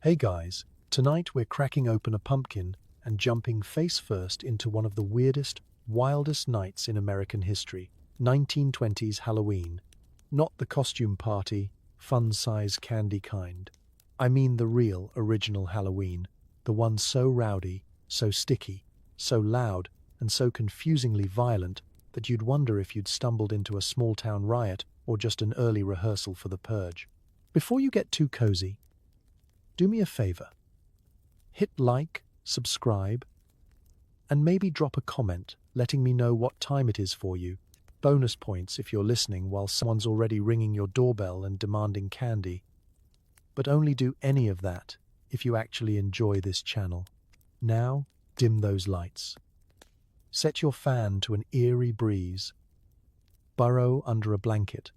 Hey guys, tonight we're cracking open a pumpkin and jumping face first into one of the weirdest, wildest nights in American history, 1920s Halloween. Not the costume party, fun-size candy kind. I mean the real, original Halloween, the one so rowdy, so sticky, so loud, and so confusingly violent that you'd wonder if you'd stumbled into a small-town riot or just an early rehearsal for the purge. Before you get too cozy, do me a favor. Hit like, subscribe, and maybe drop a comment letting me know what time it is for you. Bonus points if you're listening while someone's already ringing your doorbell and demanding candy. But only do any of that if you actually enjoy this channel. Now, dim those lights. Set your fan to an eerie breeze. Burrow under a blanket.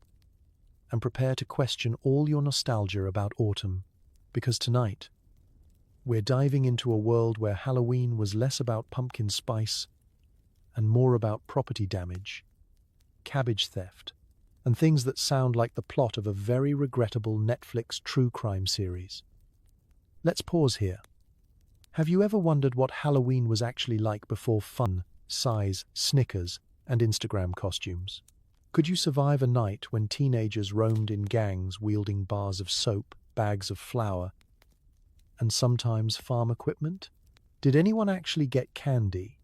And prepare to question all your nostalgia about autumn. Because tonight, we're diving into a world where Halloween was less about pumpkin spice and more about property damage, cabbage theft, and things that sound like the plot of a very regrettable Netflix true crime series. Let's pause here. Have you ever wondered what Halloween was actually like before fun, size, Snickers, and Instagram costumes? Could you survive a night when teenagers roamed in gangs wielding bars of soap, bags of flour, and sometimes farm equipment? Did anyone actually get candy?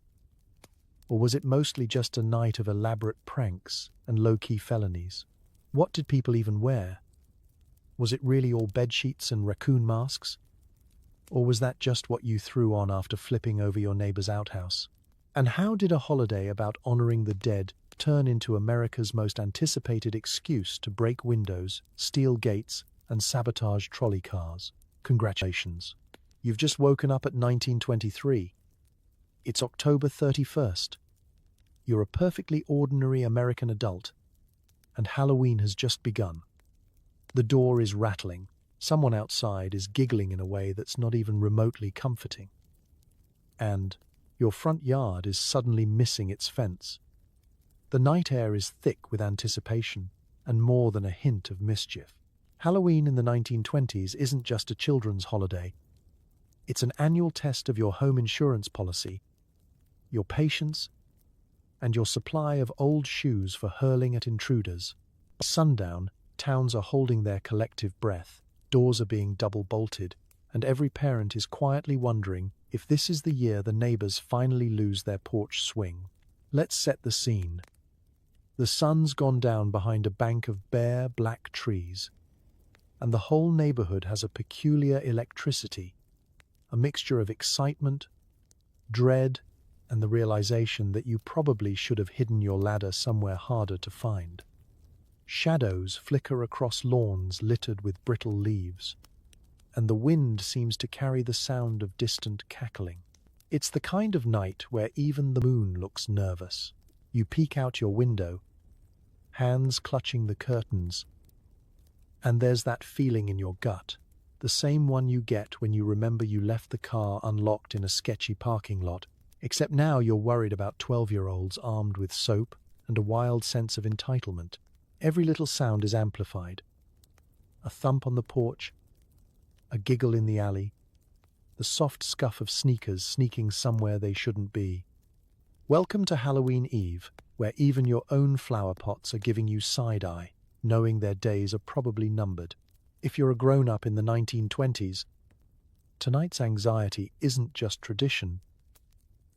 Or was it mostly just a night of elaborate pranks and low-key felonies? What did people even wear? Was it really all bedsheets and raccoon masks? Or was that just what you threw on after flipping over your neighbor's outhouse? And how did a holiday about honoring the dead turn into America's most anticipated excuse to break windows, steal gates, and sabotage trolley cars? Congratulations. You've just woken up at 1923. It's October 31st. You're a perfectly ordinary American adult, and Halloween has just begun. The door is rattling. Someone outside is giggling in a way that's not even remotely comforting. And your front yard is suddenly missing its fence. The night air is thick with anticipation and more than a hint of mischief. Halloween in the 1920s isn't just a children's holiday. It's an annual test of your home insurance policy, your patience, and your supply of old shoes for hurling at intruders. At sundown, towns are holding their collective breath, doors are being double-bolted, and every parent is quietly wondering if this is the year the neighbors finally lose their porch swing. Let's set the scene. The sun's gone down behind a bank of bare, black trees, and the whole neighborhood has a peculiar electricity, a mixture of excitement, dread, and the realization that you probably should have hidden your ladder somewhere harder to find. Shadows flicker across lawns littered with brittle leaves, and the wind seems to carry the sound of distant cackling. It's the kind of night where even the moon looks nervous. You peek out your window, hands clutching the curtains, and there's that feeling in your gut, the same one you get when you remember you left the car unlocked in a sketchy parking lot, except now you're worried about 12-year-olds armed with soap and a wild sense of entitlement. Every little sound is amplified. A thump on the porch, a giggle in the alley, the soft scuff of sneakers sneaking somewhere they shouldn't be. Welcome to Halloween Eve, where even your own flower pots are giving you side-eye, knowing their days are probably numbered. If you're a grown-up in the 1920s, tonight's anxiety isn't just tradition,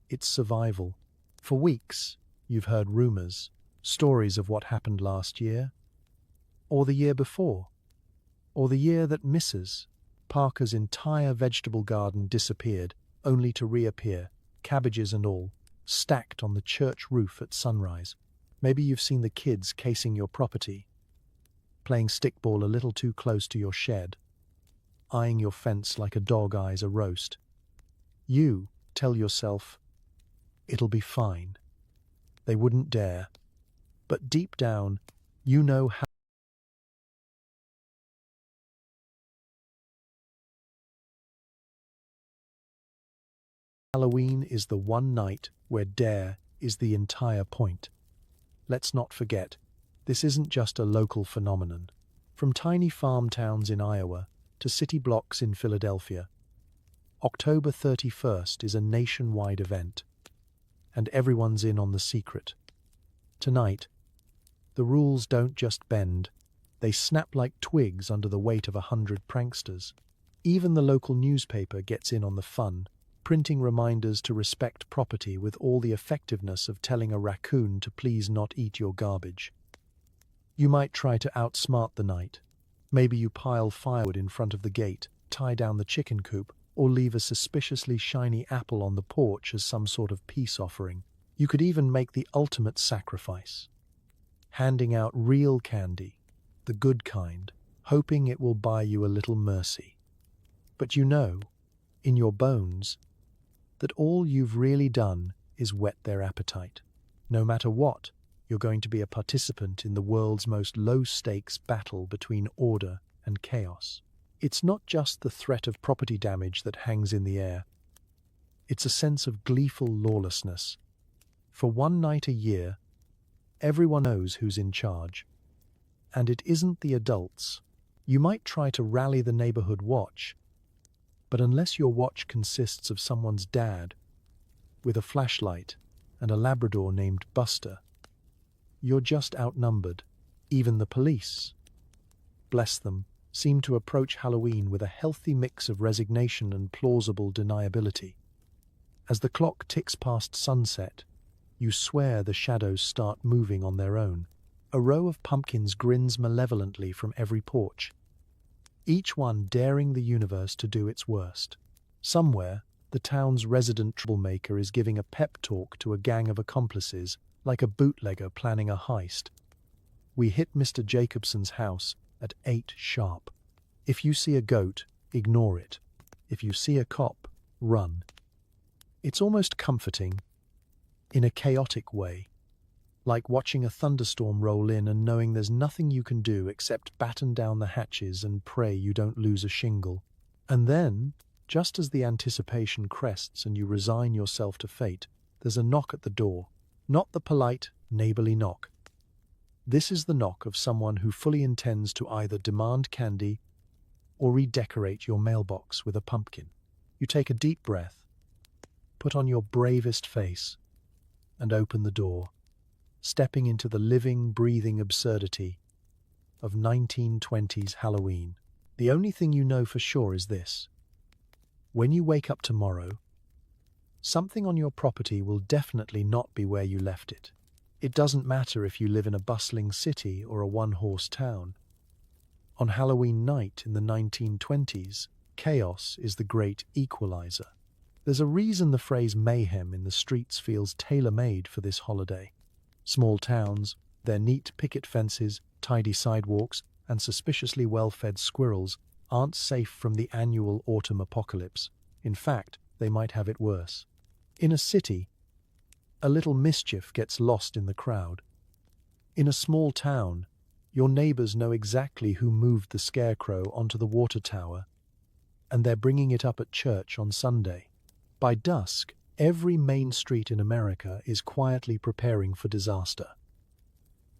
it's survival. For weeks, you've heard rumors, stories of what happened last year, or the year before, or the year that misses. Parker's entire vegetable garden disappeared, only to reappear, cabbages and all, stacked on the church roof at sunrise. Maybe you've seen the kids casing your property, playing stickball a little too close to your shed, eyeing your fence like a dog eyes a roast. You tell yourself, it'll be fine. They wouldn't dare. But deep down, you know Halloween is the one night where dare is the entire point. Let's not forget, this isn't just a local phenomenon. From tiny farm towns in Iowa to city blocks in Philadelphia. October 31st is a nationwide event, and everyone's in on the secret. Tonight, the rules don't just bend, they snap like twigs under the weight of 100 pranksters. Even the local newspaper gets in on the fun, printing reminders to respect property with all the effectiveness of telling a raccoon to please not eat your garbage. You might try to outsmart the night. Maybe you pile firewood in front of the gate, tie down the chicken coop, or leave a suspiciously shiny apple on the porch as some sort of peace offering. You could even make the ultimate sacrifice, handing out real candy, the good kind, hoping it will buy you a little mercy. But you know, in your bones, that all you've really done is whet their appetite. No matter what, you're going to be a participant in the world's most low-stakes battle between order and chaos. It's not just the threat of property damage that hangs in the air. It's a sense of gleeful lawlessness. For one night a year, everyone knows who's in charge. And it isn't the adults. You might try to rally the neighborhood watch, but unless your watch consists of someone's dad with a flashlight and a Labrador named Buster, you're just outnumbered. Even the police, bless them, seem to approach Halloween with a healthy mix of resignation and plausible deniability. As the clock ticks past sunset, you swear the shadows start moving on their own. A row of pumpkins grins malevolently from every porch, each one daring the universe to do its worst. Somewhere, the town's resident troublemaker is giving a pep talk to a gang of accomplices, like a bootlegger planning a heist. We hit Mr. Jacobson's house at 8 sharp. If you see a goat, ignore it. If you see a cop, run. It's almost comforting, in a chaotic way, like watching a thunderstorm roll in and knowing there's nothing you can do except batten down the hatches and pray you don't lose a shingle. And then, just as the anticipation crests and you resign yourself to fate, there's a knock at the door. Not the polite, neighborly knock. This is the knock of someone who fully intends to either demand candy or redecorate your mailbox with a pumpkin. You take a deep breath, put on your bravest face, and open the door, stepping into the living, breathing absurdity of 1920s Halloween. The only thing you know for sure is this: when you wake up tomorrow, something on your property will definitely not be where you left it. It doesn't matter if you live in a bustling city or a one-horse town. On Halloween night in the 1920s, chaos is the great equalizer. There's a reason the phrase mayhem in the streets feels tailor-made for this holiday. Small towns, their neat picket fences, tidy sidewalks, and suspiciously well-fed squirrels aren't safe from the annual autumn apocalypse. In fact, they might have it worse. In a city, a little mischief gets lost in the crowd. In a small town, your neighbors know exactly who moved the scarecrow onto the water tower, and they're bringing it up at church on Sunday. By dusk, every main street in America is quietly preparing for disaster.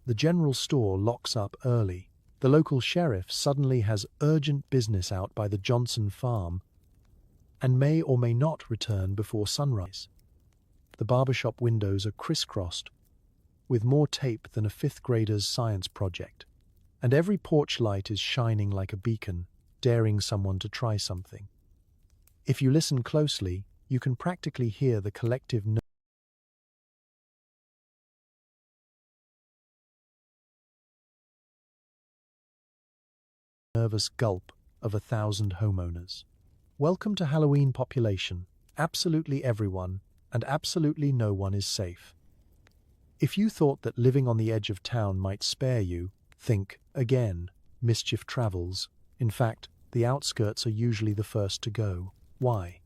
The general store locks up early. The local sheriff suddenly has urgent business out by the Johnson farm and may or may not return before sunrise. The barbershop windows are crisscrossed with more tape than a fifth grader's science project, and every porch light is shining like a beacon, daring someone to try something. If you listen closely, you can practically hear the collective nervous gulp of 1,000 homeowners. Welcome to Halloween population. Absolutely everyone, and absolutely no one is safe. If you thought that living on the edge of town might spare you, think again. Mischief travels. In fact, the outskirts are usually the first to go. Why?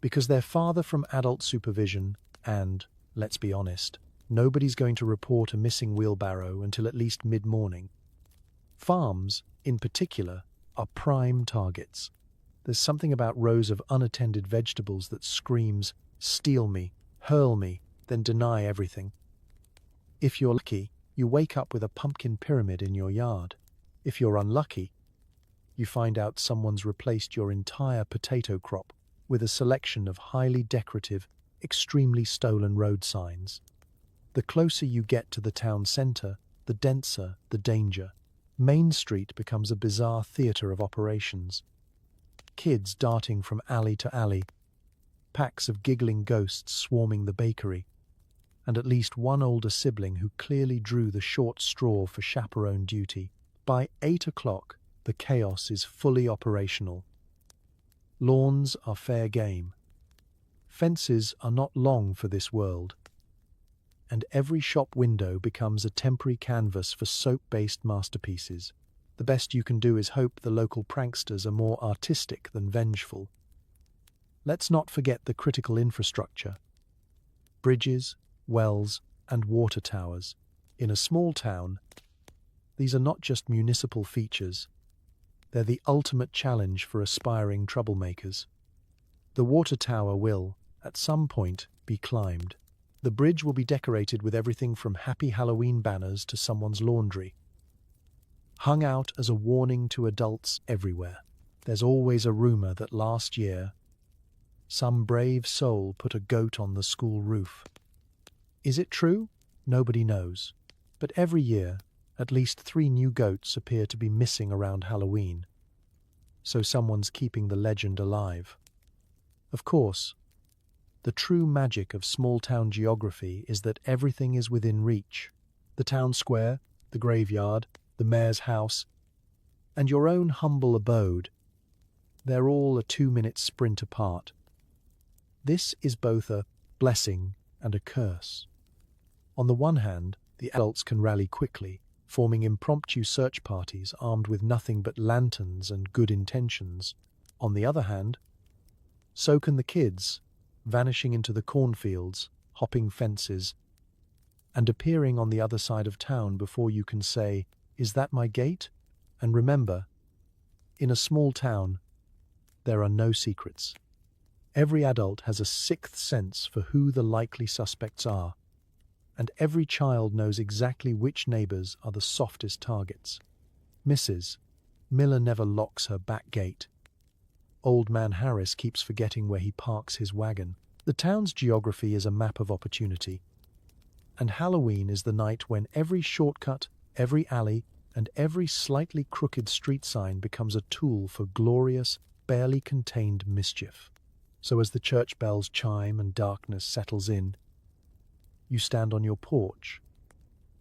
Because they're farther from adult supervision and, let's be honest, nobody's going to report a missing wheelbarrow until at least mid-morning. Farms, in particular, are prime targets. There's something about rows of unattended vegetables that screams, steal me, hurl me, then deny everything. If you're lucky, you wake up with a pumpkin pyramid in your yard. If you're unlucky, you find out someone's replaced your entire potato crop with a selection of highly decorative, extremely stolen road signs. The closer you get to the town centre, the denser the danger. Main Street becomes a bizarre theatre of operations. Kids darting from alley to alley, packs of giggling ghosts swarming the bakery, and at least one older sibling who clearly drew the short straw for chaperone duty. By 8 o'clock, the chaos is fully operational. Lawns are fair game. Fences are not long for this world. And every shop window becomes a temporary canvas for soap-based masterpieces. The best you can do is hope the local pranksters are more artistic than vengeful. Let's not forget the critical infrastructure. Bridges, wells, and water towers. In a small town, these are not just municipal features. They're the ultimate challenge for aspiring troublemakers. The water tower will, at some point, be climbed. The bridge will be decorated with everything from happy Halloween banners to someone's laundry, hung out as a warning to adults everywhere. There's always a rumor that last year, some brave soul put a goat on the school roof. Is it true? Nobody knows. But every year, at least 3 new goats appear to be missing around Halloween. So someone's keeping the legend alive. Of course, the true magic of small-town geography is that everything is within reach. The town square, the graveyard, the mayor's house, and your own humble abode. They're all a 2-minute sprint apart. This is both a blessing and a curse. On the one hand, the adults can rally quickly, forming impromptu search parties armed with nothing but lanterns and good intentions. On the other hand, so can the kids, vanishing into the cornfields, hopping fences, and appearing on the other side of town before you can say, "Is that my gate?" And remember, in a small town, there are no secrets. Every adult has a sixth sense for who the likely suspects are, and every child knows exactly which neighbors are the softest targets. Mrs. Miller never locks her back gate. Old Man Harris keeps forgetting where he parks his wagon. The town's geography is a map of opportunity, and Halloween is the night when every shortcut, every alley, and every slightly crooked street sign becomes a tool for glorious, barely contained mischief. So as the church bells chime and darkness settles in, you stand on your porch,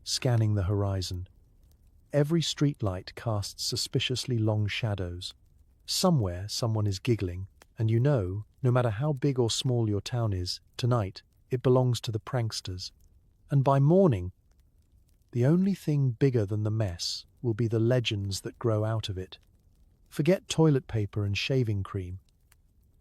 scanning the horizon. Every streetlight casts suspiciously long shadows. Somewhere someone is giggling, and you know, no matter how big or small your town is, tonight it belongs to the pranksters. And by morning, the only thing bigger than the mess will be the legends that grow out of it. Forget toilet paper and shaving cream.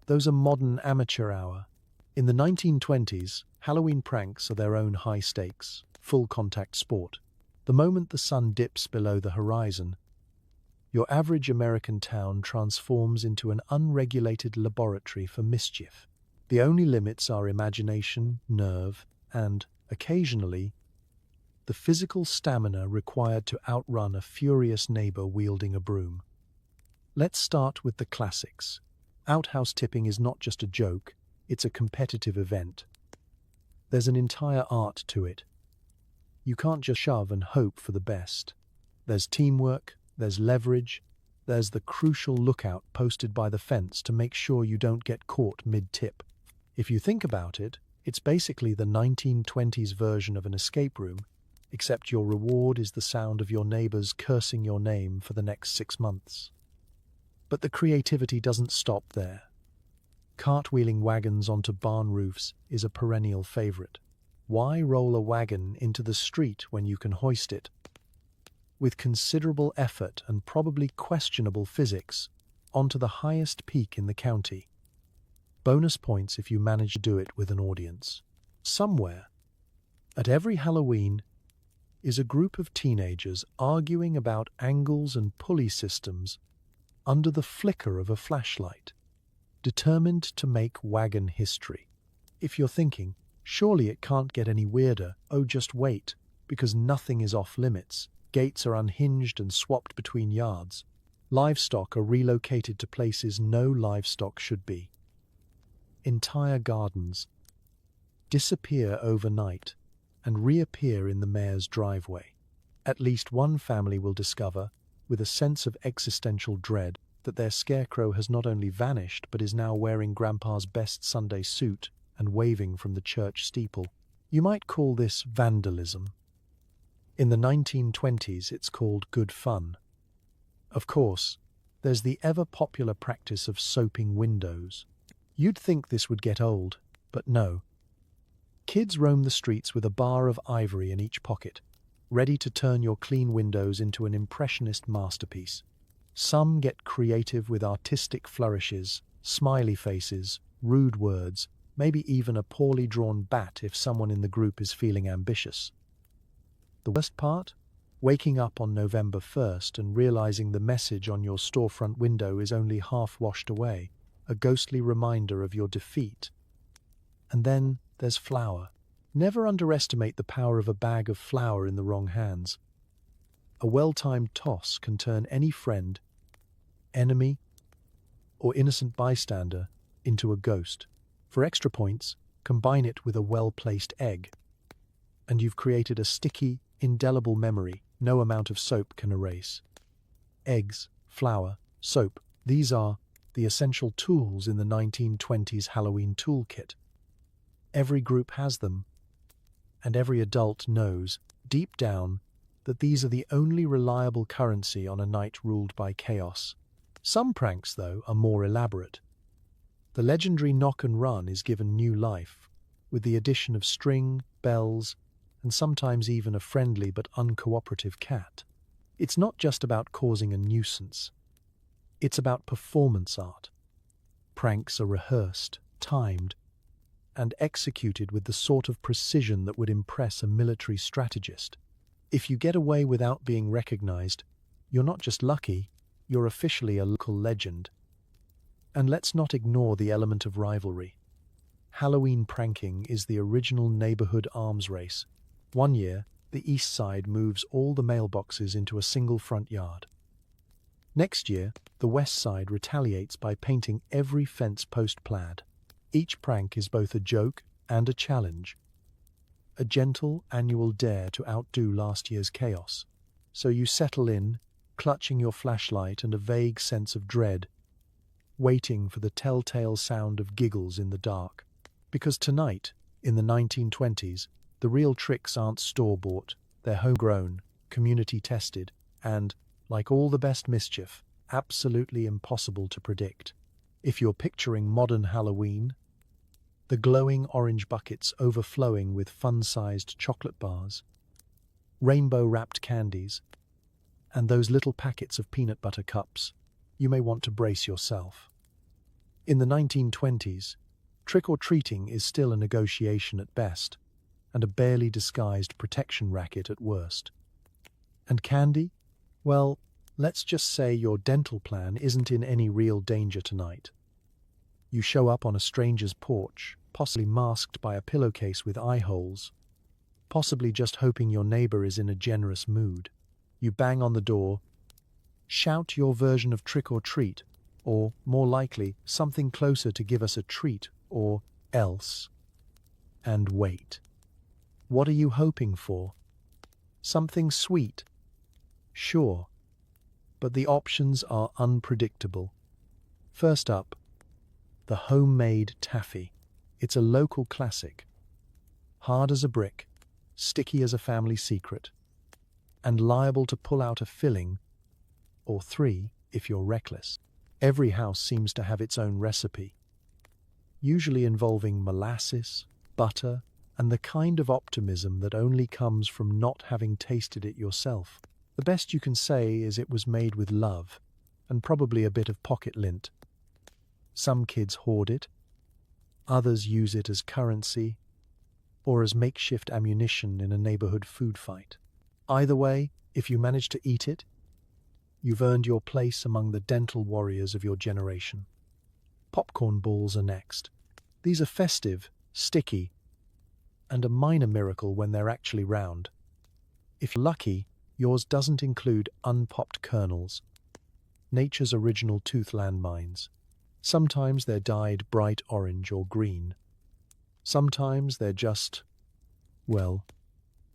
Those are modern amateur hour. In the 1920s, Halloween pranks are their own high stakes, full contact sport. The moment the sun dips below the horizon, your average American town transforms into an unregulated laboratory for mischief. The only limits are imagination, nerve, and, occasionally, the physical stamina required to outrun a furious neighbor wielding a broom. Let's start with the classics. Outhouse tipping is not just a joke, it's a competitive event. There's an entire art to it. You can't just shove and hope for the best. There's teamwork, there's leverage, there's the crucial lookout posted by the fence to make sure you don't get caught mid-tip. If you think about it, it's basically the 1920s version of an escape room, except your reward is the sound of your neighbors cursing your name for the next 6 months. But the creativity doesn't stop there. Cartwheeling wagons onto barn roofs is a perennial favorite. Why roll a wagon into the street when you can hoist it? With considerable effort and probably questionable physics, onto the highest peak in the county. Bonus points if you manage to do it with an audience. Somewhere, at every Halloween, is a group of teenagers arguing about angles and pulley systems under the flicker of a flashlight, determined to make wagon history. If you're thinking, surely it can't get any weirder, oh just wait, because nothing is off limits. Gates are unhinged and swapped between yards. Livestock are relocated to places no livestock should be. Entire gardens disappear overnight and reappear in the mayor's driveway. At least one family will discover, with a sense of existential dread, that their scarecrow has not only vanished but is now wearing Grandpa's best Sunday suit and waving from the church steeple. You might call this vandalism. In the 1920s, it's called good fun. Of course, there's the ever-popular practice of soaping windows. You'd think this would get old, but no. Kids roam the streets with a bar of ivory in each pocket, ready to turn your clean windows into an impressionist masterpiece. Some get creative with artistic flourishes, smiley faces, rude words, maybe even a poorly drawn bat if someone in the group is feeling ambitious. The worst part? Waking up on November 1st and realizing the message on your storefront window is only half washed away, a ghostly reminder of your defeat. And then there's flour. Never underestimate the power of a bag of flour in the wrong hands. A well-timed toss can turn any friend, enemy, or innocent bystander into a ghost. For extra points, combine it with a well-placed egg, and you've created a sticky, indelible memory no amount of soap can erase. Eggs, flour, soap, these are the essential tools in the 1920s Halloween toolkit. Every group has them, and every adult knows, deep down, that these are the only reliable currency on a night ruled by chaos. Some pranks, though, are more elaborate. The legendary knock and run is given new life, with the addition of string, bells, and sometimes even a friendly but uncooperative cat. It's not just about causing a nuisance. It's about performance art. Pranks are rehearsed, timed, and executed with the sort of precision that would impress a military strategist. If you get away without being recognized, you're not just lucky, you're officially a local legend. And let's not ignore the element of rivalry. Halloween pranking is the original neighborhood arms race. One year, the East Side moves all the mailboxes into a single front yard. Next year, the West Side retaliates by painting every fence post plaid. Each prank is both a joke and a challenge, a gentle annual dare to outdo last year's chaos. So you settle in, clutching your flashlight and a vague sense of dread, waiting for the telltale sound of giggles in the dark. Because tonight, in the 1920s, the real tricks aren't store-bought, they're homegrown, community-tested, and, like all the best mischief, absolutely impossible to predict. If you're picturing modern Halloween, the glowing orange buckets overflowing with fun-sized chocolate bars, rainbow-wrapped candies, and those little packets of peanut butter cups, you may want to brace yourself. In the 1920s, trick-or-treating is still a negotiation at best, and a barely disguised protection racket at worst. And candy? Well, let's just say your dental plan isn't in any real danger tonight. You show up on a stranger's porch, possibly masked by a pillowcase with eye holes, possibly just hoping your neighbor is in a generous mood. You bang on the door, shout your version of trick or treat, or, more likely, something closer to give us a treat, or else, and wait. What are you hoping for? Something sweet? Sure, but the options are unpredictable. First up, the homemade taffy. It's a local classic. Hard as a brick, sticky as a family secret, and liable to pull out a filling, or three if you're reckless. Every house seems to have its own recipe, usually involving molasses, butter, and the kind of optimism that only comes from not having tasted it yourself. The best you can say is it was made with love, and probably a bit of pocket lint. Some kids hoard it, others use it as currency, or as makeshift ammunition in a neighborhood food fight. Either way, if you manage to eat it, you've earned your place among the dental warriors of your generation. Popcorn balls are next. These are festive, sticky, and a minor miracle when they're actually round. If you're lucky, yours doesn't include unpopped kernels. nature's original tooth landmines. Sometimes they're dyed bright orange or green. Sometimes they're just, well,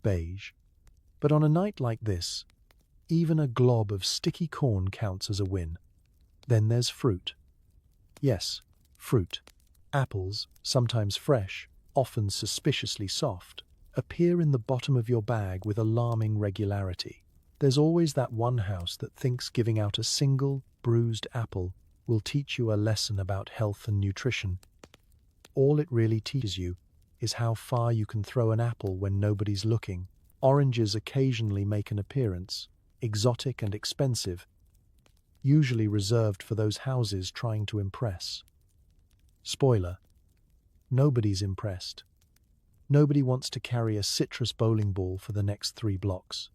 beige. But on a night like this, even a glob of sticky corn counts as a win. Then there's fruit. Yes, fruit. Apples, sometimes fresh, often suspiciously soft, appear in the bottom of your bag with alarming regularity. There's always that one house that thinks giving out a single, bruised apple will teach you a lesson about health and nutrition. All it really teaches you is how far you can throw an apple when nobody's looking. Oranges occasionally make an appearance, exotic and expensive, usually reserved for those houses trying to impress. Spoiler: nobody's impressed. Nobody wants to carry a citrus bowling ball for the next 3 blocks.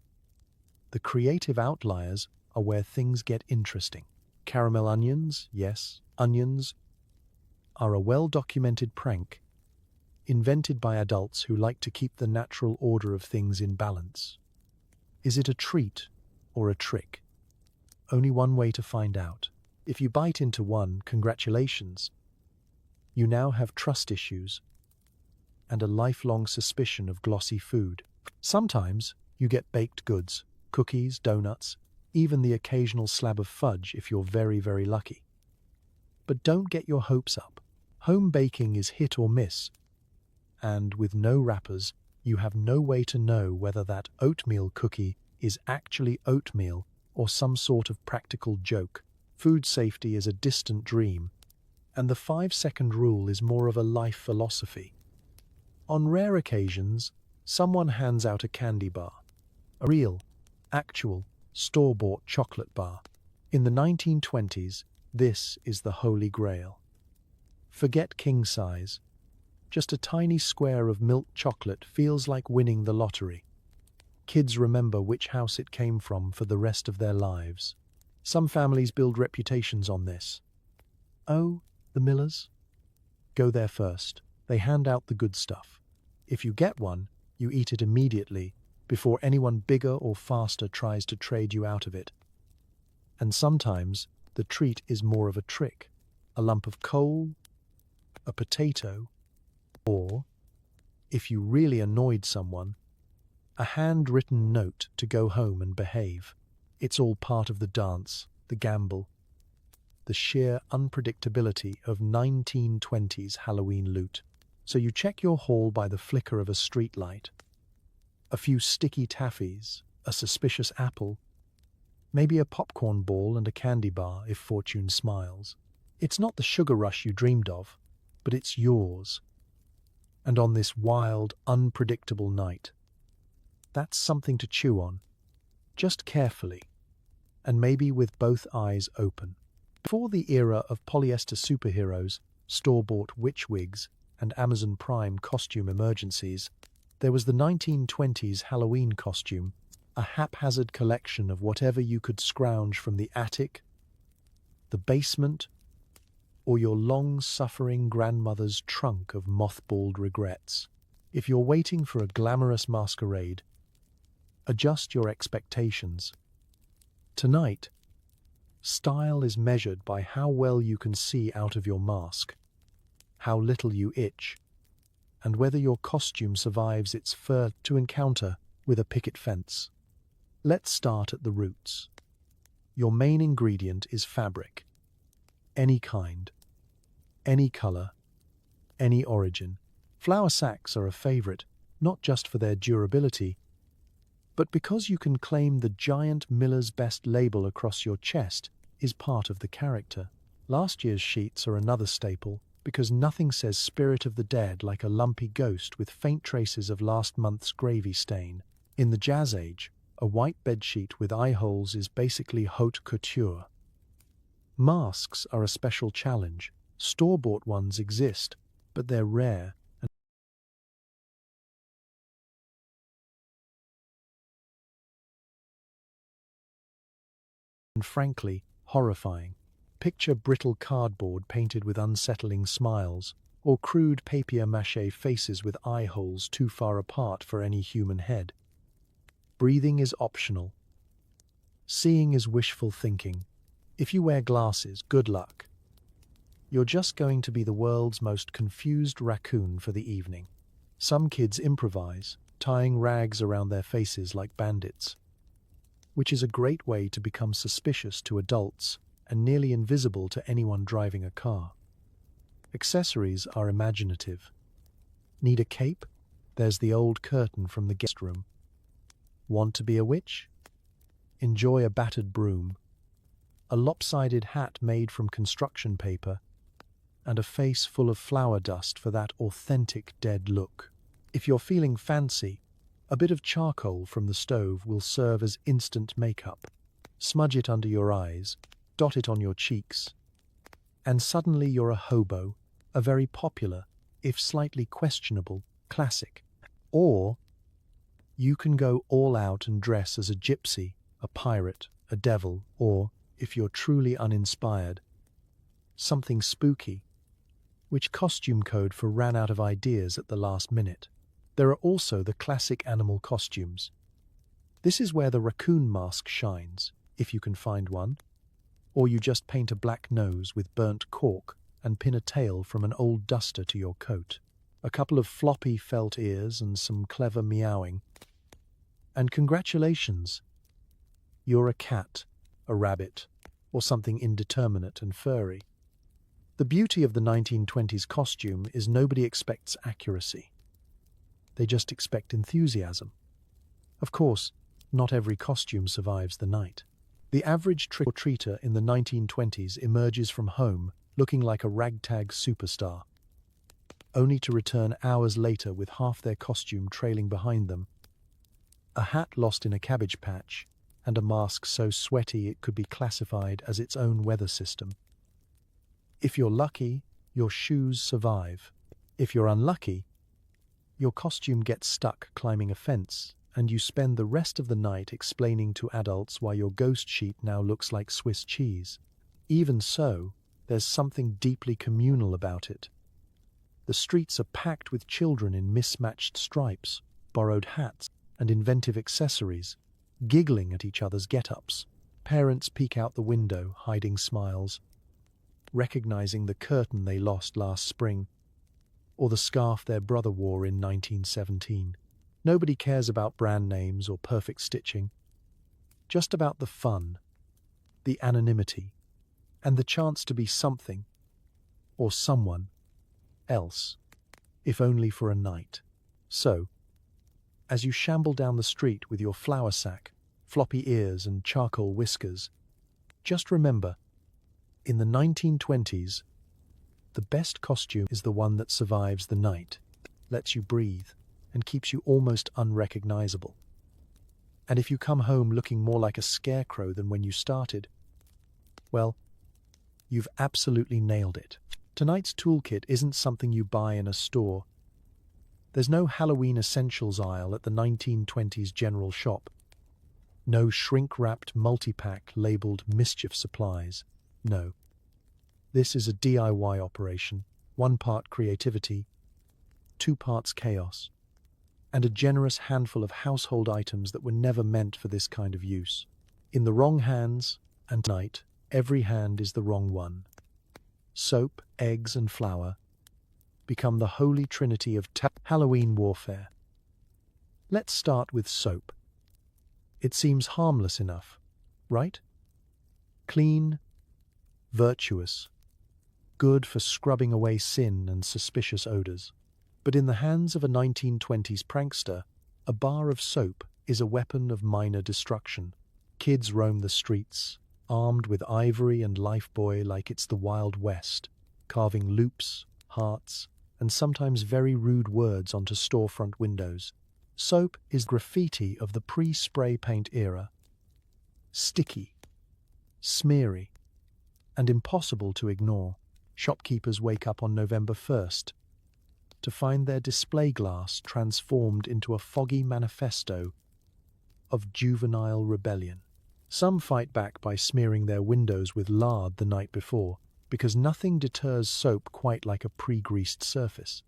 The creative outliers are where things get interesting. Caramel onions, yes, onions, are a well-documented prank invented by adults who like to keep the natural order of things in balance. Is it a treat or a trick? Only one way to find out. If you bite into one, congratulations. You now have trust issues and a lifelong suspicion of glossy food. Sometimes you get baked goods, cookies, donuts, even the occasional slab of fudge if you're very, very lucky. But don't get your hopes up. Home baking is hit or miss, and with no wrappers, you have no way to know whether that oatmeal cookie is actually oatmeal or some sort of practical joke. Food safety is a distant dream, and the 5-second rule is more of a life philosophy. On rare occasions, someone hands out a candy bar, a real, actual, store-bought chocolate bar. In the 1920s, this is the holy grail. Forget king size. Just a tiny square of milk chocolate feels like winning the lottery. Kids remember which house it came from for the rest of their lives. Some families build reputations on this. Oh, the Millers? Go there first. They hand out the good stuff. If you get one, you eat it immediately, before anyone bigger or faster tries to trade you out of it. And sometimes the treat is more of a trick. A lump of coal, a potato, or, if you really annoyed someone, a handwritten note to go home and behave. It's all part of the dance, the gamble, the sheer unpredictability of 1920s Halloween loot. So you check your haul by the flicker of a streetlight. A few sticky taffies, a suspicious apple, maybe a popcorn ball and a candy bar if fortune smiles. It's not the sugar rush you dreamed of, but it's yours. And on this wild, unpredictable night, that's something to chew on, just carefully, and maybe with both eyes open. Before the era of polyester superheroes, store-bought witch wigs, and Amazon Prime costume emergencies, there was the 1920s Halloween costume, a haphazard collection of whatever you could scrounge from the attic, the basement, or your long-suffering grandmother's trunk of mothballed regrets. If you're waiting for a glamorous masquerade, adjust your expectations. Tonight, style is measured by how well you can see out of your mask, how little you itch, and whether your costume survives its first encounter with a picket fence. Let's start at the roots. Your main ingredient is fabric. Any kind, any color, any origin. Flour sacks are a favorite, not just for their durability, but because you can claim the giant Miller's Best label across your chest is part of the character. Last year's sheets are another staple, because nothing says spirit of the dead like a lumpy ghost with faint traces of last month's gravy stain. In the Jazz Age, a white bedsheet with eye holes is basically haute couture. Masks are a special challenge. Store-bought ones exist, but they're rare and frankly, horrifying. Picture brittle cardboard painted with unsettling smiles, or crude papier-mâché faces with eye holes too far apart for any human head. Breathing is optional. Seeing is wishful thinking. If you wear glasses, good luck. You're just going to be the world's most confused raccoon for the evening. Some kids improvise, tying rags around their faces like bandits, which is a great way to become suspicious to adults and nearly invisible to anyone driving a car. Accessories are imaginative. Need a cape? There's the old curtain from the guest room. Want to be a witch? Enjoy a battered broom, a lopsided hat made from construction paper, and a face full of flour dust for that authentic dead look. If you're feeling fancy, a bit of charcoal from the stove will serve as instant makeup. Smudge it under your eyes, dot it on your cheeks, and suddenly you're a hobo, a very popular, if slightly questionable, classic. Or you can go all out and dress as a gypsy, a pirate, a devil, or, if you're truly uninspired, something spooky, which costume code for ran out of ideas at the last minute. There are also the classic animal costumes. This is where the raccoon mask shines, if you can find one, or you just paint a black nose with burnt cork and pin a tail from an old duster to your coat, a couple of floppy felt ears and some clever meowing. And congratulations! You're a cat, a rabbit, or something indeterminate and furry. The beauty of the 1920s costume is nobody expects accuracy. They just expect enthusiasm. Of course, not every costume survives the night. The average trick-or-treater in the 1920s emerges from home looking like a ragtag superstar, only to return hours later with half their costume trailing behind them, a hat lost in a cabbage patch, and a mask so sweaty it could be classified as its own weather system. If you're lucky, your shoes survive. If you're unlucky, your costume gets stuck climbing a fence, and you spend the rest of the night explaining to adults why your ghost sheet now looks like Swiss cheese. Even so, there's something deeply communal about it. The streets are packed with children in mismatched stripes, borrowed hats, and inventive accessories, giggling at each other's get-ups. Parents peek out the window, hiding smiles, recognizing the curtain they lost last spring, or the scarf their brother wore in 1917. Nobody cares about brand names or perfect stitching, just about the fun, the anonymity, and the chance to be something, or someone, else, if only for a night. So, as you shamble down the street with your flour sack, floppy ears and charcoal whiskers, just remember, in the 1920s, the best costume is the one that survives the night, lets you breathe, and keeps you almost unrecognizable. And if you come home looking more like a scarecrow than when you started, well, you've absolutely nailed it. Tonight's toolkit isn't something you buy in a store. There's no Halloween essentials aisle at the 1920s general shop. No shrink-wrapped multi-pack labeled mischief supplies. No. This is a DIY operation, 1 part creativity, 2 parts chaos, and a generous handful of household items that were never meant for this kind of use. In the wrong hands, and tonight, every hand is the wrong one. Soap, eggs, and flour become the holy trinity of Halloween warfare. Let's start with soap. It seems harmless enough, right? Clean, virtuous, good for scrubbing away sin and suspicious odors. But in the hands of a 1920s prankster, a bar of soap is a weapon of minor destruction. Kids roam the streets, armed with ivory and lifebuoy like it's the Wild West, carving loops, hearts, and sometimes very rude words onto storefront windows. Soap is graffiti of the pre-spray paint era. Sticky, smeary, and impossible to ignore. Shopkeepers wake up on November 1st to find their display glass transformed into a foggy manifesto of juvenile rebellion. Some fight back by smearing their windows with lard the night before, because nothing deters soap quite like a pre-greased surface.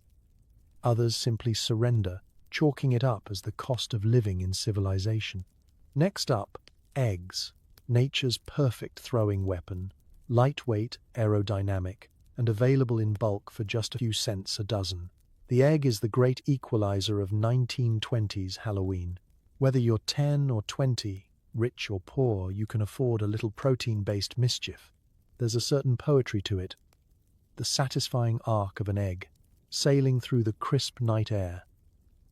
Others simply surrender, chalking it up as the cost of living in civilization. Next up, eggs. nature's perfect throwing weapon, lightweight, aerodynamic, and available in bulk for just a few cents a dozen. The egg is the great equalizer of 1920s Halloween. Whether you're 10 or 20, rich or poor, you can afford a little protein-based mischief. There's a certain poetry to it. The satisfying arc of an egg, sailing through the crisp night air.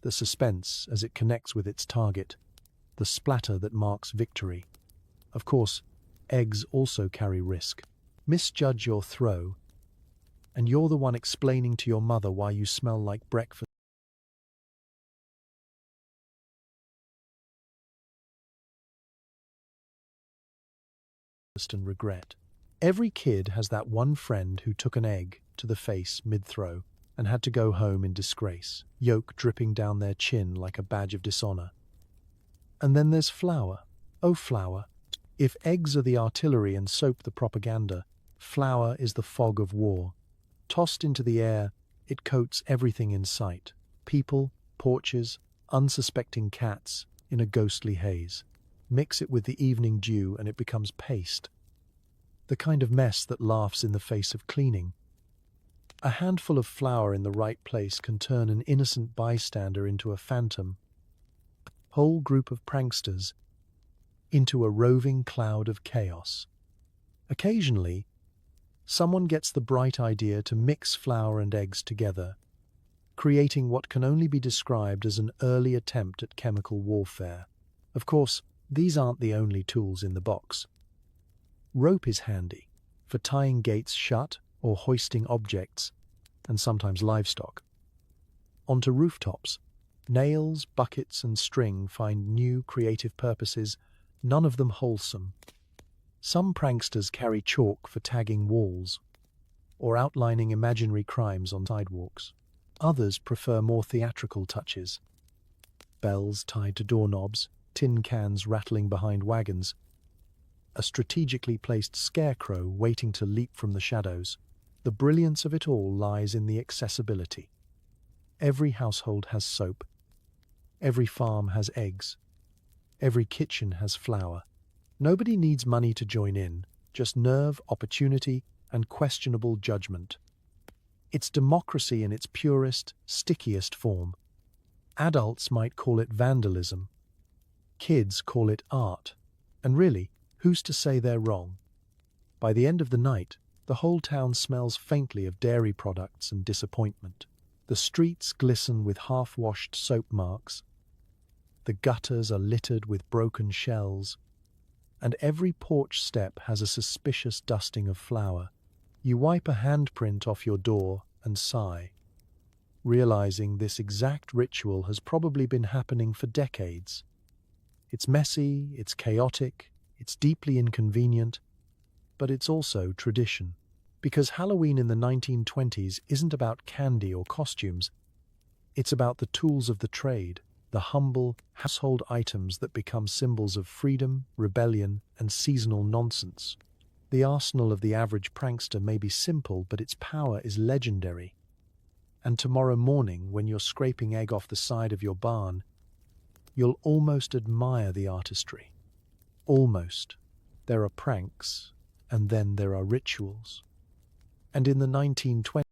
The suspense as it connects with its target. The splatter that marks victory. Of course, eggs also carry risk. Misjudge your throw, and you're the one explaining to your mother why you smell like breakfast and regret. Every kid has that one friend who took an egg to the face mid-throw and had to go home in disgrace, yolk dripping down their chin like a badge of dishonor. And then there's flour. Oh, flour. If eggs are the artillery and soap the propaganda, flour is the fog of war. Tossed into the air, it coats everything in sight. People, porches, unsuspecting cats, in a ghostly haze. Mix it with the evening dew and it becomes paste. The kind of mess that laughs in the face of cleaning. A handful of flour in the right place can turn an innocent bystander into a phantom. A whole group of pranksters into a roving cloud of chaos. Occasionally, someone gets the bright idea to mix flour and eggs together, creating what can only be described as an early attempt at chemical warfare. Of course, these aren't the only tools in the box. Rope is handy for tying gates shut or hoisting objects, and sometimes livestock, onto rooftops. Nails, buckets, and string find new creative purposes, none of them wholesome. Some pranksters carry chalk for tagging walls or outlining imaginary crimes on sidewalks. Others prefer more theatrical touches. Bells tied to doorknobs, tin cans rattling behind wagons, a strategically placed scarecrow waiting to leap from the shadows. The brilliance of it all lies in the accessibility. Every household has soap. Every farm has eggs. Every kitchen has flour. Nobody needs money to join in, just nerve, opportunity, and questionable judgment. It's democracy in its purest, stickiest form. Adults might call it vandalism. Kids call it art. And really, who's to say they're wrong? By the end of the night, the whole town smells faintly of dairy products and disappointment. The streets glisten with half-washed soap marks. The gutters are littered with broken shells. And every porch step has a suspicious dusting of flour. You wipe a handprint off your door and sigh, realizing this exact ritual has probably been happening for decades. It's messy, it's chaotic, it's deeply inconvenient, but it's also tradition. Because Halloween in the 1920s isn't about candy or costumes, it's about the tools of the trade, the humble household items that become symbols of freedom, rebellion, and seasonal nonsense. The arsenal of the average prankster may be simple, but its power is legendary. And tomorrow morning, when you're scraping egg off the side of your barn, you'll almost admire the artistry. Almost. There are pranks, and then there are rituals. And in the 1920s,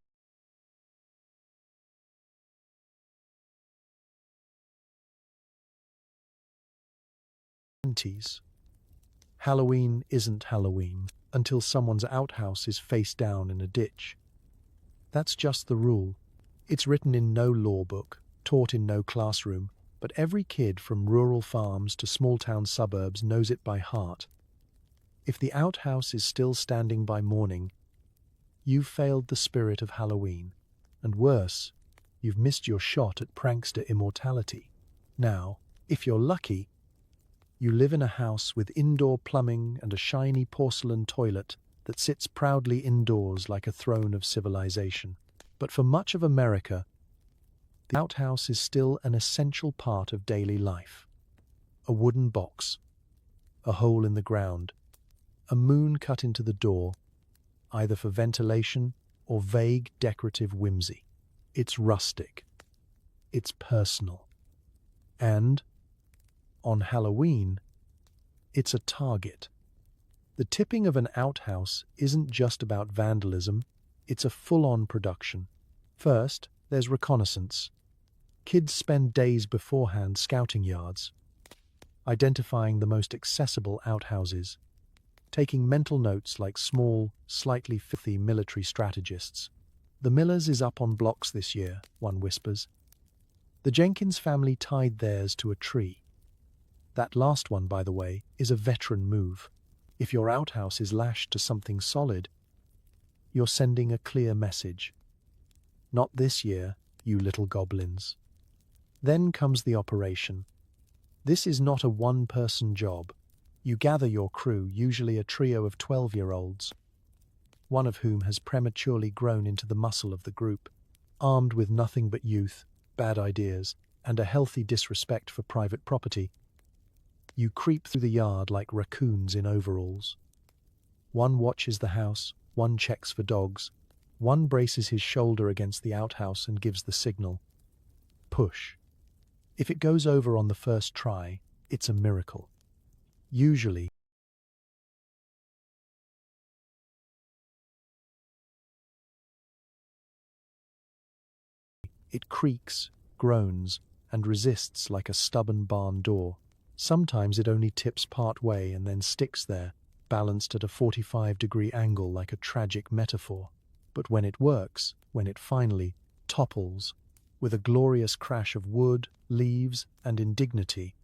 Halloween isn't Halloween until someone's outhouse is face down in a ditch. That's just the rule. It's written in no law book, taught in no classroom, but every kid from rural farms to small-town suburbs knows it by heart. If the outhouse is still standing by morning, you've failed the spirit of Halloween. And worse, you've missed your shot at prankster immortality. Now, if you're lucky, you live in a house with indoor plumbing and a shiny porcelain toilet that sits proudly indoors like a throne of civilization. But for much of America, the outhouse is still an essential part of daily life. A wooden box, a hole in the ground, a moon cut into the door, either for ventilation or vague decorative whimsy. It's rustic. It's personal. And, on Halloween, it's a target. The tipping of an outhouse isn't just about vandalism, it's a full-on production. First, there's reconnaissance. Kids spend days beforehand scouting yards, identifying the most accessible outhouses, taking mental notes like small, slightly filthy military strategists. The Millers is up on blocks this year, one whispers. The Jenkins family tied theirs to a tree. That last one, by the way, is a veteran move. If your outhouse is lashed to something solid, you're sending a clear message. Not this year, you little goblins. Then comes the operation. This is not a one-person job. You gather your crew, usually a trio of 12-year-olds, one of whom has prematurely grown into the muscle of the group, armed with nothing but youth, bad ideas, and a healthy disrespect for private property. You creep through the yard like raccoons in overalls. One watches the house, one checks for dogs, one braces his shoulder against the outhouse and gives the signal. Push. If it goes over on the first try, it's a miracle. Usually, it creaks, groans, and resists like a stubborn barn door. Sometimes it only tips part way and then sticks there, balanced at a 45-degree angle like a tragic metaphor. But when it works, when it finally topples, with a glorious crash of wood, leaves, and indignity,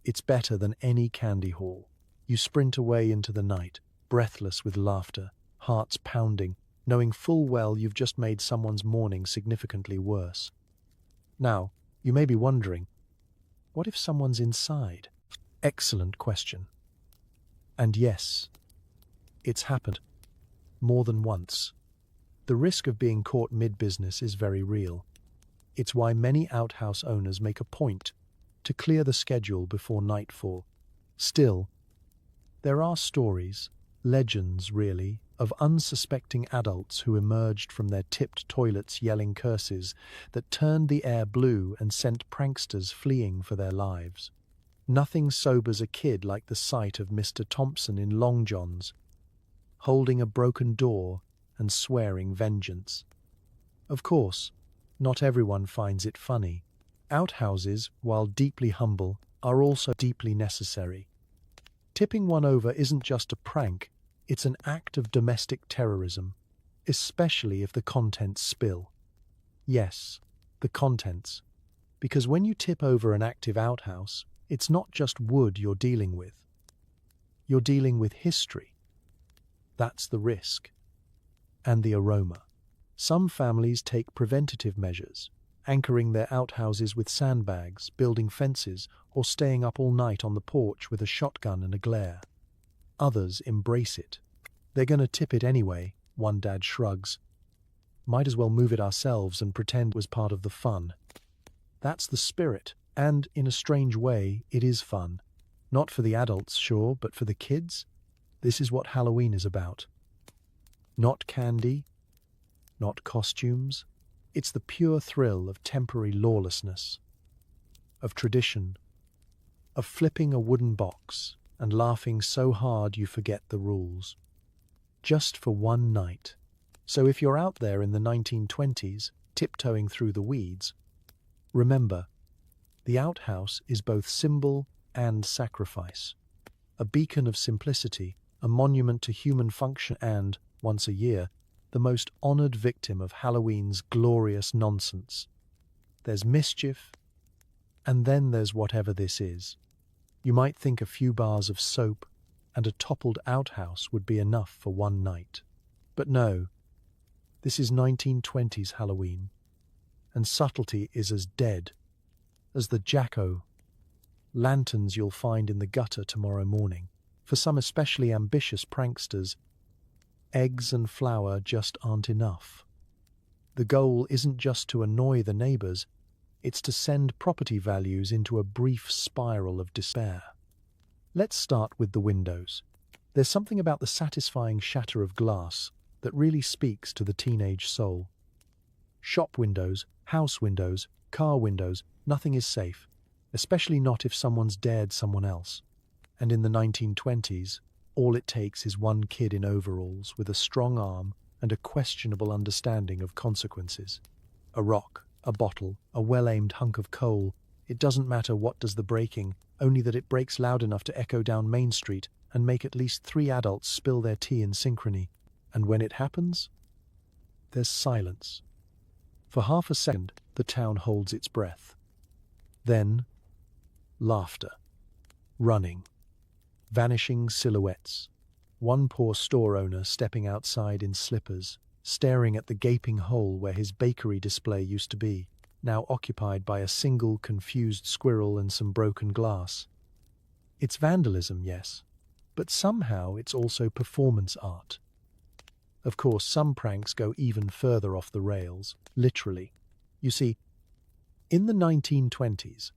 it's better than any candy haul. You sprint away into the night, breathless with laughter, hearts pounding, knowing full well you've just made someone's morning significantly worse. Now, you may be wondering, what if someone's inside? Excellent question. And yes, it's happened. More than once. The risk of being caught mid-business is very real. It's why many outhouse owners make a point to clear the schedule before nightfall. Still, there are stories, legends really, of unsuspecting adults who emerged from their tipped toilets yelling curses that turned the air blue and sent pranksters fleeing for their lives. Nothing sobers a kid like the sight of Mr. Thompson in long johns, holding a broken door and swearing vengeance. Of course, not everyone finds it funny. Outhouses, while deeply humble, are also deeply necessary. Tipping one over isn't just a prank, it's an act of domestic terrorism, especially if the contents spill. Yes, the contents. Because when you tip over an active outhouse, it's not just wood you're dealing with. You're dealing with history. That's the risk. And the aroma. Some families take preventative measures, anchoring their outhouses with sandbags, building fences, or staying up all night on the porch with a shotgun and a glare. Others embrace it. They're going to tip it anyway, one dad shrugs. Might as well move it ourselves and pretend it was part of the fun. That's the spirit, and in a strange way, it is fun. Not for the adults, sure, but for the kids? This is what Halloween is about. Not candy, not costumes. It's the pure thrill of temporary lawlessness, of tradition, of flipping a wooden box and laughing so hard you forget the rules. Just for one night. So if you're out there in the 1920s, tiptoeing through the weeds, remember, the outhouse is both symbol and sacrifice, a beacon of simplicity, a monument to human function and, once a year, the most honored victim of Halloween's glorious nonsense. There's mischief, and then there's whatever this is. You might think a few bars of soap and a toppled outhouse would be enough for one night. But no, this is 1920s Halloween, and subtlety is as dead as the jack-o'-lanterns you'll find in the gutter tomorrow morning. For some especially ambitious pranksters, eggs and flour just aren't enough. The goal isn't just to annoy the neighbors, it's to send property values into a brief spiral of despair. Let's start with the windows. There's something about the satisfying shatter of glass that really speaks to the teenage soul. Shop windows, house windows, car windows, nothing is safe, especially not if someone's dared someone else. And in the 1920s, All it takes is one kid in overalls with a strong arm and a questionable understanding of consequences. A rock, a bottle, a well-aimed hunk of coal. It doesn't matter what does the breaking, only that it breaks loud enough to echo down Main Street and make at least 3 adults spill their tea in synchrony. And when it happens, there's silence. For half a second, the town holds its breath. Then, laughter. Running. Vanishing silhouettes. One poor store owner stepping outside in slippers, staring at the gaping hole where his bakery display used to be, now occupied by a single confused squirrel and some broken glass. It's vandalism, yes, but somehow it's also performance art. Of course, some pranks go even further off the rails, literally. You see, in the 1920s,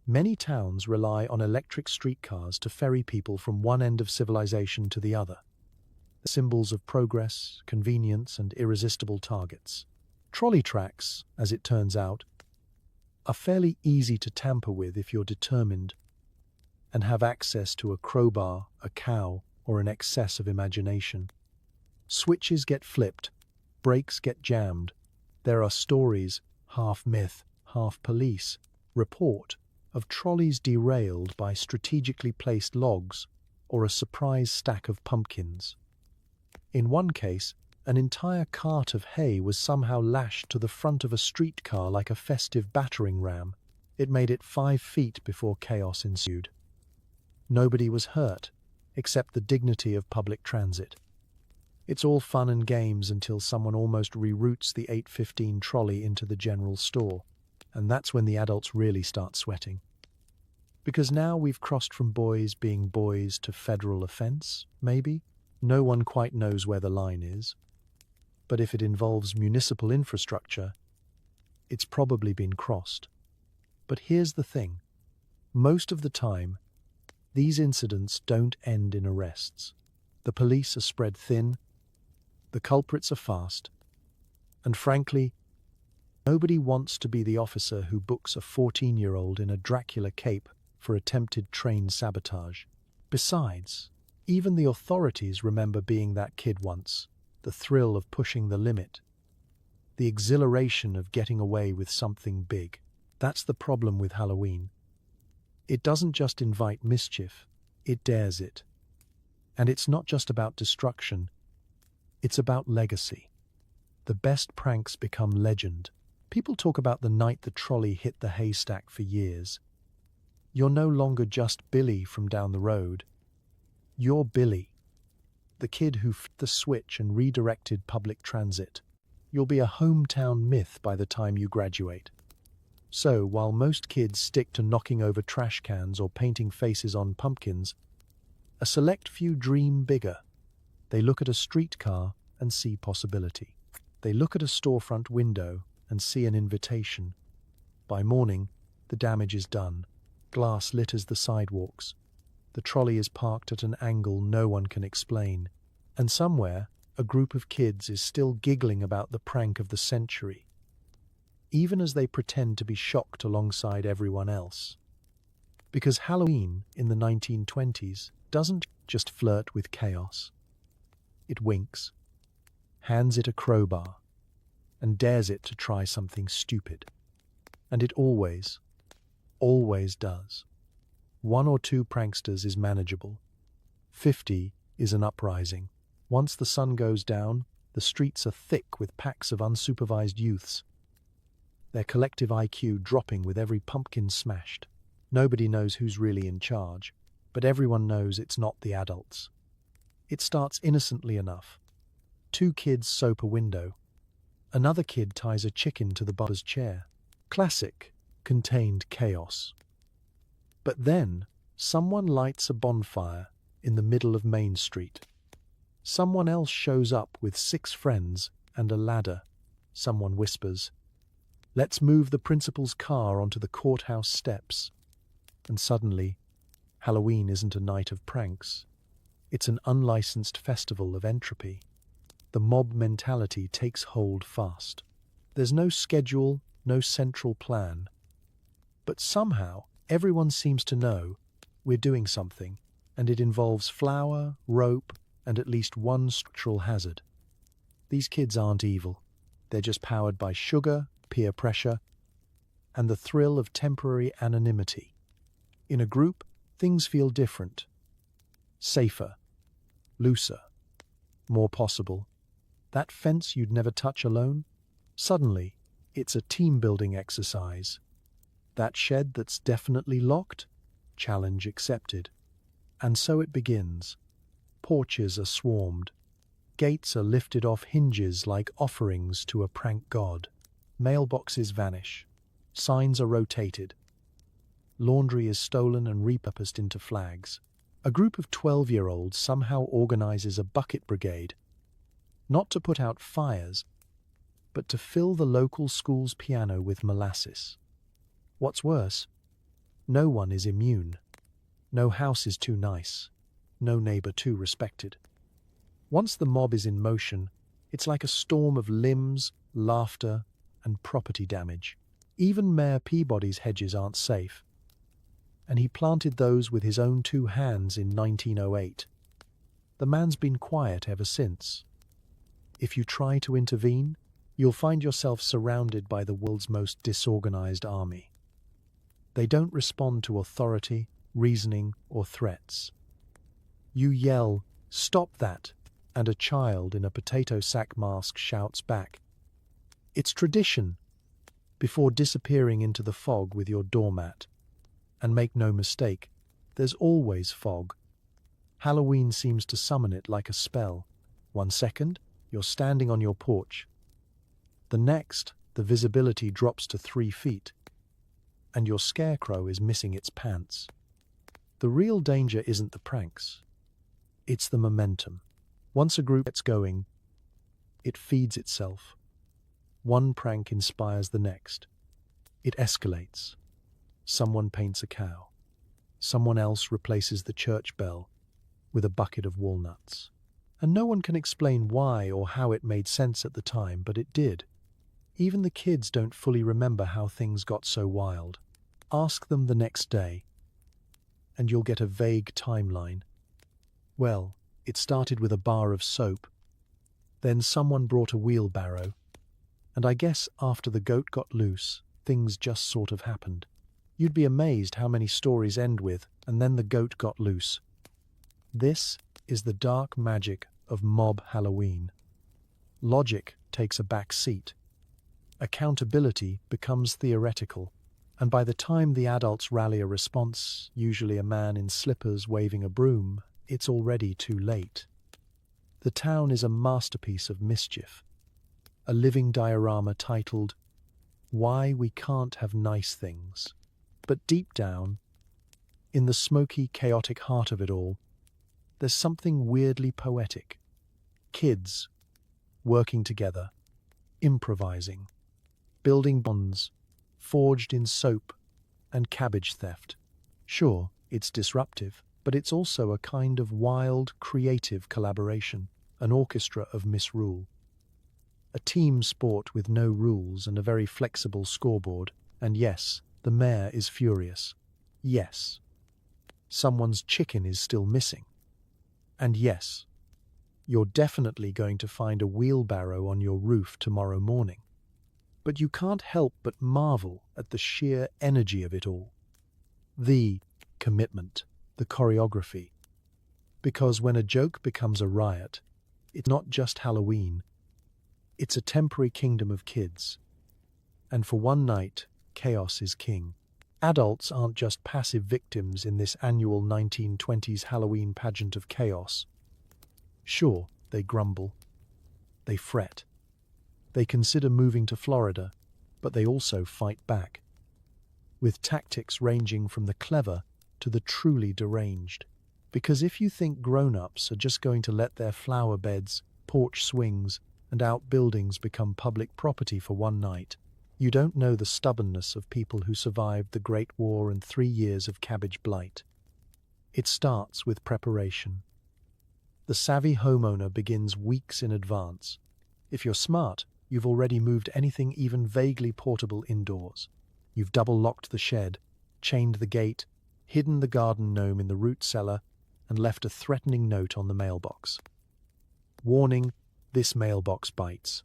many towns rely on electric streetcars to ferry people from one end of civilization to the other. Symbols of progress, convenience, and irresistible targets. Trolley tracks, as it turns out, are fairly easy to tamper with if you're determined and have access to a crowbar, a cow, or an excess of imagination. Switches get flipped, brakes get jammed. There are stories, half myth, half police, report, of trolleys derailed by strategically placed logs or a surprise stack of pumpkins. In one case, an entire cart of hay was somehow lashed to the front of a streetcar like a festive battering ram. It made it 5 feet before chaos ensued. Nobody was hurt, except the dignity of public transit. It's all fun and games until someone almost reroutes the 8:15 trolley into the general store, and that's when the adults really start sweating. Because now we've crossed from boys being boys to federal offense, maybe? No one quite knows where the line is. But if it involves municipal infrastructure, it's probably been crossed. But here's the thing. Most of the time, these incidents don't end in arrests. The police are spread thin, the culprits are fast, and frankly, nobody wants to be the officer who books a 14-year-old in a Dracula cape for attempted train sabotage. Besides, even the authorities remember being that kid once, the thrill of pushing the limit, the exhilaration of getting away with something big. That's the problem with Halloween. It doesn't just invite mischief, it dares it. And it's not just about destruction, it's about legacy. The best pranks become legend. People talk about the night the trolley hit the haystack for years. You're no longer just Billy from down the road. You're Billy, the kid who flipped the switch and redirected public transit. You'll be a hometown myth by the time you graduate. So, while most kids stick to knocking over trash cans or painting faces on pumpkins, a select few dream bigger. They look at a streetcar and see possibility. They look at a storefront window and see an invitation. By morning, the damage is done. Glass litters the sidewalks. The trolley is parked at an angle no one can explain. And somewhere, a group of kids is still giggling about the prank of the century, even as they pretend to be shocked alongside everyone else. Because Halloween in the 1920s doesn't just flirt with chaos. It winks, hands it a crowbar, and dares it to try something stupid. And it always does. 1 or 2 pranksters is manageable. 50 is an uprising. Once the sun goes down, the streets are thick with packs of unsupervised youths, their collective IQ dropping with every pumpkin smashed. Nobody knows who's really in charge, but everyone knows it's not the adults. It starts innocently enough. 2 kids soap a window. Another kid ties a chicken to the barber's chair. Classic, contained chaos. But then, someone lights a bonfire in the middle of Main Street. Someone else shows up with 6 friends and a ladder. Someone whispers, "Let's move the principal's car onto the courthouse steps." And suddenly, Halloween isn't a night of pranks. It's an unlicensed festival of entropy. The mob mentality takes hold fast. There's no schedule, no central plan. But somehow, everyone seems to know we're doing something, and it involves flour, rope, and at least one structural hazard. These kids aren't evil. They're just powered by sugar, peer pressure, and the thrill of temporary anonymity. In a group, things feel different. Safer, looser, more possible. That fence you'd never touch alone? Suddenly, it's a team-building exercise. That shed that's definitely locked? Challenge accepted. And so it begins. Porches are swarmed. Gates are lifted off hinges like offerings to a prank god. Mailboxes vanish. Signs are rotated. Laundry is stolen and repurposed into flags. A group of 12-year-olds somehow organizes a bucket brigade, not to put out fires, but to fill the local school's piano with molasses. What's worse, no one is immune. No house is too nice. No neighbor too respected. Once the mob is in motion, it's like a storm of limbs, laughter, and property damage. Even Mayor Peabody's hedges aren't safe, and he planted those with his own 2 hands in 1908. The man's been quiet ever since. If you try to intervene, you'll find yourself surrounded by the world's most disorganized army. They don't respond to authority, reasoning, or threats. You yell, "Stop that!" and a child in a potato sack mask shouts back. It's tradition, before disappearing into the fog with your doormat. And make no mistake, there's always fog. Halloween seems to summon it like a spell. 1 second, you're standing on your porch. The next, the visibility drops to 3 feet, and your scarecrow is missing its pants. The real danger isn't the pranks. It's the momentum. Once a group gets going, it feeds itself. One prank inspires the next. It escalates. Someone paints a cow. Someone else replaces the church bell with a bucket of walnuts. And no one can explain why or how it made sense at the time, but it did. Even the kids don't fully remember how things got so wild. Ask them the next day, and you'll get a vague timeline. Well, it started with a bar of soap. Then someone brought a wheelbarrow. And I guess after the goat got loose, things just sort of happened. You'd be amazed how many stories end with, "and then the goat got loose." This is the dark magic of mob Halloween. Logic takes a back seat. Accountability becomes theoretical. And by the time the adults rally a response, usually a man in slippers waving a broom, it's already too late. The town is a masterpiece of mischief, a living diorama titled, "Why We Can't Have Nice Things." But deep down, in the smoky, chaotic heart of it all, there's something weirdly poetic. Kids, working together, improvising, building bonds, forged in soap and cabbage theft. Sure, it's disruptive, but it's also a kind of wild, creative collaboration, an orchestra of misrule. A team sport with no rules and a very flexible scoreboard, and yes, the mayor is furious. Yes, someone's chicken is still missing. And yes, you're definitely going to find a wheelbarrow on your roof tomorrow morning. But you can't help but marvel at the sheer energy of it all. The commitment, the choreography. Because when a joke becomes a riot, it's not just Halloween. It's a temporary kingdom of kids. And for one night, chaos is king. Adults aren't just passive victims in this annual 1920s Halloween pageant of chaos. Sure, they grumble. They fret. They consider moving to Florida, but they also fight back, with tactics ranging from the clever to the truly deranged. Because if you think grown-ups are just going to let their flower beds, porch swings, and outbuildings become public property for one night, you don't know the stubbornness of people who survived the Great War and 3 years of cabbage blight. It starts with preparation. The savvy homeowner begins weeks in advance. If you're smart, you've already moved anything even vaguely portable indoors. You've double-locked the shed, chained the gate, hidden the garden gnome in the root cellar, and left a threatening note on the mailbox. Warning, this mailbox bites.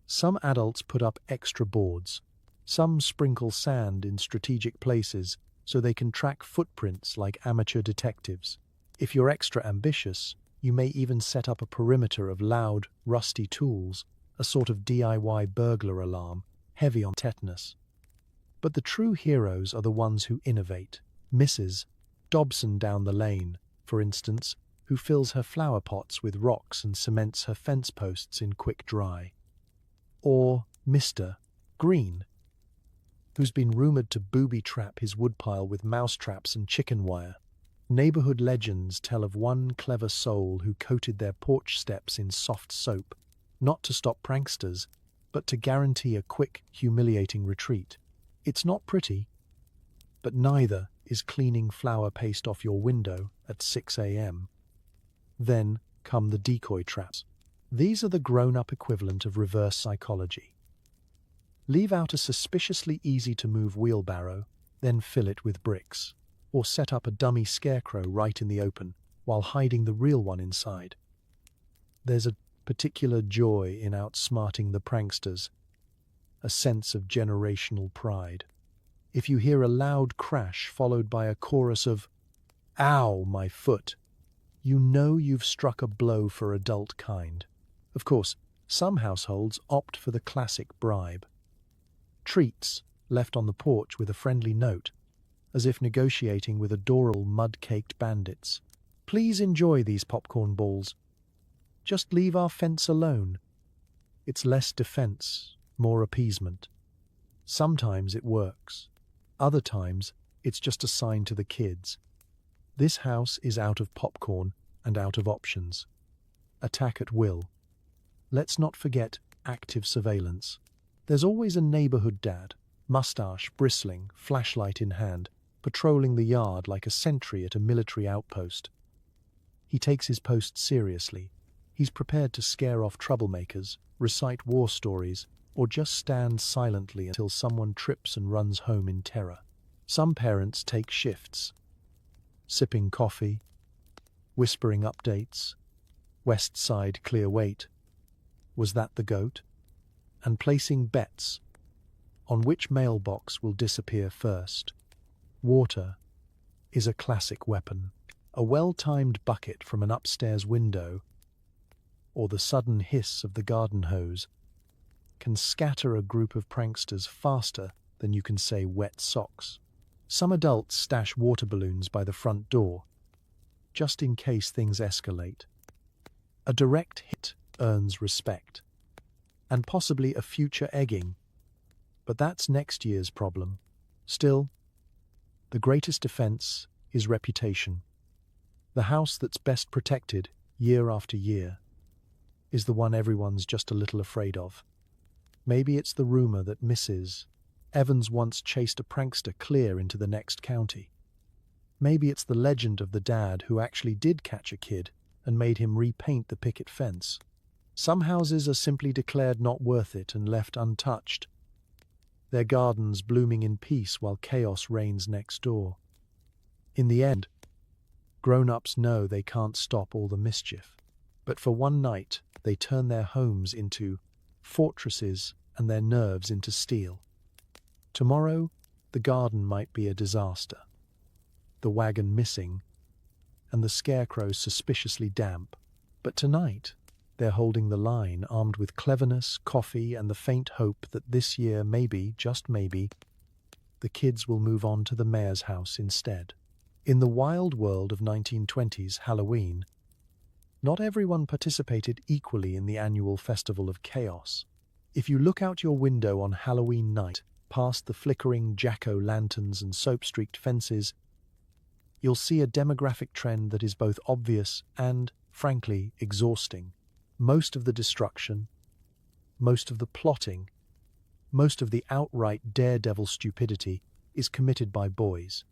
Some adults put up extra boards. Some sprinkle sand in strategic places so they can track footprints like amateur detectives. If you're extra ambitious, you may even set up a perimeter of loud, rusty tools, a sort of DIY burglar alarm, heavy on tetanus. But the true heroes are the ones who innovate. Mrs. Dobson down the lane, for instance, who fills her flower pots with rocks and cements her fence posts in quick dry. Or Mr. Green, who's been rumoured to booby-trap his woodpile with mousetraps and chicken wire. Neighbourhood legends tell of one clever soul who coated their porch steps in soft soap, not to stop pranksters, but to guarantee a quick, humiliating retreat. It's not pretty, but neither is cleaning flour paste off your window at 6 a.m. Then come the decoy traps. These are the grown-up equivalent of reverse psychology. Leave out a suspiciously easy-to-move wheelbarrow, then fill it with bricks, or set up a dummy scarecrow right in the open while hiding the real one inside. There's a particular joy in outsmarting the pranksters, a sense of generational pride. If you hear a loud crash followed by a chorus of, "Ow, my foot," you know you've struck a blow for adult kind. Of course, some households opt for the classic bribe. Treats left on the porch with a friendly note, as if negotiating with adorable mud-caked bandits. Please enjoy these popcorn balls. Just leave our fence alone. It's less defense, more appeasement. Sometimes it works. Other times, it's just a sign to the kids. This house is out of popcorn and out of options. Attack at will. Let's not forget active surveillance. There's always a neighborhood dad, mustache bristling, flashlight in hand, patrolling the yard like a sentry at a military outpost. He takes his post seriously. He's prepared to scare off troublemakers, recite war stories, or just stand silently until someone trips and runs home in terror. Some parents take shifts, sipping coffee, whispering updates, West Side clear weight, was that the goat? And placing bets on which mailbox will disappear first. Water is a classic weapon. A well-timed bucket from an upstairs window, or the sudden hiss of the garden hose, can scatter a group of pranksters faster than you can say wet socks. Some adults stash water balloons by the front door, just in case things escalate. A direct hit earns respect, and possibly a future egging, but that's next year's problem. Still, the greatest defense is reputation. The house that's best protected, year after year, is the one everyone's just a little afraid of. Maybe it's the rumor that Mrs. Evans once chased a prankster clear into the next county. Maybe it's the legend of the dad who actually did catch a kid and made him repaint the picket fence. Some houses are simply declared not worth it and left untouched, their gardens blooming in peace while chaos reigns next door. In the end, grown-ups know they can't stop all the mischief, but for one night they turn their homes into fortresses and their nerves into steel. Tomorrow, the garden might be a disaster, the wagon missing, and the scarecrow suspiciously damp. But tonight, they're holding the line, armed with cleverness, coffee, and the faint hope that this year, maybe, just maybe, the kids will move on to the mayor's house instead. In the wild world of 1920s Halloween, not everyone participated equally in the annual festival of chaos. If you look out your window on Halloween night, past the flickering jack-o'-lanterns and soap-streaked fences, you'll see a demographic trend that is both obvious and, frankly, exhausting. Most of the destruction, most of the plotting, most of the outright daredevil stupidity is committed by boys.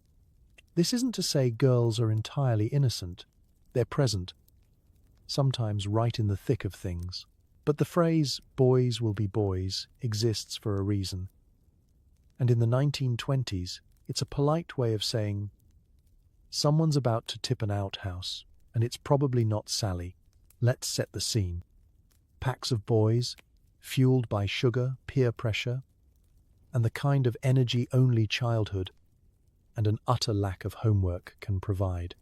This isn't to say girls are entirely innocent. They're present, sometimes right in the thick of things. But the phrase, "boys will be boys," exists for a reason. And in the 1920s, it's a polite way of saying, Someone's about to tip an outhouse, and it's probably not Sally. Let's set the scene. Packs of boys, fueled by sugar, peer pressure, and the kind of energy only childhood and an utter lack of homework can provide.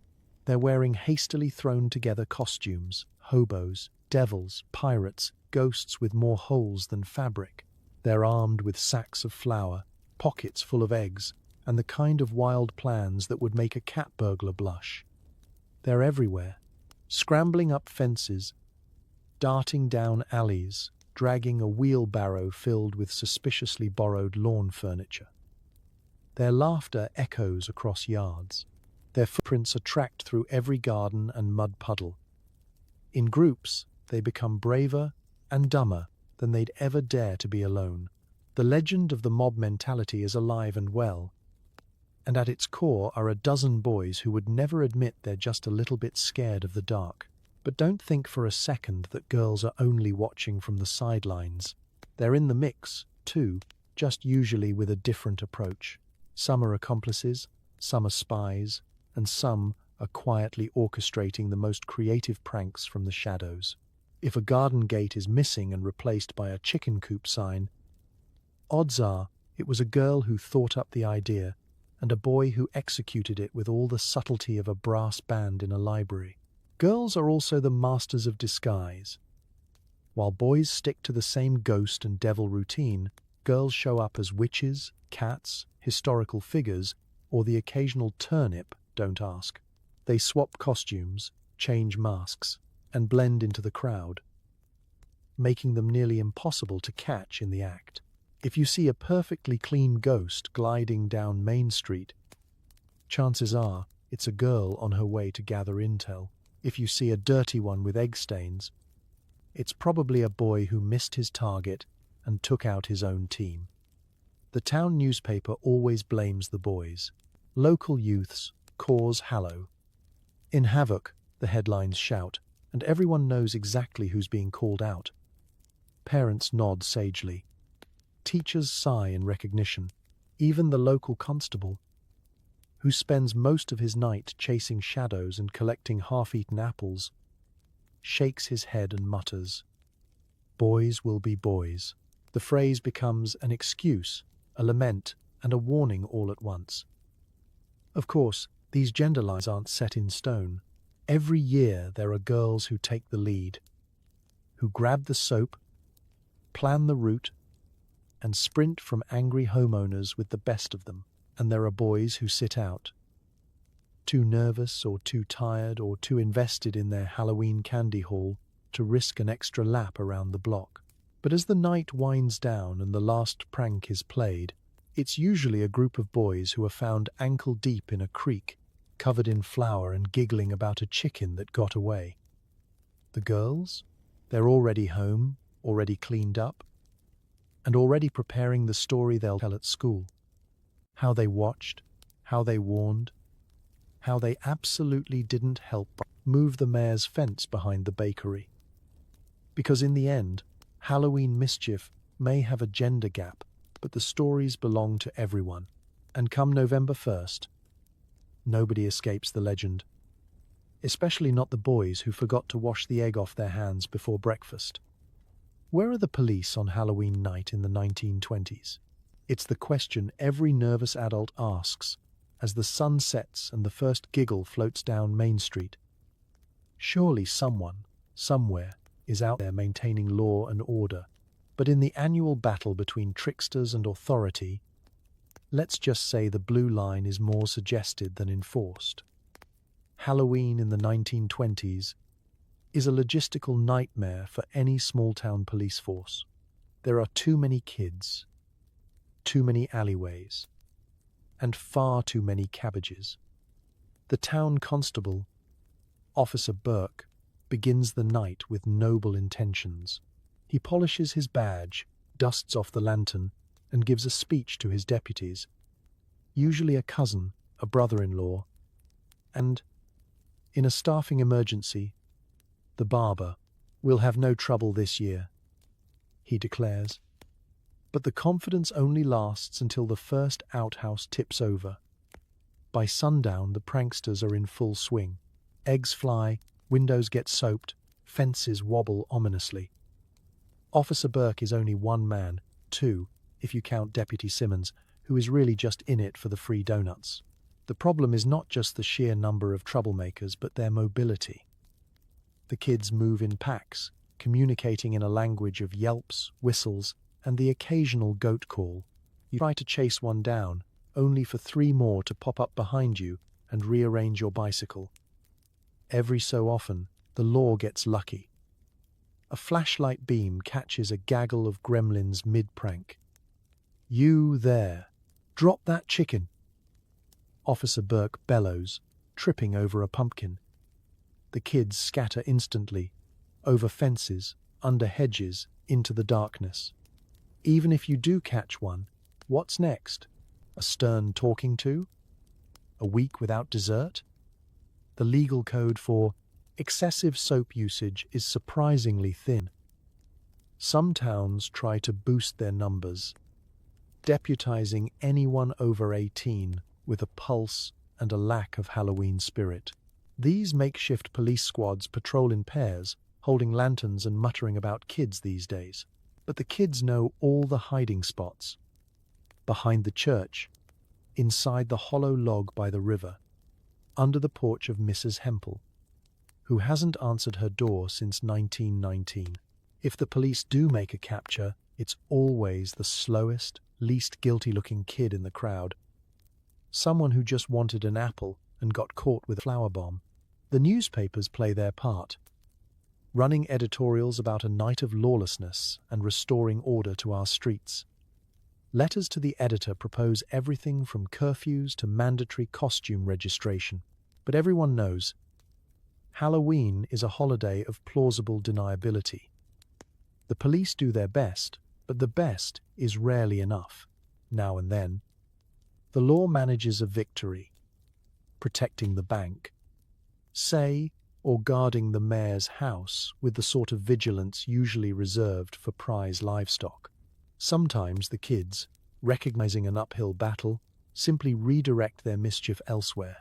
They're wearing hastily thrown together costumes, hobos, devils, pirates, ghosts with more holes than fabric. They're armed with sacks of flour, pockets full of eggs, and the kind of wild plans that would make a cat burglar blush. They're everywhere, scrambling up fences, darting down alleys, dragging a wheelbarrow filled with suspiciously borrowed lawn furniture. Their laughter echoes across yards. Their footprints are tracked through every garden and mud puddle. In groups, they become braver and dumber than they'd ever dare to be alone. The legend of the mob mentality is alive and well, and at its core are a dozen boys who would never admit they're just a little bit scared of the dark. But don't think for a second that girls are only watching from the sidelines. They're in the mix, too, just usually with a different approach. Some are accomplices, some are spies, and some are quietly orchestrating the most creative pranks from the shadows. If a garden gate is missing and replaced by a chicken coop sign, odds are it was a girl who thought up the idea and a boy who executed it with all the subtlety of a brass band in a library. Girls are also the masters of disguise. While boys stick to the same ghost and devil routine, girls show up as witches, cats, historical figures, or the occasional turnip, don't ask. They swap costumes, change masks, and blend into the crowd, making them nearly impossible to catch in the act. If you see a perfectly clean ghost gliding down Main Street, chances are it's a girl on her way to gather intel. If you see a dirty one with egg stains, it's probably a boy who missed his target and took out his own team. The town newspaper always blames the boys. Local youths cause hallow. In Havoc, the headlines shout, and everyone knows exactly who's being called out. Parents nod sagely. Teachers sigh in recognition. Even the local constable, who spends most of his night chasing shadows and collecting half-eaten apples, shakes his head and mutters, "Boys will be boys." The phrase becomes an excuse, a lament, and a warning all at once. Of course, these gender lines aren't set in stone. Every year there are girls who take the lead, who grab the soap, plan the route, and sprint from angry homeowners with the best of them. And there are boys who sit out, too nervous or too tired or too invested in their Halloween candy haul to risk an extra lap around the block. But as the night winds down and the last prank is played, it's usually a group of boys who are found ankle-deep in a creek, covered in flour and giggling about a chicken that got away. The girls? They're already home, already cleaned up, and already preparing the story they'll tell at school. How they watched, how they warned, how they absolutely didn't help move the mayor's fence behind the bakery. Because in the end, Halloween mischief may have a gender gap, but the stories belong to everyone. And come November 1st, nobody escapes the legend. Especially not the boys who forgot to wash the egg off their hands before breakfast. Where are the police on Halloween night in the 1920s? It's the question every nervous adult asks as the sun sets and the first giggle floats down Main Street. Surely someone, somewhere, is out there maintaining law and order. But in the annual battle between tricksters and authority, let's just say the blue line is more suggested than enforced. Halloween in the 1920s is a logistical nightmare for any small-town police force. There are too many kids, too many alleyways, and far too many cabbages. The town constable, Officer Burke, begins the night with noble intentions. He polishes his badge, dusts off the lantern, and gives a speech to his deputies, usually a cousin, a brother-in-law, and, in a staffing emergency, the barber. "We'll have no trouble this year," he declares. But the confidence only lasts until the first outhouse tips over. By sundown, the pranksters are in full swing. Eggs fly, windows get soaped, fences wobble ominously. Officer Burke is only one man, two, if you count Deputy Simmons, who is really just in it for the free donuts. The problem is not just the sheer number of troublemakers, but their mobility. The kids move in packs, communicating in a language of yelps, whistles, and the occasional goat call. You try to chase one down, only for three more to pop up behind you and rearrange your bicycle. Every so often, the law gets lucky. A flashlight beam catches a gaggle of gremlins mid-prank. "You there! Drop that chicken!" Officer Burke bellows, tripping over a pumpkin. The kids scatter instantly, over fences, under hedges, into the darkness. Even if you do catch one, what's next? A stern talking to? A week without dessert? The legal code for excessive soap usage is surprisingly thin. Some towns try to boost their numbers, deputizing anyone over 18 with a pulse and a lack of Halloween spirit. These makeshift police squads patrol in pairs, holding lanterns and muttering about kids these days. But the kids know all the hiding spots. Behind the church, inside the hollow log by the river, under the porch of Mrs. Hempel, who hasn't answered her door since 1919. If the police do make a capture, it's always the slowest, least guilty-looking kid in the crowd. Someone who just wanted an apple and got caught with a flower bomb. The newspapers play their part, running editorials about a night of lawlessness and restoring order to our streets. Letters to the editor propose everything from curfews to mandatory costume registration. But everyone knows Halloween is a holiday of plausible deniability. The police do their best, but the best is rarely enough. Now and then, the law manages a victory, protecting the bank, say, or guarding the mayor's house with the sort of vigilance usually reserved for prize livestock. Sometimes the kids, recognizing an uphill battle, simply redirect their mischief elsewhere.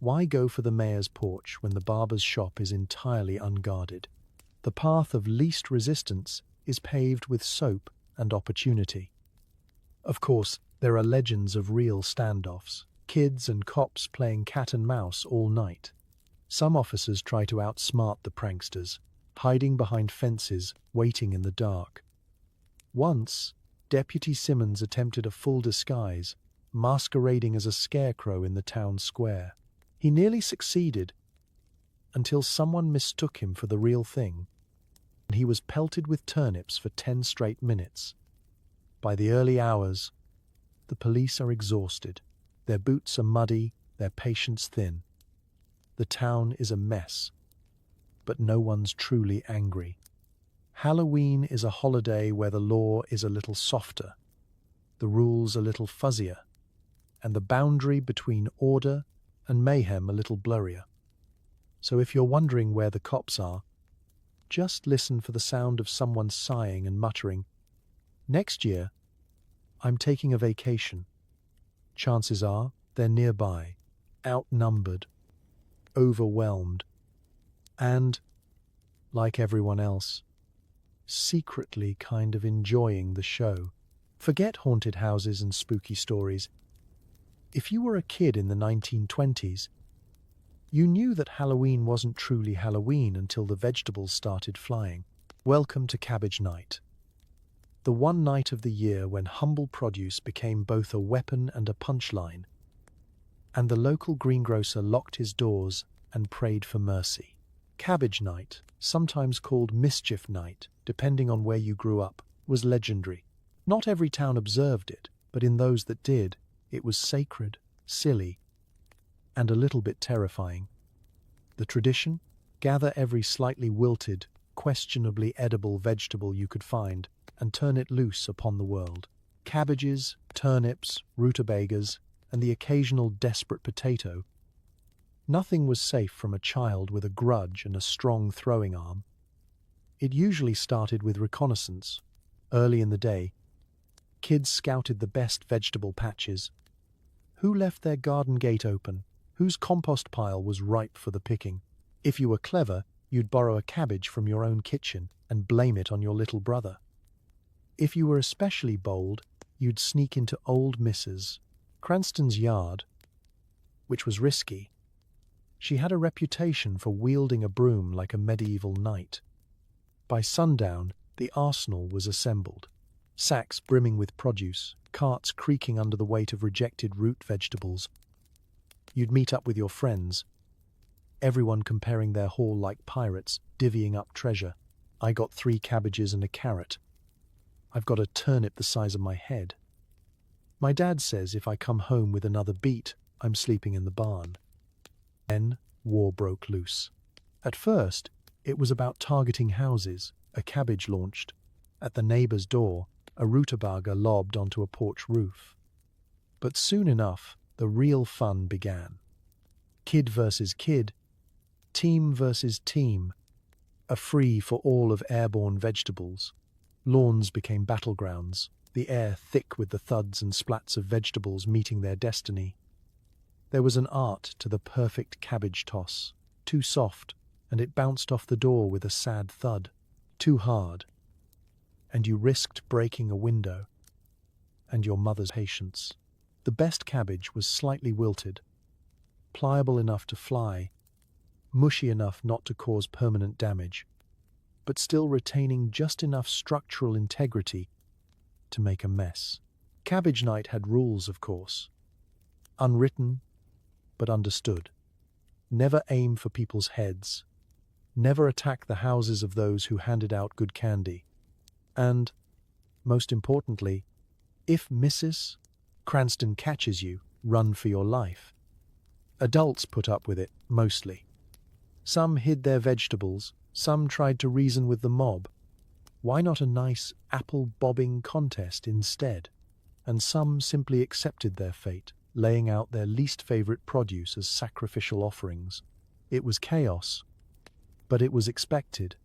Why go for the mayor's porch when the barber's shop is entirely unguarded? The path of least resistance is paved with soap and opportunity. Of course, there are legends of real standoffs, kids and cops playing cat and mouse all night. Some officers try to outsmart the pranksters, hiding behind fences, waiting in the dark. Once, Deputy Simmons attempted a full disguise, masquerading as a scarecrow in the town square. He nearly succeeded, until someone mistook him for the real thing, and he was pelted with turnips for 10 straight minutes. By the early hours, the police are exhausted. Their boots are muddy, their patience thin. The town is a mess, but no one's truly angry. Halloween is a holiday where the law is a little softer, the rules a little fuzzier, and the boundary between order and mayhem a little blurrier. So if you're wondering where the cops are, just listen for the sound of someone sighing and muttering, "Next year, I'm taking a vacation." Chances are they're nearby, outnumbered, overwhelmed, and, like everyone else, secretly kind of enjoying the show. Forget haunted houses and spooky stories. If you were a kid in the 1920s, you knew that Halloween wasn't truly Halloween until the vegetables started flying. Welcome to Cabbage Night, the one night of the year when humble produce became both a weapon and a punchline, and the local greengrocer locked his doors and prayed for mercy. Cabbage Night, sometimes called Mischief Night, depending on where you grew up, was legendary. Not every town observed it, but in those that did, it was sacred, silly, and a little bit terrifying. The tradition? Gather every slightly wilted, questionably edible vegetable you could find and turn it loose upon the world. Cabbages, turnips, rutabagas, and the occasional desperate potato. Nothing was safe from a child with a grudge and a strong throwing arm. It usually started with reconnaissance. Early in the day, kids scouted the best vegetable patches, Who left their garden gate open? Whose compost pile was ripe for the picking? If you were clever, you'd borrow a cabbage from your own kitchen and blame it on your little brother. If you were especially bold, you'd sneak into old Mrs. Cranston's yard, which was risky. She had a reputation for wielding a broom like a medieval knight. By sundown, the arsenal was assembled. Sacks brimming with produce, carts creaking under the weight of rejected root vegetables. You'd meet up with your friends, everyone comparing their haul like pirates, divvying up treasure. I got 3 cabbages and a carrot. I've got a turnip the size of my head. My dad says if I come home with another beet, I'm sleeping in the barn. Then war broke loose. At first, it was about targeting houses. A cabbage launched. At the neighbor's door, a rutabaga lobbed onto a porch roof. But soon enough, the real fun began. Kid versus kid, team versus team, a free for all of airborne vegetables. Lawns became battlegrounds, the air thick with the thuds and splats of vegetables meeting their destiny. There was an art to the perfect cabbage toss. Too soft, and it bounced off the door with a sad thud. Too hard, and you risked breaking a window and your mother's patience. The best cabbage was slightly wilted, pliable enough to fly, mushy enough not to cause permanent damage, but still retaining just enough structural integrity to make a mess. Cabbage night had rules, of course. Unwritten, but understood. Never aim for people's heads. Never attack the houses of those who handed out good candy. And, most importantly, if Mrs. Cranston catches you, run for your life. Adults put up with it, mostly. Some hid their vegetables, some tried to reason with the mob. Why not a nice apple-bobbing contest instead? And some simply accepted their fate, laying out their least favorite produce as sacrificial offerings. It was chaos, but it was expected.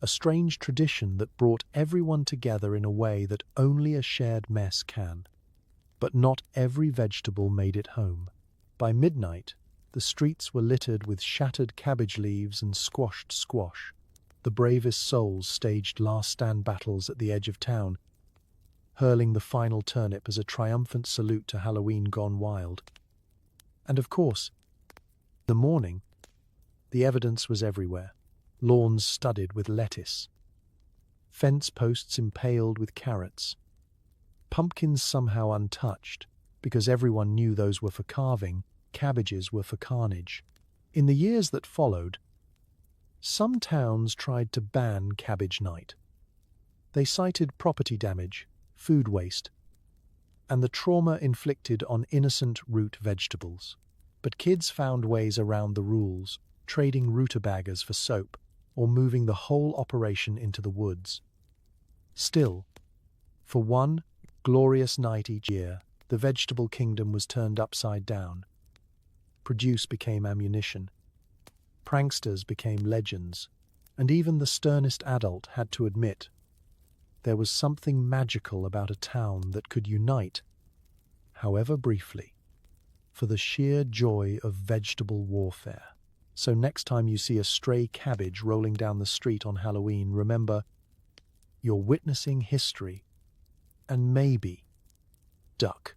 A strange tradition that brought everyone together in a way that only a shared mess can. But not every vegetable made it home. By midnight, the streets were littered with shattered cabbage leaves and squashed squash. The bravest souls staged last-stand battles at the edge of town, hurling the final turnip as a triumphant salute to Halloween gone wild. And of course, in the morning, the evidence was everywhere. Lawns studded with lettuce, fence posts impaled with carrots, pumpkins somehow untouched, because everyone knew those were for carving, cabbages were for carnage. In the years that followed, some towns tried to ban cabbage night. They cited property damage, food waste, and the trauma inflicted on innocent root vegetables. But kids found ways around the rules, trading rutabagas for soap, or moving the whole operation into the woods. Still, for one glorious night each year, the vegetable kingdom was turned upside down. Produce became ammunition. Pranksters became legends, and even the sternest adult had to admit there was something magical about a town that could unite, however briefly, for the sheer joy of vegetable warfare. So next time you see a stray cabbage rolling down the street on Halloween, remember, you're witnessing history, and maybe duck.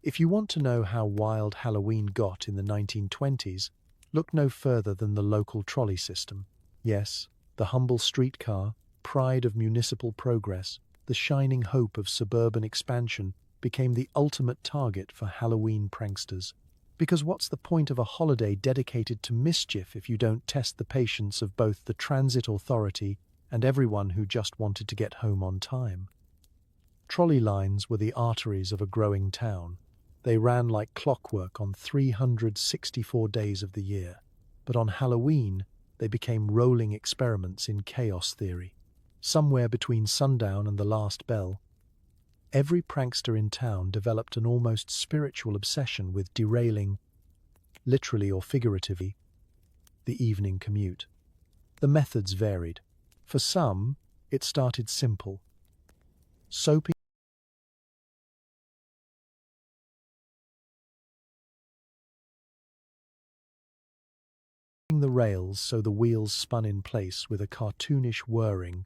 If you want to know how wild Halloween got in the 1920s, look no further than the local trolley system. Yes, the humble streetcar, pride of municipal progress, the shining hope of suburban expansion, became the ultimate target for Halloween pranksters. Because what's the point of a holiday dedicated to mischief if you don't test the patience of both the transit authority and everyone who just wanted to get home on time? Trolley lines were the arteries of a growing town. They ran like clockwork on 364 days of the year. But on Halloween, they became rolling experiments in chaos theory. Somewhere between sundown and the last bell, every prankster in town developed an almost spiritual obsession with derailing, literally or figuratively, the evening commute. The methods varied. For some, it started simple. Soaping the rails so the wheels spun in place with a cartoonish whirring,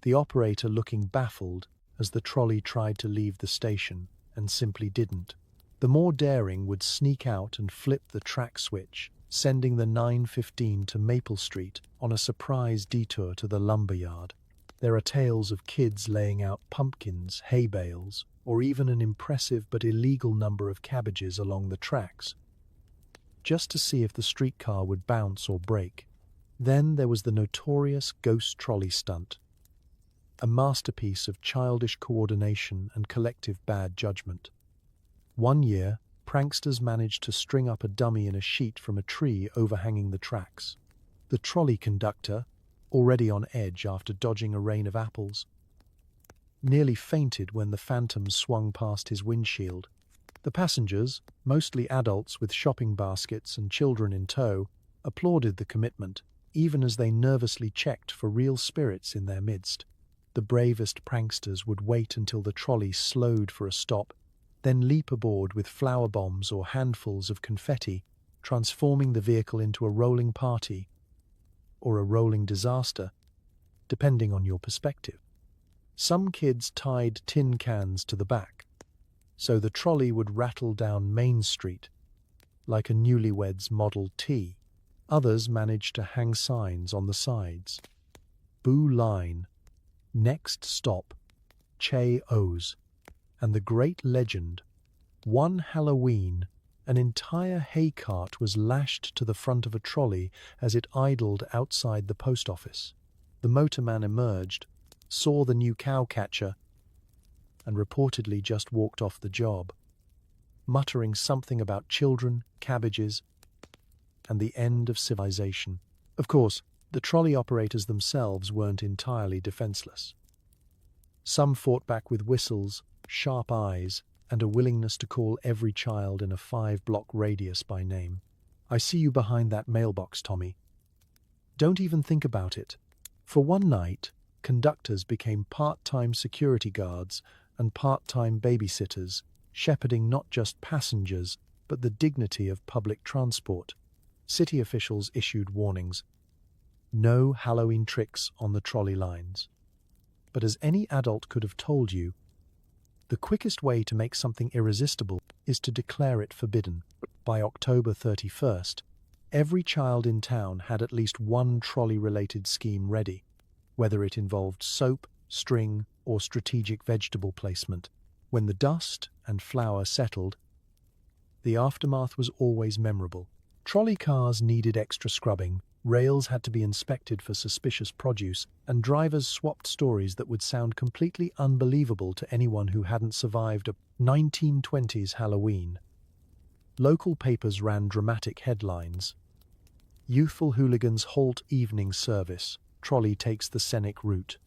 the operator looking baffled as the trolley tried to leave the station and simply didn't. The more daring would sneak out and flip the track switch, sending the 9:15 to Maple Street on a surprise detour to the lumberyard. There are tales of kids laying out pumpkins, hay bales, or even an impressive but illegal number of cabbages along the tracks, just to see if the streetcar would bounce or break. Then there was the notorious ghost trolley stunt, a masterpiece of childish coordination and collective bad judgment. One year, pranksters managed to string up a dummy in a sheet from a tree overhanging the tracks. The trolley conductor, already on edge after dodging a rain of apples, nearly fainted when the phantom swung past his windshield. The passengers, mostly adults with shopping baskets and children in tow, applauded the commitment, even as they nervously checked for real spirits in their midst. The bravest pranksters would wait until the trolley slowed for a stop, then leap aboard with flower bombs or handfuls of confetti, transforming the vehicle into a rolling party or a rolling disaster, depending on your perspective. Some kids tied tin cans to the back, so the trolley would rattle down Main Street like a newlywed's Model T. Others managed to hang signs on the sides. Boo Line, Next Stop, Che O's, and the great legend, one Halloween, an entire hay cart was lashed to the front of a trolley as it idled outside the post office. The motorman emerged, saw the new cow catcher, and reportedly just walked off the job, muttering something about children, cabbages, and the end of civilization. Of course, the trolley operators themselves weren't entirely defenseless. Some fought back with whistles, sharp eyes, and a willingness to call every child in a 5-block radius by name. I see you behind that mailbox, Tommy. Don't even think about it. For one night, conductors became part-time security guards and part-time babysitters, shepherding not just passengers, but the dignity of public transport. City officials issued warnings. No Halloween tricks on the trolley lines. But as any adult could have told you, the quickest way to make something irresistible is to declare it forbidden. By October 31st, every child in town had at least one trolley-related scheme ready, whether it involved soap, string, or strategic vegetable placement. When the dust and flour settled, the aftermath was always memorable. Trolley cars needed extra scrubbing, rails had to be inspected for suspicious produce, and drivers swapped stories that would sound completely unbelievable to anyone who hadn't survived a 1920s Halloween. Local papers ran dramatic headlines. Youthful hooligans halt evening service. Trolley takes the scenic route.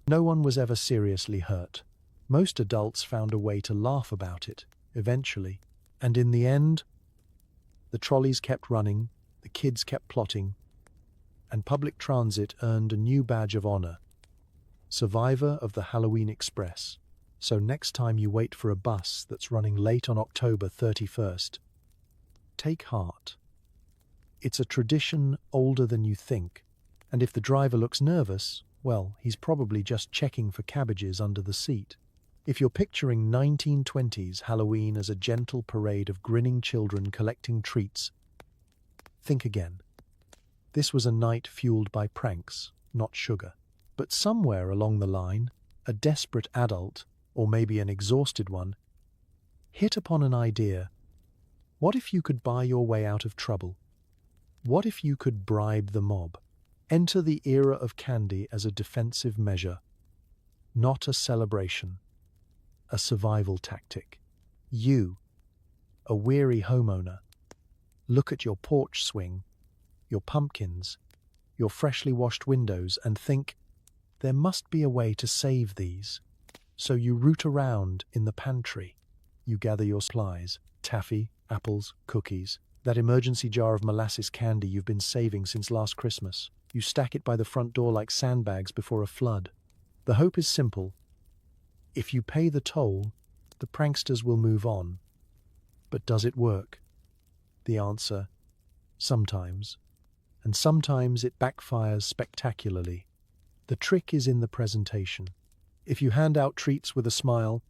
No one was ever seriously hurt. Most adults found a way to laugh about it, eventually. And in the end, the trolleys kept running, the kids kept plotting, and public transit earned a new badge of honor. Survivor of the Halloween Express. So next time you wait for a bus that's running late on October 31st, take heart. It's a tradition older than you think, and if the driver looks nervous, well, he's probably just checking for cabbages under the seat. If you're picturing 1920s Halloween as a gentle parade of grinning children collecting treats, think again. This was a night fueled by pranks, not sugar. But somewhere along the line, a desperate adult, or maybe an exhausted one, hit upon an idea. What if you could buy your way out of trouble? What if you could bribe the mob? Enter the era of candy as a defensive measure, not a celebration, a survival tactic. You, a weary homeowner, look at your porch swing, your pumpkins, your freshly washed windows, and think, there must be a way to save these. So you root around in the pantry. You gather your supplies, taffy, apples, cookies, that emergency jar of molasses candy you've been saving since last Christmas. You stack it by the front door like sandbags before a flood. The hope is simple. If you pay the toll, the pranksters will move on. But does it work? The answer, sometimes. and sometimes it backfires spectacularly. The trick is in the presentation. If you hand out treats with a smile,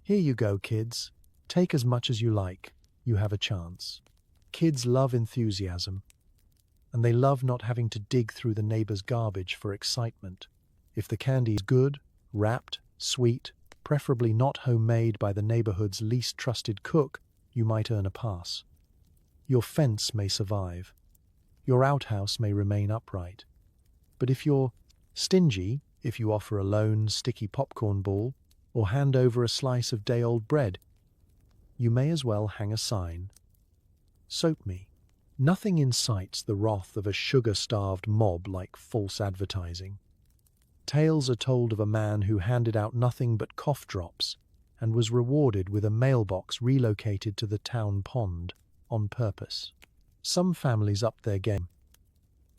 "Here you go, kids. Take as much as you like. You have a chance." Kids love enthusiasm, and they love not having to dig through the neighbor's garbage for excitement. If the candy is good, wrapped, sweet, preferably not homemade by the neighborhood's least trusted cook, you might earn a pass. Your fence may survive. Your outhouse may remain upright. But if you're stingy, if you offer a lone, sticky popcorn ball, or hand over a slice of day-old bread, you may as well hang a sign. "Soap me." Nothing incites the wrath of a sugar-starved mob like false advertising. Tales are told of a man who handed out nothing but cough drops and was rewarded with a mailbox relocated to the town pond on purpose. Some families upped their game.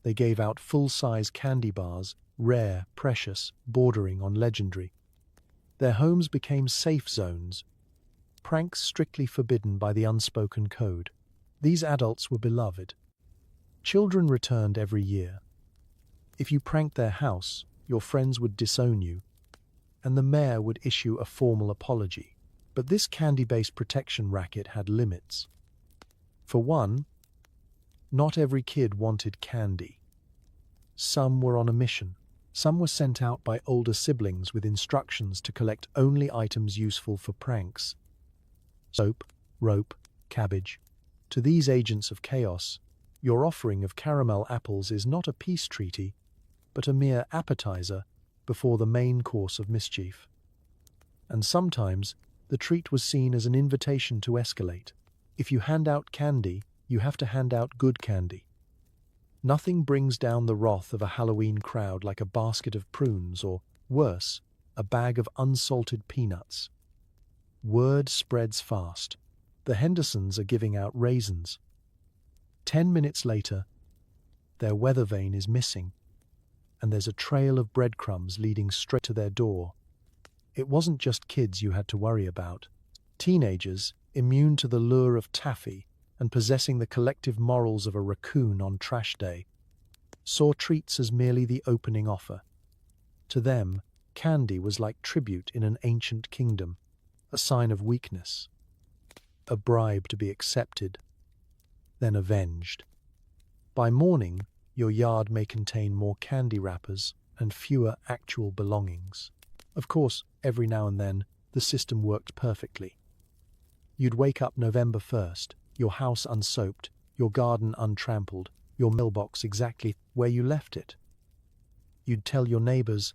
They gave out full-size candy bars, rare, precious, bordering on legendary. Their homes became safe zones, pranks strictly forbidden by the unspoken code. These adults were beloved. Children returned every year. If you pranked their house, your friends would disown you, and the mayor would issue a formal apology. But this candy-based protection racket had limits. For one, not every kid wanted candy. Some were on a mission. Some were sent out by older siblings with instructions to collect only items useful for pranks. Soap, rope, cabbage. To these agents of chaos, your offering of caramel apples is not a peace treaty, but a mere appetizer before the main course of mischief. And sometimes, the treat was seen as an invitation to escalate. If you hand out candy, you have to hand out good candy. Nothing brings down the wrath of a Halloween crowd like a basket of prunes or, worse, a bag of unsalted peanuts. Word spreads fast. The Hendersons are giving out raisins. 10 minutes later, their weather vane is missing, and there's a trail of breadcrumbs leading straight to their door. It wasn't just kids you had to worry about. Teenagers, immune to the lure of taffy and possessing the collective morals of a raccoon on trash day, saw treats as merely the opening offer. To them, candy was like tribute in an ancient kingdom, a sign of weakness, a bribe to be accepted, then avenged. By morning, your yard may contain more candy wrappers and fewer actual belongings. Of course, every now and then, the system worked perfectly. You'd wake up November 1st, your house unsoaped, your garden untrampled, your mailbox exactly where you left it. You'd tell your neighbors,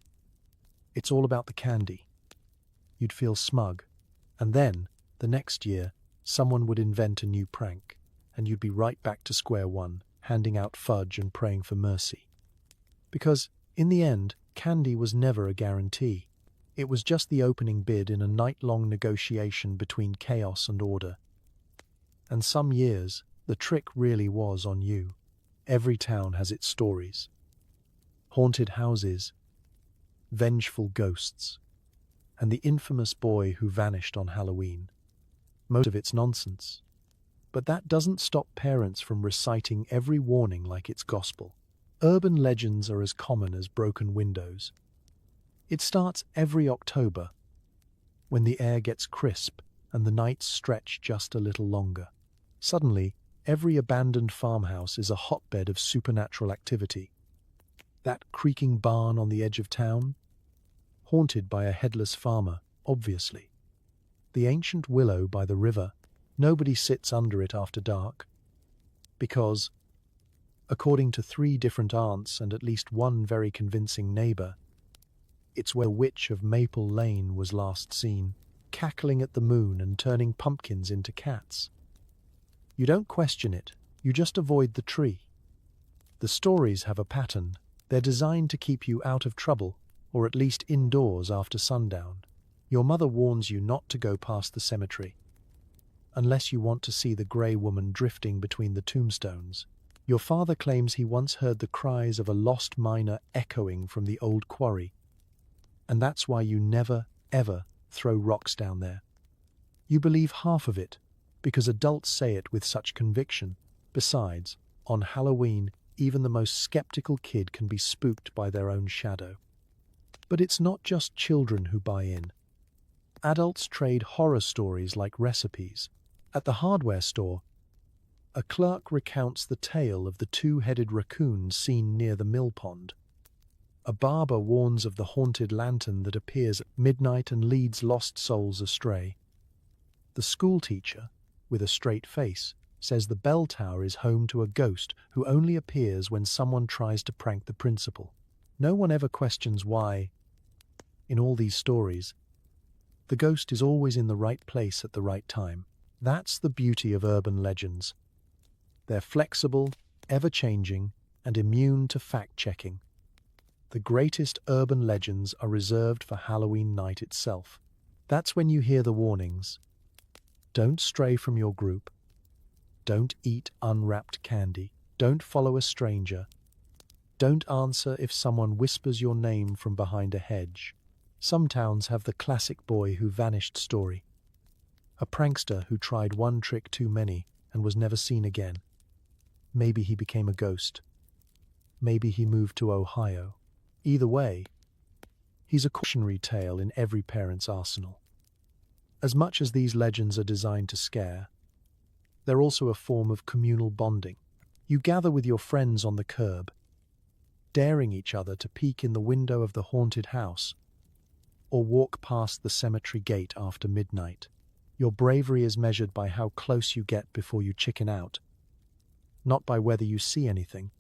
"It's all about the candy." You'd feel smug. And then, the next year, someone would invent a new prank, and you'd be right back to square one, handing out fudge and praying for mercy. Because, in the end, candy was never a guarantee. It was just the opening bid in a night-long negotiation between chaos and order. And some years, the trick really was on you. Every town has its stories. Haunted houses, vengeful ghosts, and the infamous boy who vanished on Halloween. Most of it's nonsense. But that doesn't stop parents from reciting every warning like it's gospel. Urban legends are as common as broken windows. It starts every October, when the air gets crisp and the nights stretch just a little longer. Suddenly, every abandoned farmhouse is a hotbed of supernatural activity. That creaking barn on the edge of town? Haunted by a headless farmer, obviously. The ancient willow by the river, nobody sits under it after dark. Because, according to 3 different aunts and at least one very convincing neighbor, it's where the witch of Maple Lane was last seen, cackling at the moon and turning pumpkins into cats. You don't question it, you just avoid the tree. The stories have a pattern. They're designed to keep you out of trouble, or at least indoors after sundown. Your mother warns you not to go past the cemetery, unless you want to see the grey woman drifting between the tombstones. Your father claims he once heard the cries of a lost miner echoing from the old quarry, and that's why you never, ever throw rocks down there. You believe half of it, because adults say it with such conviction. Besides, on Halloween, even the most skeptical kid can be spooked by their own shadow. But it's not just children who buy in. Adults trade horror stories like recipes. At the hardware store, a clerk recounts the tale of the two-headed raccoon seen near the mill pond. A barber warns of the haunted lantern that appears at midnight and leads lost souls astray. The schoolteacher, with a straight face, says the bell tower is home to a ghost who only appears when someone tries to prank the principal. No one ever questions why. In all these stories, the ghost is always in the right place at the right time. That's the beauty of urban legends. They're flexible, ever-changing, and immune to fact-checking. The greatest urban legends are reserved for Halloween night itself. That's when you hear the warnings. Don't stray from your group. Don't eat unwrapped candy. Don't follow a stranger. Don't answer if someone whispers your name from behind a hedge. Some towns have the classic boy who vanished story. A prankster who tried one trick too many and was never seen again. Maybe he became a ghost. Maybe he moved to Ohio. Either way, he's a cautionary tale in every parent's arsenal. As much as these legends are designed to scare, they're also a form of communal bonding. You gather with your friends on the curb, daring each other to peek in the window of the haunted house or walk past the cemetery gate after midnight. Your bravery is measured by how close you get before you chicken out, not by whether you see anything.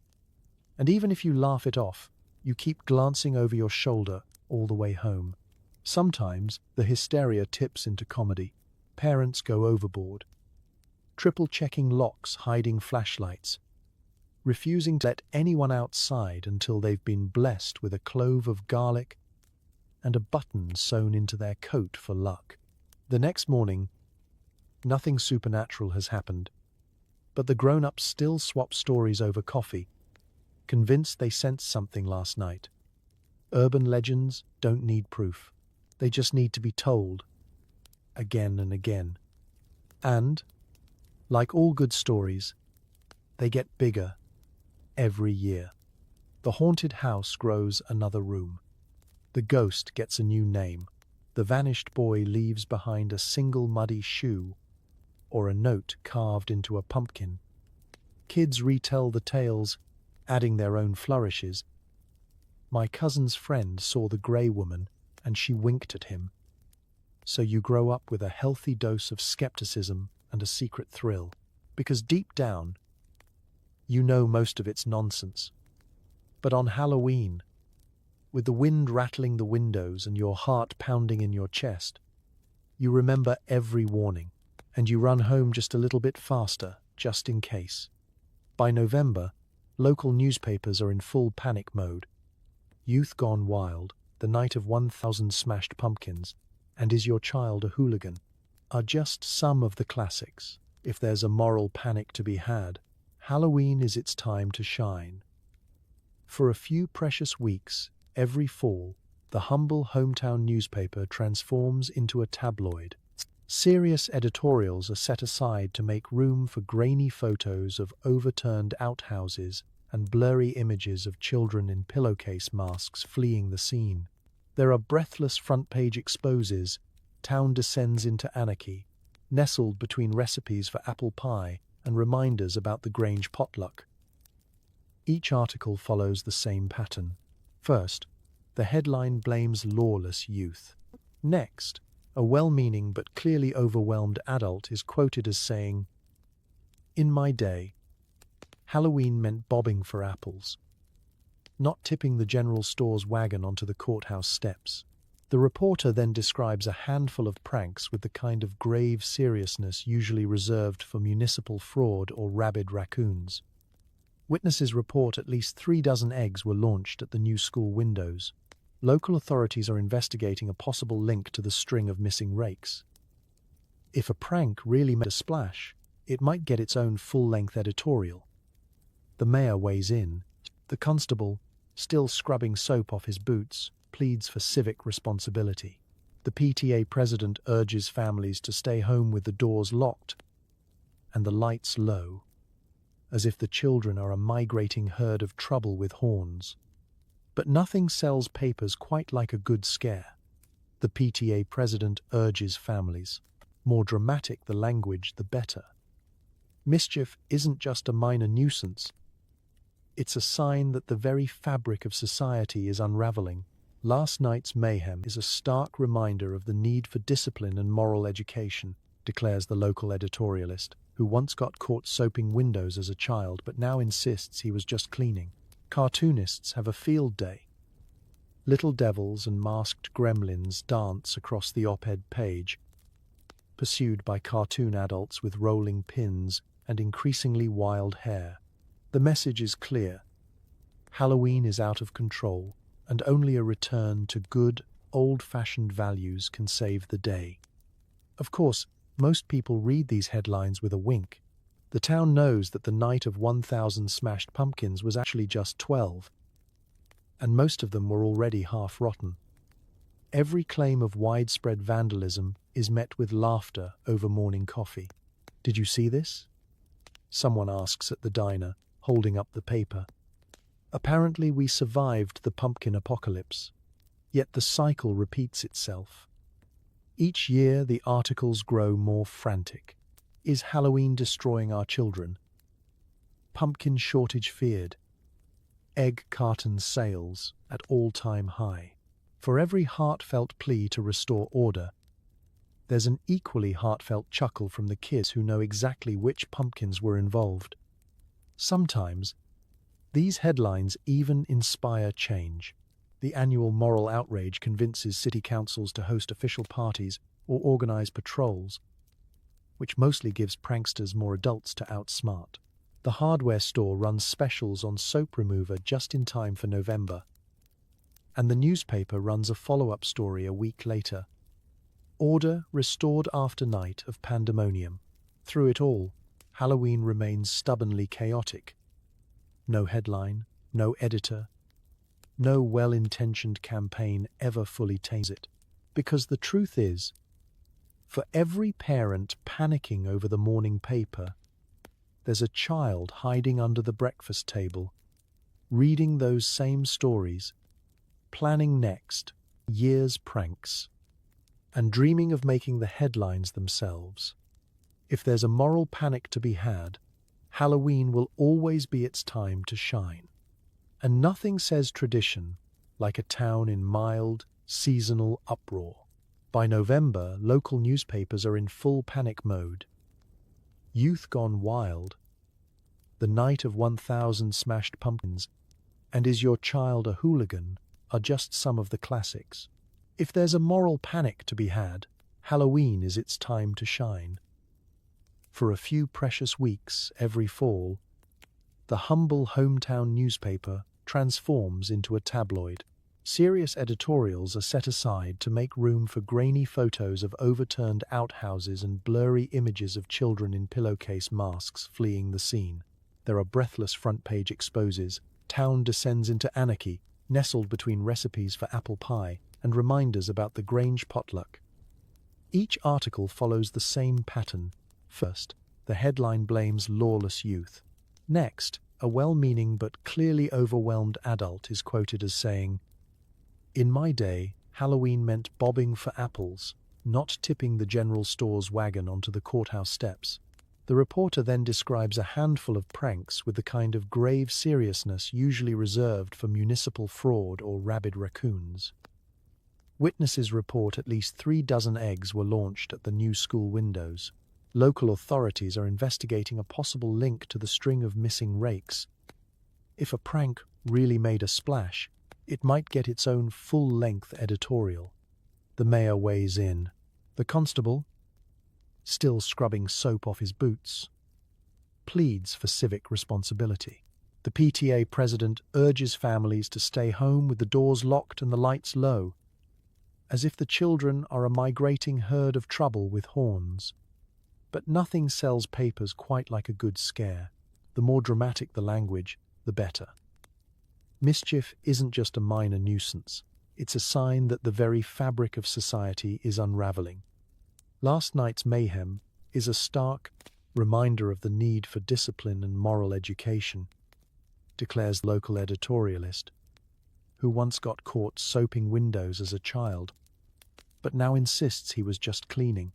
And even if you laugh it off, you keep glancing over your shoulder all the way home. Sometimes the hysteria tips into comedy. Parents go overboard, triple-checking locks, hiding flashlights, refusing to let anyone outside until they've been blessed with a clove of garlic and a button sewn into their coat for luck. The next morning, nothing supernatural has happened, but the grown-ups still swap stories over coffee, convinced they sensed something last night. Urban legends don't need proof. They just need to be told, again and again. And, like all good stories, they get bigger every year. The haunted house grows another room. The ghost gets a new name. The vanished boy leaves behind a single muddy shoe or a note carved into a pumpkin. Kids retell the tales, adding their own flourishes. My cousin's friend saw the grey woman and she winked at him. So you grow up with a healthy dose of skepticism and a secret thrill, because deep down, you know most of it's nonsense. But on Halloween, with the wind rattling the windows and your heart pounding in your chest, you remember every warning, and you run home just a little bit faster, just in case. By November, local newspapers are in full panic mode. Youth Gone Wild, The Night of 1,000 Smashed Pumpkins, and Is Your Child a Hooligan are just some of the classics. If there's a moral panic to be had, Halloween is its time to shine. For a few precious weeks, every fall, the humble hometown newspaper transforms into a tabloid. Serious editorials are set aside to make room for grainy photos of overturned outhouses and blurry images of children in pillowcase masks fleeing the scene. There are breathless front-page exposes. Town descends into anarchy, nestled between recipes for apple pie and reminders about the Grange potluck. Each article follows the same pattern. First, the headline blames lawless youth. Next, a well-meaning but clearly overwhelmed adult is quoted as saying, "In my day, Halloween meant bobbing for apples, not tipping the general store's wagon onto the courthouse steps." The reporter then describes a handful of pranks with the kind of grave seriousness usually reserved for municipal fraud or rabid raccoons. Witnesses report at least 3 dozen eggs were launched at the new school windows. Local authorities are investigating a possible link to the string of missing rakes. If a prank really made a splash, it might get its own full-length editorial. The mayor weighs in. The constable, still scrubbing soap off his boots, pleads for civic responsibility. The PTA president urges families to stay home with the doors locked and the lights low. as if the children are a migrating herd of trouble with horns. But nothing sells papers quite like a good scare. The PTA president urges families. More dramatic the language, the better. Mischief isn't just a minor nuisance. It's a sign that the very fabric of society is unraveling. Last night's mayhem is a stark reminder of the need for discipline and moral education, declares the local editorialist, who once got caught soaping windows as a child but now insists he was just cleaning. Cartoonists have a field day. Little devils and masked gremlins dance across the op-ed page, pursued by cartoon adults with rolling pins and increasingly wild hair. The message is clear. Halloween is out of control, and only a return to good, old-fashioned values can save the day. Of course, most people read these headlines with a wink. The town knows that the night of 1,000 smashed pumpkins was actually just 12, and most of them were already half rotten. Every claim of widespread vandalism is met with laughter over morning coffee. Did you see this? Someone asks at the diner, holding up the paper. Apparently we survived the pumpkin apocalypse, yet the cycle repeats itself. Each year the articles grow more frantic. Is Halloween destroying our children? Pumpkin shortage feared. Egg carton sales at all-time high. For every heartfelt plea to restore order, there's an equally heartfelt chuckle from the kids who know exactly which pumpkins were involved. Sometimes, these headlines even inspire change. The annual moral outrage convinces city councils to host official parties or organize patrols, which mostly gives pranksters more adults to outsmart. The hardware store runs specials on soap remover just in time for November, and the newspaper runs a follow-up story a week later. Order restored after night of pandemonium. Through it all, Halloween remains stubbornly chaotic. No headline, no editor, no well-intentioned campaign ever fully tames it. Because the truth is, for every parent panicking over the morning paper, there's a child hiding under the breakfast table, reading those same stories, planning next year's pranks, and dreaming of making the headlines themselves. If there's a moral panic to be had, Halloween will always be its time to shine. And nothing says tradition like a town in mild, seasonal uproar. By November, local newspapers are in full panic mode. Youth Gone Wild, The Night of 1,000 Smashed Pumpkins, and Is Your Child a Hooligan are just some of the classics. If there's a moral panic to be had, Halloween is its time to shine. For a few precious weeks every fall, the humble hometown newspaper transforms into a tabloid. Serious editorials are set aside to make room for grainy photos of overturned outhouses and blurry images of children in pillowcase masks fleeing the scene. There are breathless front-page exposes. Town descends into anarchy, nestled between recipes for apple pie and reminders about the Grange potluck. Each article follows the same pattern. First, the headline blames lawless youth. Next, a well-meaning but clearly overwhelmed adult is quoted as saying, "In my day, Halloween meant bobbing for apples, not tipping the general store's wagon onto the courthouse steps." The reporter then describes a handful of pranks with the kind of grave seriousness usually reserved for municipal fraud or rabid raccoons. Witnesses report at least 36 eggs were launched at the new school windows. Local authorities are investigating a possible link to the string of missing rakes. If a prank really made a splash, it might get its own full-length editorial. The mayor weighs in. The constable, still scrubbing soap off his boots, pleads for civic responsibility. The PTA president urges families to stay home with the doors locked and the lights low, as if the children are a migrating herd of trouble with horns. But nothing sells papers quite like a good scare. The more dramatic the language, the better. Mischief isn't just a minor nuisance. It's a sign that the very fabric of society is unraveling. Last night's mayhem is a stark Reminder of the need for discipline and moral education, declares the local editorialist, who once got caught soaping windows as a child, but now insists he was just cleaning.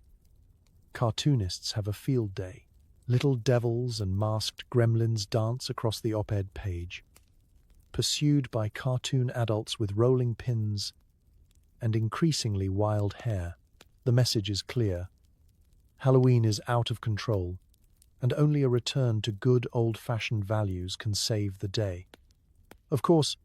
Cartoonists have a field day. Little devils and masked gremlins dance across the op-ed page, pursued by cartoon adults with rolling pins and increasingly wild hair. The message is clear. Halloween is out of control, and only a return to good old-fashioned values can save the day. Of course,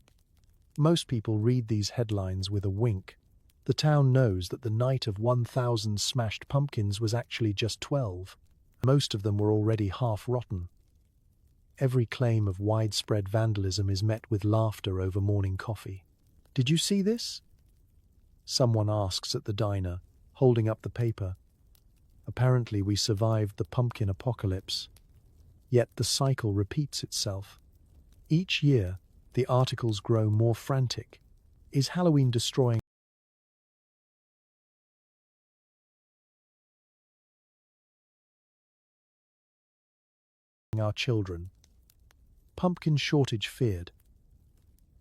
most people read these headlines with a wink. The town knows that the night of 1,000 smashed pumpkins was actually just 12. Most of them were already half rotten. Every claim of widespread vandalism is met with laughter over morning coffee. "Did you see this?" someone asks at the diner, holding up the paper. Apparently we survived the pumpkin apocalypse. Yet the cycle repeats itself. Each year, the articles grow more frantic. Is Halloween destroying our children? Pumpkin shortage feared.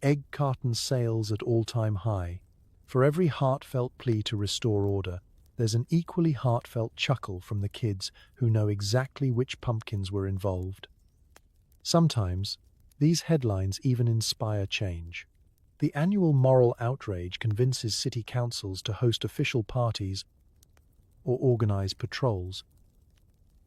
Egg carton sales at all-time high. For every heartfelt plea to restore order, there's an equally heartfelt chuckle from the kids who know exactly which pumpkins were involved. Sometimes, these headlines even inspire change. The annual moral outrage convinces city councils to host official parties or organize patrols,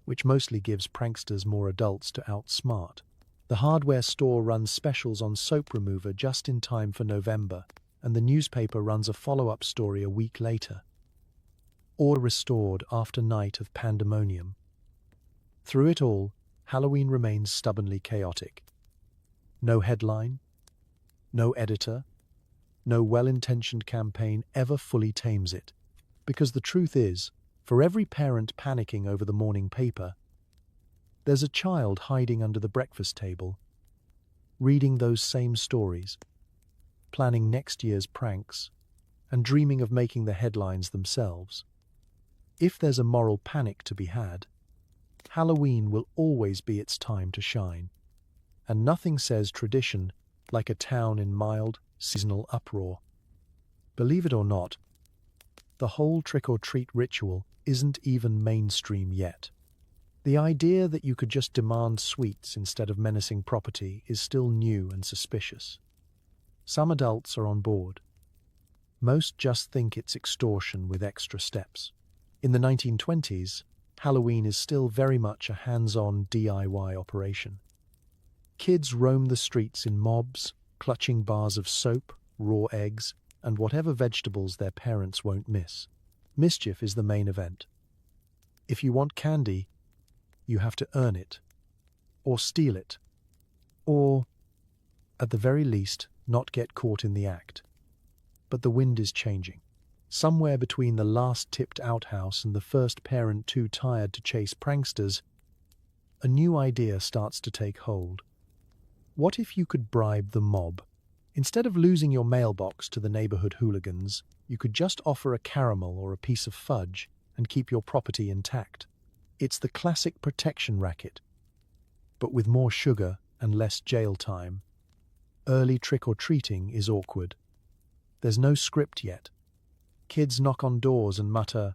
which mostly gives pranksters more adults to outsmart. The hardware store runs specials on soap remover just in time for November, and the newspaper runs a follow-up story a week later. Order restored after night of pandemonium. Through it all, Halloween remains stubbornly chaotic. No headline, no editor, no well-intentioned campaign ever fully tames it. Because the truth is, for every parent panicking over the morning paper, there's a child hiding under the breakfast table, reading those same stories, planning next year's pranks, and dreaming of making the headlines themselves. If there's a moral panic to be had, Halloween will always be its time to shine. And nothing says tradition like a town in mild, seasonal uproar. Believe it or not, the whole trick-or-treat ritual isn't even mainstream yet. The idea that you could just demand sweets instead of menacing property is still new and suspicious. Some adults are on board. Most just think it's extortion with extra steps. In the 1920s, Halloween is still very much a hands-on DIY operation. Kids roam the streets in mobs, clutching bars of soap, raw eggs, and whatever vegetables their parents won't miss. Mischief is the main event. If you want candy, you have to earn it, or steal it, or, at the very least, not get caught in the act. But the wind is changing. Somewhere between the last tipped outhouse and the first parent too tired to chase pranksters, a new idea starts to take hold. What if you could bribe the mob? Instead of losing your mailbox to the neighborhood hooligans, you could just offer a caramel or a piece of fudge and keep your property intact. It's the classic protection racket, but with more sugar and less jail time. Early trick-or-treating is awkward. There's no script yet. Kids knock on doors and mutter,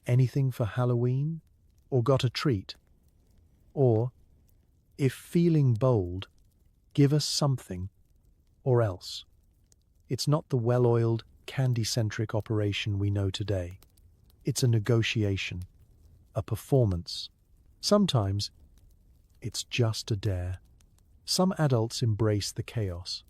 "Anything for Halloween?" or "Got a treat?" Or, if feeling bold, "Give us something," or else. It's not the well-oiled, candy-centric operation we know today. It's a negotiation, a performance. Sometimes, it's just a dare. Some adults embrace the chaos.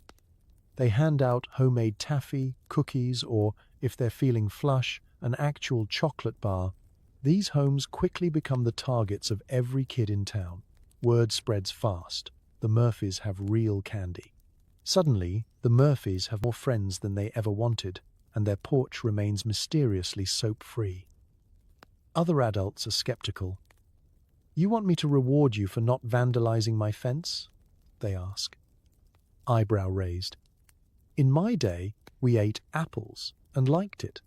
They hand out homemade taffy, cookies, or, if they're feeling flush, an actual chocolate bar. These homes quickly become the targets of every kid in town. Word spreads fast. The Murphys have real candy. Suddenly, the Murphys have more friends than they ever wanted, and their porch remains mysteriously soap-free. Other adults are skeptical. "You want me to reward you for not vandalizing my fence?" they ask. Eyebrow raised. "In my day, we ate apples and liked it."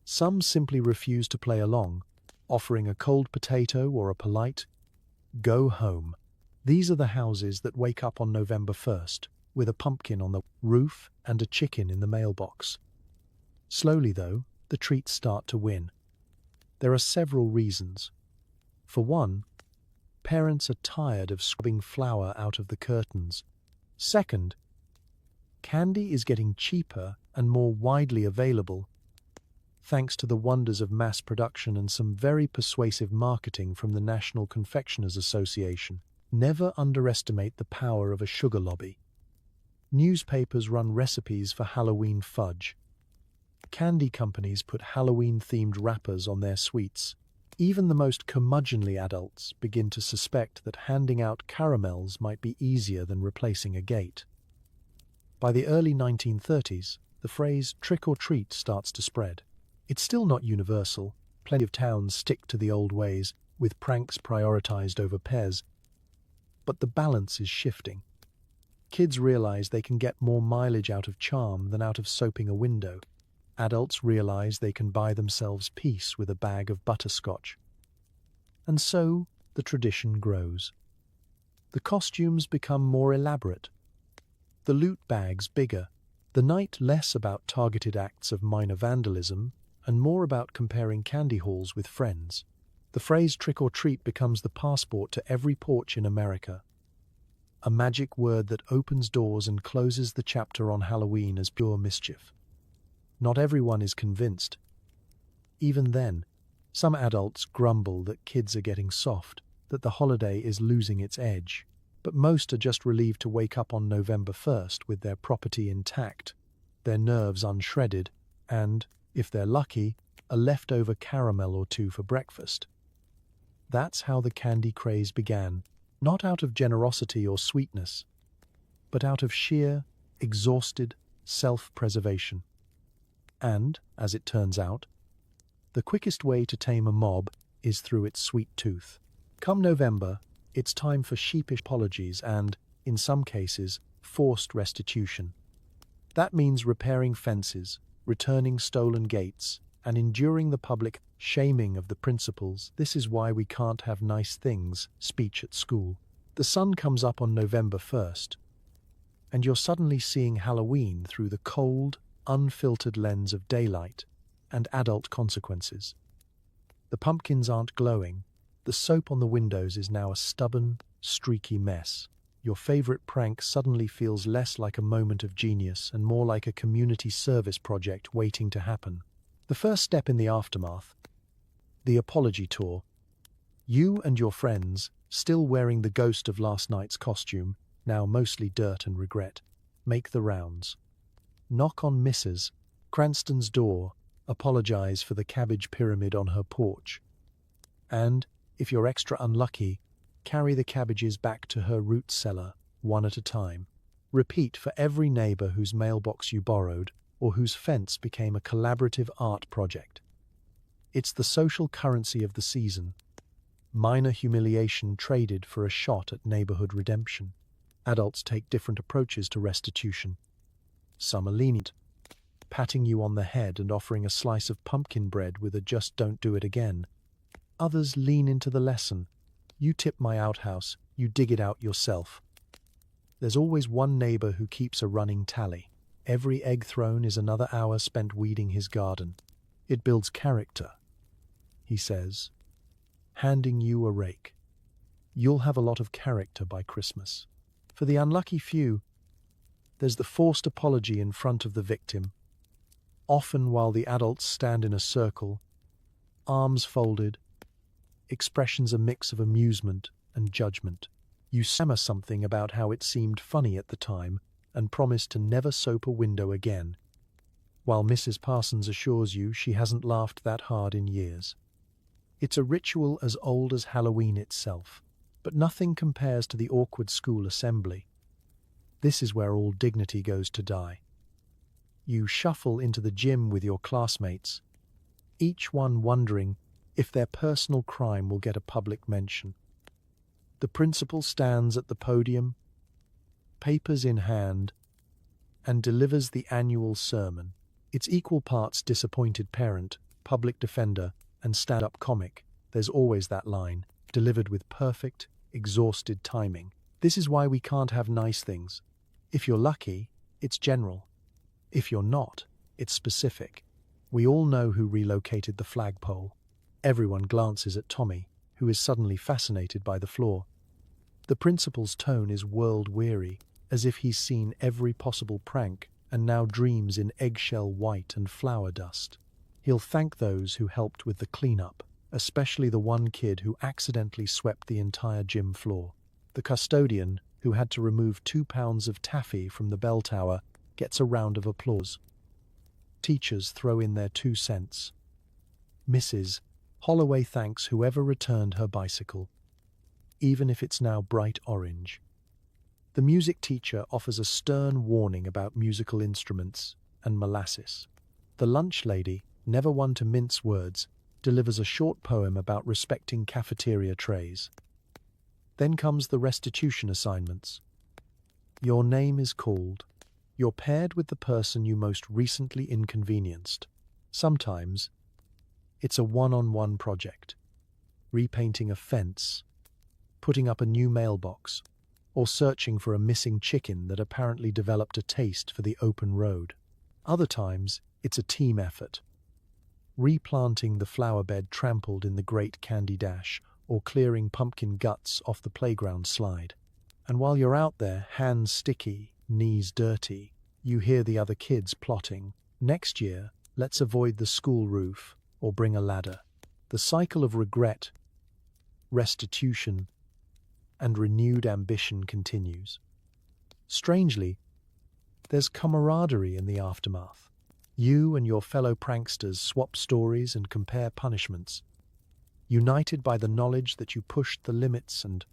Some simply refuse to play along, offering a cold potato or a polite, Go home. These are the houses that wake up on November 1st, with a pumpkin on the roof and a chicken in the mailbox. Slowly, though, the treats start to win. There are several reasons. For one, parents are tired of scrubbing flour out of the curtains. Second, candy is getting cheaper and more widely available, thanks to the wonders of mass production and some very persuasive marketing from the National Confectioners Association. Never underestimate the power of a sugar lobby. Newspapers run recipes for Halloween fudge. Candy companies put Halloween-themed wrappers on their sweets. Even the most curmudgeonly adults begin to suspect that handing out caramels might be easier than replacing a gate. By the early 1930s, the phrase trick or treat starts to spread. It's still not universal. Plenty of towns stick to the old ways, with pranks prioritized over Pez. But the balance is shifting. Kids realize they can get more mileage out of charm than out of soaping a window. Adults realize they can buy themselves peace with a bag of butterscotch. And so the tradition grows. The costumes become more elaborate, the loot bags bigger, the night less about targeted acts of minor vandalism and more about comparing candy hauls with friends. The phrase trick or treat becomes the passport to every porch in America. A magic word that opens doors and closes the chapter on Halloween as pure mischief. Not everyone is convinced. Even then, some adults grumble that kids are getting soft, that the holiday is losing its edge. But most are just relieved to wake up on November 1st with their property intact, their nerves unshredded, and, if they're lucky, a leftover caramel or two for breakfast. That's how the candy craze began, not out of generosity or sweetness, but out of sheer, exhausted self-preservation. And, as it turns out, the quickest way to tame a mob is through its sweet tooth. Come November, it's time for sheepish apologies and, in some cases, forced restitution. That means repairing fences, returning stolen gates, and enduring the public shaming of the principals. This is why we can't have nice things speech at school. The sun comes up on November 1st, and you're suddenly seeing Halloween through the cold, unfiltered lens of daylight and adult consequences. The pumpkins aren't glowing. The soap on the windows is now a stubborn, streaky mess. Your favorite prank suddenly feels less like a moment of genius and more like a community service project waiting to happen. The first step in the aftermath, the apology tour. You and your friends, still wearing the ghost of last night's costume, now mostly dirt and regret, make the rounds. Knock on Mrs. Cranston's door, apologize for the cabbage pyramid on her porch. And, if you're extra unlucky, carry the cabbages back to her root cellar, one at a time. Repeat for every neighbor whose mailbox you borrowed or whose fence became a collaborative art project. It's the social currency of the season. Minor humiliation traded for a shot at neighborhood redemption. Adults take different approaches to restitution. Some are lenient, patting you on the head and offering a slice of pumpkin bread with a "just don't do it again." Others lean into the lesson. You tip my outhouse, you dig it out yourself. There's always one neighbor who keeps a running tally. Every egg thrown is another hour spent weeding his garden. It builds character, he says, handing you a rake. You'll have a lot of character by Christmas. For the unlucky few, there's the forced apology in front of the victim, often while the adults stand in a circle, arms folded, expressions a mix of amusement and judgment. You stammer something about how it seemed funny at the time and promise to never soap a window again, while Mrs. Parsons assures you she hasn't laughed that hard in years. It's a ritual as old as Halloween itself, but nothing compares to the awkward school assembly. This is where all dignity goes to die. You shuffle into the gym with your classmates, each one wondering if their personal crime will get a public mention. The principal stands at the podium, papers in hand, and delivers the annual sermon. It's equal parts disappointed parent, public defender, and stand-up comic. There's always that line, delivered with perfect, exhausted timing. This is why we can't have nice things. If you're lucky, it's general. If you're not, it's specific. We all know who relocated the flagpole. Everyone glances at Tommy, who is suddenly fascinated by the floor. The principal's tone is world-weary, as if he's seen every possible prank and now dreams in eggshell white and flour dust. He'll thank those who helped with the cleanup, especially the one kid who accidentally swept the entire gym floor. The custodian, who had to remove 2 pounds of taffy from the bell tower, gets a round of applause. Teachers throw in their 2 cents. Mrs. Holloway thanks whoever returned her bicycle, even if it's now bright orange. The music teacher offers a stern warning about musical instruments and molasses. The lunch lady, never one to mince words, delivers a short poem about respecting cafeteria trays. Then comes the restitution assignments. Your name is called. You're paired with the person you most recently inconvenienced. Sometimes, it's a one-on-one project. Repainting a fence, putting up a new mailbox, or searching for a missing chicken that apparently developed a taste for the open road. Other times, it's a team effort. Replanting the flower bed trampled in the Great Candy Dash, or clearing pumpkin guts off the playground slide. And while you're out there, hands sticky, knees dirty, you hear the other kids plotting. Next year, let's avoid the school roof, or bring a ladder. The cycle of regret, restitution, and renewed ambition continues. Strangely, there's camaraderie in the aftermath. You and your fellow pranksters swap stories and compare punishments, united by the knowledge that you pushed the limits and,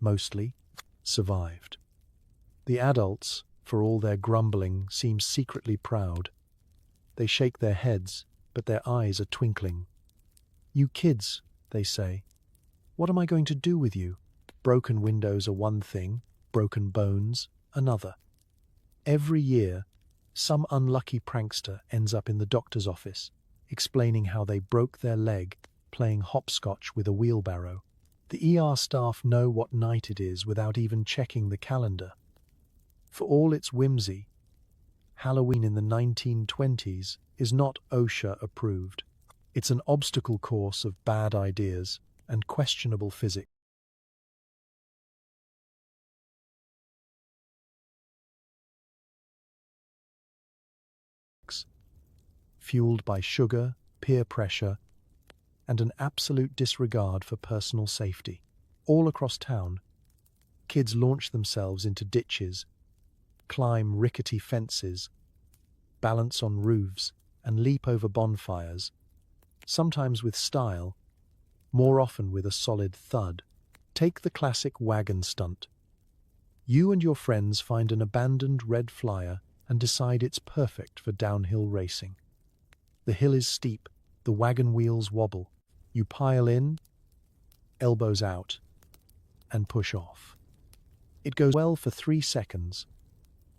mostly, survived. The adults, for all their grumbling, seem secretly proud. They shake their heads, but their eyes are twinkling. You kids, they say, what am I going to do with you? Broken windows are one thing, broken bones another. Every year, some unlucky prankster ends up in the doctor's office, explaining how they broke their leg playing hopscotch with a wheelbarrow. The ER staff know what night it is without even checking the calendar. For all its whimsy, Halloween in the 1920s is not OSHA approved. It's an obstacle course of bad ideas and questionable physics. Fueled by sugar, peer pressure, and an absolute disregard for personal safety. All across town, kids launch themselves into ditches, climb rickety fences, balance on roofs, and leap over bonfires, sometimes with style, more often with a solid thud. Take the classic wagon stunt. You and your friends find an abandoned red flyer and decide it's perfect for downhill racing. The hill is steep, the wagon wheels wobble. You pile in, elbows out, and push off. It goes well for 3 seconds,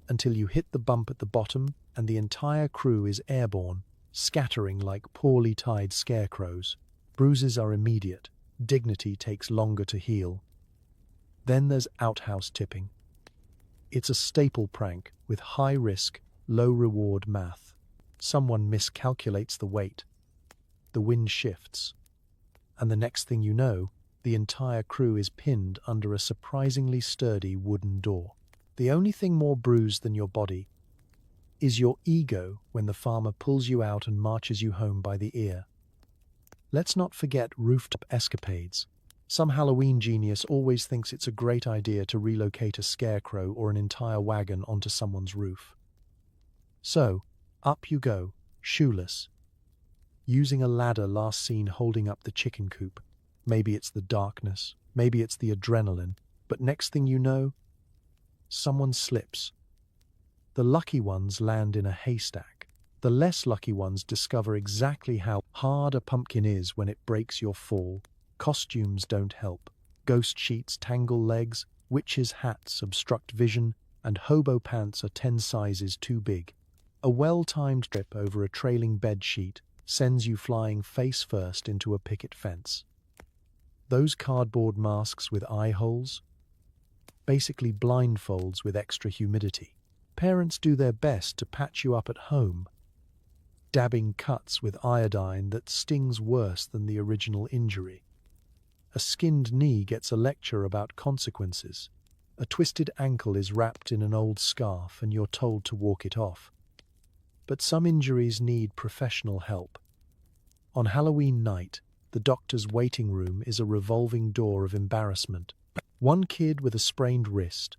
until you hit the bump at the bottom and the entire crew is airborne, scattering like poorly tied scarecrows. Bruises are immediate, dignity takes longer to heal. Then there's outhouse tipping. It's a staple prank with high risk, low reward math. Someone miscalculates the weight, the wind shifts, and the next thing you know, the entire crew is pinned under a surprisingly sturdy wooden door. The only thing more bruised than your body is your ego when the farmer pulls you out and marches you home by the ear. Let's not forget rooftop escapades. Some Halloween genius always thinks it's a great idea to relocate a scarecrow or an entire wagon onto someone's roof. So, up you go, shoeless, using a ladder last seen holding up the chicken coop. Maybe it's the darkness, maybe it's the adrenaline, but next thing you know, someone slips. The lucky ones land in a haystack. The less lucky ones discover exactly how hard a pumpkin is when it breaks your fall. Costumes don't help. Ghost sheets tangle legs, witches' hats obstruct vision, and hobo pants are 10 sizes too big. A well-timed trip over a trailing bed sheet sends you flying face first into a picket fence. Those cardboard masks with eye holes? Basically blindfolds with extra humidity. Parents do their best to patch you up at home, dabbing cuts with iodine that stings worse than the original injury. A skinned knee gets a lecture about consequences. A twisted ankle is wrapped in an old scarf and you're told to walk it off. But some injuries need professional help. On Halloween night, the doctor's waiting room is a revolving door of embarrassment. One kid with a sprained wrist,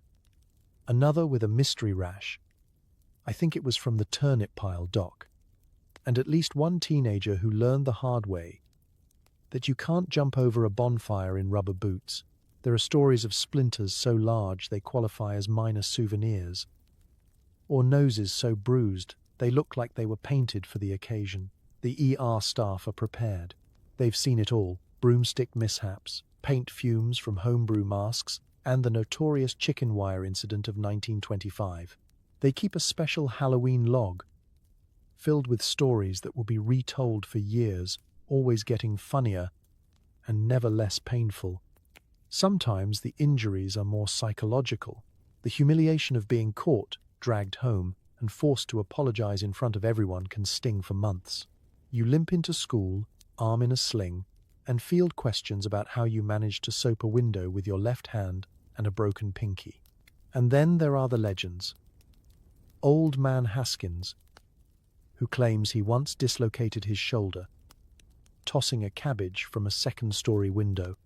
another with a mystery rash. I think it was from the turnip pile, Doc. And at least one teenager who learned the hard way that you can't jump over a bonfire in rubber boots. There are stories of splinters so large they qualify as minor souvenirs, or noses so bruised they look like they were painted for the occasion. The ER staff are prepared. They've seen it all: broomstick mishaps, paint fumes from homebrew masks, and the notorious chicken wire incident of 1925. They keep a special Halloween log, filled with stories that will be retold for years, always getting funnier and never less painful. Sometimes the injuries are more psychological. The humiliation of being caught, dragged home, and forced to apologize in front of everyone can sting for months. You limp into school, arm in a sling, and field questions about how you managed to soap a window with your left hand and a broken pinky. And then there are the legends. Old Man Haskins, who claims he once dislocated his shoulder, tossing a cabbage from a second-story window.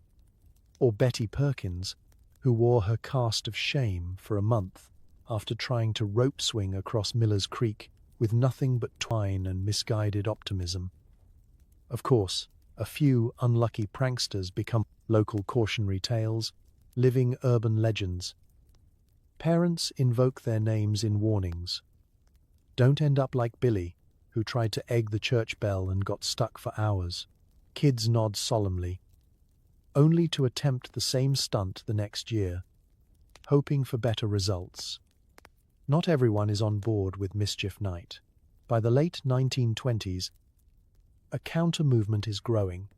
Or Betty Perkins, who wore her cast of shame for a month after trying to rope swing across Miller's Creek with nothing but twine and misguided optimism. Of course, a few unlucky pranksters become local cautionary tales, living urban legends. Parents invoke their names in warnings. Don't end up like Billy, who tried to egg the church bell and got stuck for hours. Kids nod solemnly, only to attempt the same stunt the next year, hoping for better results. Not everyone is on board with Mischief Night. By the late 1920s, a counter-movement is growing.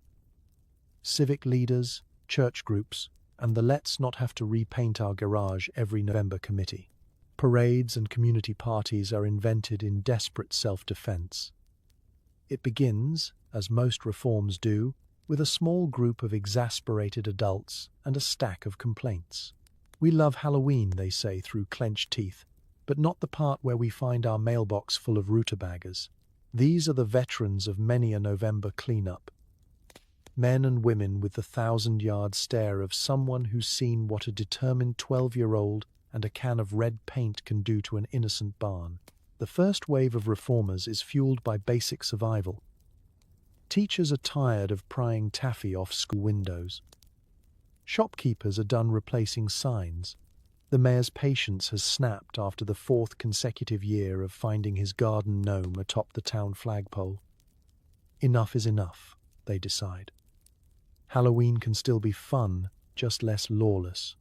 Civic leaders, church groups, and the Let's Not Have to Repaint Our Garage Every November committee. Parades and community parties are invented in desperate self-defense. It begins, as most reforms do, with a small group of exasperated adults and a stack of complaints. We love Halloween, they say through clenched teeth, but not the part where we find our mailbox full of rutabagas. These are the veterans of many a November cleanup. Men and women with the 1,000-yard stare of someone who's seen what a determined 12-year-old and a can of red paint can do to an innocent barn. The first wave of reformers is fueled by basic survival. Teachers are tired of prying taffy off school windows. Shopkeepers are done replacing signs. The mayor's patience has snapped after the 4th consecutive year of finding his garden gnome atop the town flagpole. Enough is enough, they decide. Halloween can still be fun, just less lawless.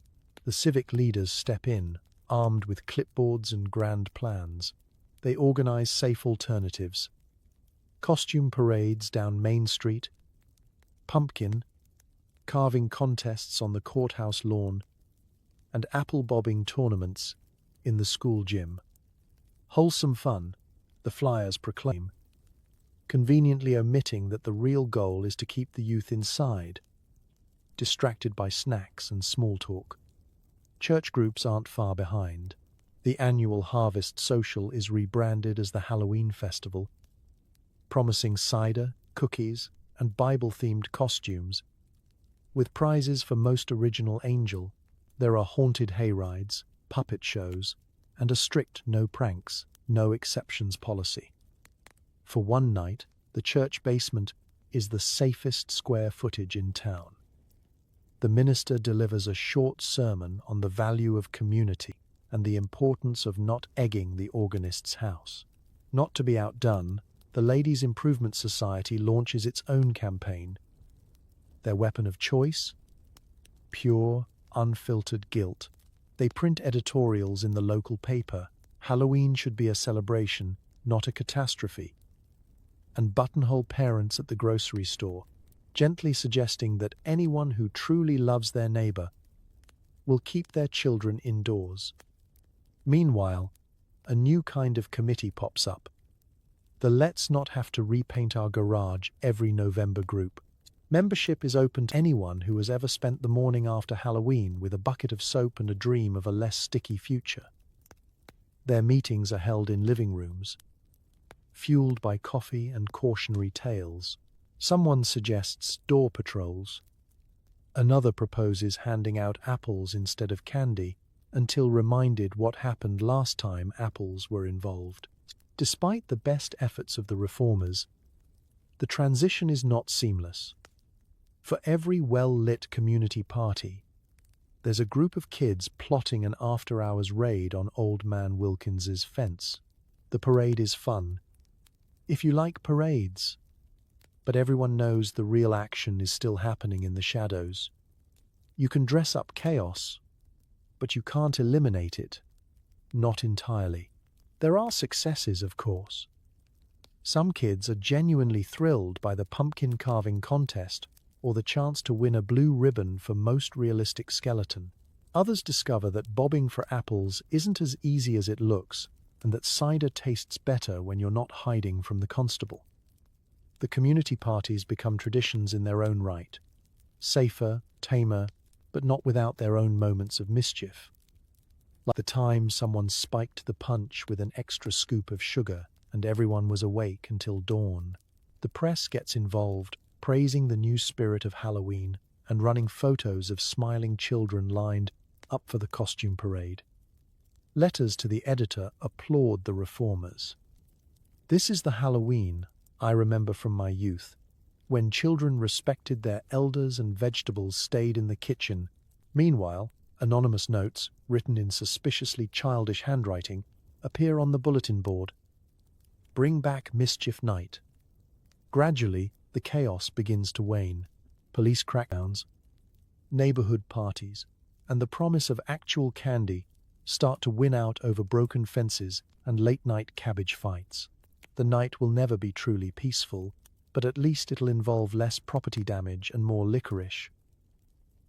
The civic leaders step in, armed with clipboards and grand plans. They organize safe alternatives. Costume parades down Main Street, pumpkin, carving contests on the courthouse lawn, and apple-bobbing tournaments in the school gym. Wholesome fun, the flyers proclaim, conveniently omitting that the real goal is to keep the youth inside, distracted by snacks and small talk. Church groups aren't far behind. The annual Harvest Social is rebranded as the Halloween Festival, promising cider, cookies, and Bible-themed costumes. With prizes for most original angel, there are haunted hayrides, puppet shows, and a strict no pranks, no exceptions policy. For one night, the church basement is the safest square footage in town. The minister delivers a short sermon on the value of community and the importance of not egging the organist's house. Not to be outdone, the Ladies' Improvement Society launches its own campaign. Their weapon of choice? Pure, unfiltered guilt. They print editorials in the local paper. Halloween should be a celebration, not a catastrophe. And buttonhole parents at the grocery store. gently suggesting that anyone who truly loves their neighbor will keep their children indoors. Meanwhile, a new kind of committee pops up. The Let's Not Have to Repaint Our Garage every November group. Membership is open to anyone who has ever spent the morning after Halloween with a bucket of soap and a dream of a less sticky future. Their meetings are held in living rooms, fueled by coffee and cautionary tales. Someone suggests door patrols. Another proposes handing out apples instead of candy, until reminded what happened last time apples were involved. Despite the best efforts of the reformers, the transition is not seamless. For every well-lit community party, there's a group of kids plotting an after-hours raid on Old Man Wilkins's fence. The parade is fun, if you like parades, but everyone knows the real action is still happening in the shadows. You can dress up chaos, but you can't eliminate it. Not entirely. There are successes, of course. Some kids are genuinely thrilled by the pumpkin carving contest or the chance to win a blue ribbon for most realistic skeleton. Others discover that bobbing for apples isn't as easy as it looks, and that cider tastes better when you're not hiding from the constable. The community parties become traditions in their own right. Safer, tamer, but not without their own moments of mischief. Like the time someone spiked the punch with an extra scoop of sugar and everyone was awake until dawn. The press gets involved, praising the new spirit of Halloween and running photos of smiling children lined up for the costume parade. Letters to the editor applaud the reformers. This is the Halloween I remember from my youth, when children respected their elders and vegetables stayed in the kitchen. Meanwhile, anonymous notes, written in suspiciously childish handwriting, appear on the bulletin board. Bring back Mischief Night. Gradually, the chaos begins to wane. Police crackdowns, neighborhood parties, and the promise of actual candy start to win out over broken fences and late-night cabbage fights. The night will never be truly peaceful, but at least it'll involve less property damage and more licorice.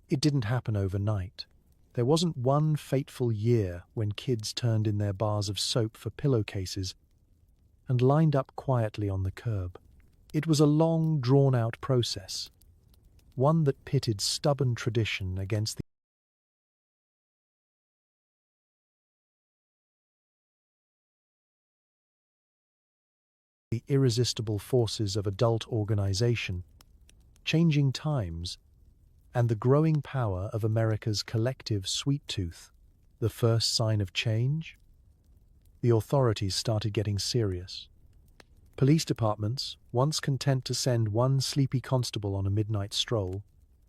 It didn't happen overnight. There wasn't one fateful year when kids turned in their bars of soap for pillowcases and lined up quietly on the curb. It was a long, drawn-out process, one that pitted stubborn tradition against the irresistible forces of adult organization, changing times, and the growing power of America's collective sweet tooth. The first sign of change? The authorities started getting serious. Police departments, once content to send one sleepy constable on a midnight stroll,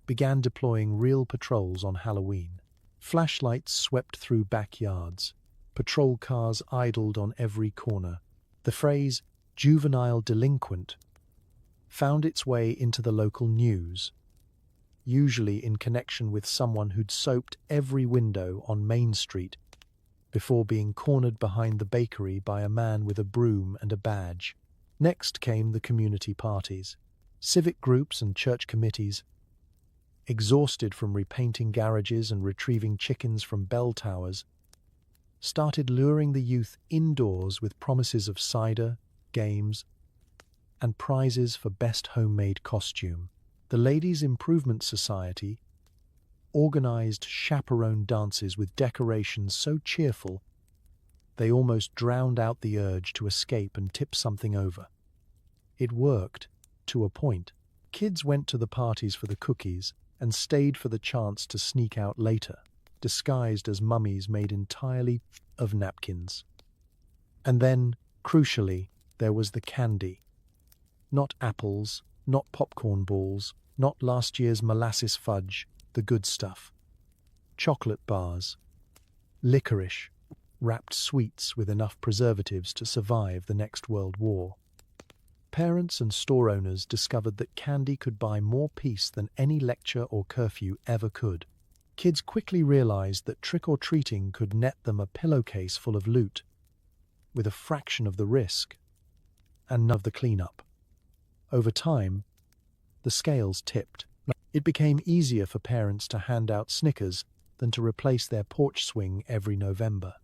began deploying real patrols on Halloween. Flashlights swept through backyards. Patrol cars idled on every corner. The phrase, juvenile delinquent, found its way into the local news, usually in connection with someone who'd soaped every window on Main Street before being cornered behind the bakery by a man with a broom and a badge. Next came the community parties. Civic groups and church committees, exhausted from repainting garages and retrieving chickens from bell towers, started luring the youth indoors with promises of cider, games, and prizes for best homemade costume. The Ladies' Improvement Society organized chaperone dances with decorations so cheerful they almost drowned out the urge to escape and tip something over. It worked, to a point. Kids went to the parties for the cookies and stayed for the chance to sneak out later, disguised as mummies made entirely of napkins. And then, crucially, there was the candy. Not apples, not popcorn balls, not last year's molasses fudge, the good stuff. Chocolate bars, licorice, wrapped sweets with enough preservatives to survive the next World War. Parents and store owners discovered that candy could buy more peace than any lecture or curfew ever could. Kids quickly realized that trick-or-treating could net them a pillowcase full of loot, with a fraction of the risk and none of the cleanup. Over time, The scales tipped. It became easier for parents to hand out Snickers than to replace their porch swing every November.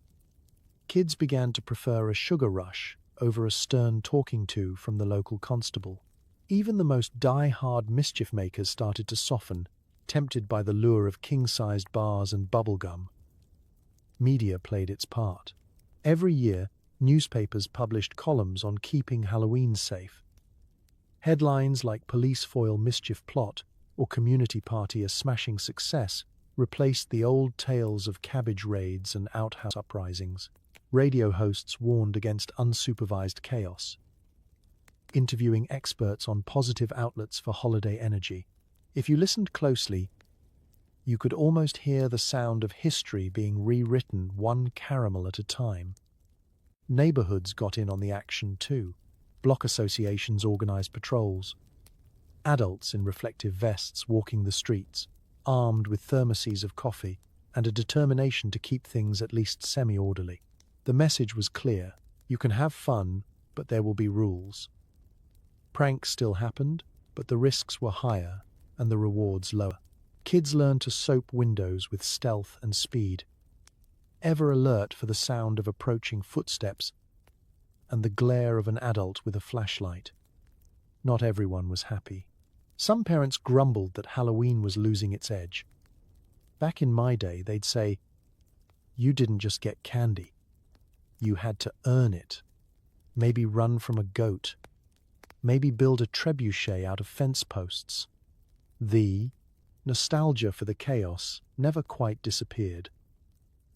Kids began to prefer a sugar rush over a stern talking to from the local constable. Even the most die-hard mischief makers started to soften, tempted by the lure of king-sized bars and bubblegum. Media played its part. Every year, newspapers published columns on keeping Halloween safe. Headlines like "Police Foil Mischief Plot" or "Community Party a Smashing Success" replaced the old tales of cabbage raids and outhouse uprisings. Radio hosts warned against unsupervised chaos, interviewing experts on positive outlets for holiday energy. If you listened closely, you could almost hear the sound of history being rewritten one caramel at a time. Neighborhoods got in on the action too. Block associations organized patrols. Adults in reflective vests walking the streets, armed with thermoses of coffee and a determination to keep things at least semi-orderly. The message was clear: you can have fun, but there will be rules. Pranks still happened, but the risks were higher and the rewards lower. Kids learned to soap windows with stealth and speed, ever alert for the sound of approaching footsteps and the glare of an adult with a flashlight. Not everyone was happy. Some parents grumbled that Halloween was losing its edge. Back in my day, they'd say, "You didn't just get candy. You had to earn it. Maybe run from a goat. Maybe build a trebuchet out of fence posts." The nostalgia for the chaos never quite disappeared.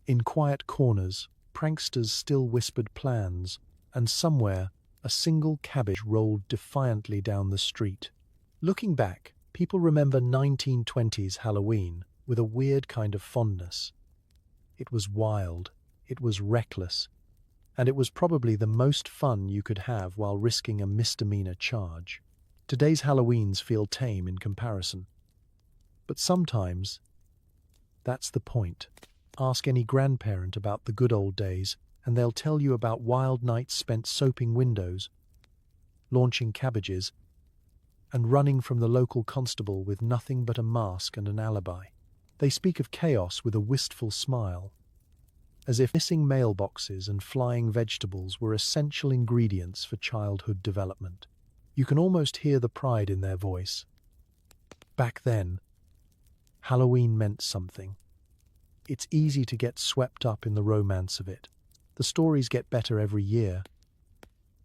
In quiet corners, pranksters still whispered plans, and somewhere, a single cabbage rolled defiantly down the street. Looking back, people remember 1920s Halloween with a weird kind of fondness. It was wild, it was reckless, and it was probably the most fun you could have while risking a misdemeanor charge. Today's Halloweens feel tame in comparison. But sometimes, that's the point. Ask any grandparent about the good old days, and they'll tell you about wild nights spent soaping windows, launching cabbages, and running from the local constable with nothing but a mask and an alibi. They speak of chaos with a wistful smile, as if missing mailboxes and flying vegetables were essential ingredients for childhood development. You can almost hear the pride in their voice. Back then, Halloween meant something. It's easy to get swept up in the romance of it. The stories get better every year.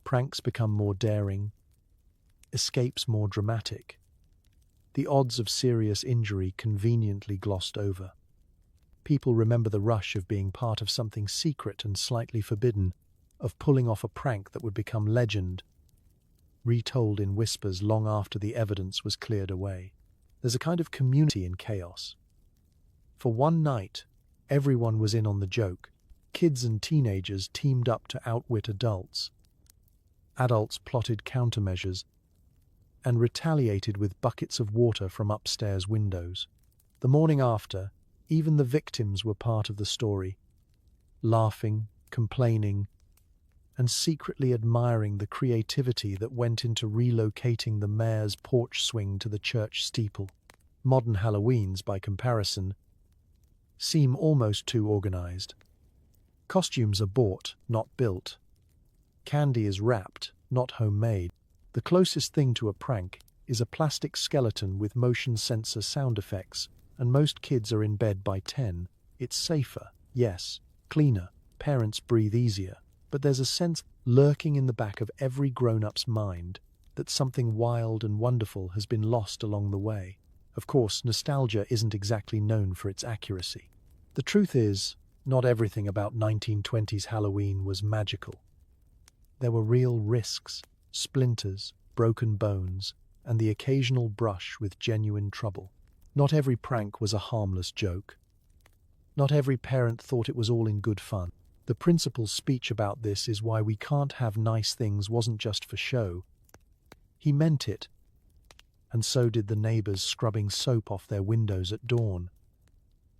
Pranks become more daring, escapes more dramatic. The odds of serious injury conveniently glossed over. People remember the rush of being part of something secret and slightly forbidden, of pulling off a prank that would become legend, retold in whispers long after the evidence was cleared away. There's a kind of community in chaos. For one night, everyone was in on the joke. Kids and teenagers teamed up to outwit adults. Adults plotted countermeasures and retaliated with buckets of water from upstairs windows. The morning after, even the victims were part of the story, laughing, complaining, and secretly admiring the creativity that went into relocating the mayor's porch swing to the church steeple. Modern Halloweens, by comparison, seem almost too organized. Costumes are bought, not built. Candy is wrapped, not homemade. The closest thing to a prank is a plastic skeleton with motion sensor sound effects, and most kids are in bed by 10. It's safer, yes, cleaner, parents breathe easier, but there's a sense lurking in the back of every grown-up's mind that something wild and wonderful has been lost along the way. Of course, nostalgia isn't exactly known for its accuracy. The truth is, not everything about 1920s Halloween was magical. There were real risks, splinters, broken bones, and the occasional brush with genuine trouble. Not every prank was a harmless joke. Not every parent thought it was all in good fun. The principal's speech about this is why we can't have nice things wasn't just for show. He meant it. And so did the neighbors scrubbing soap off their windows at dawn.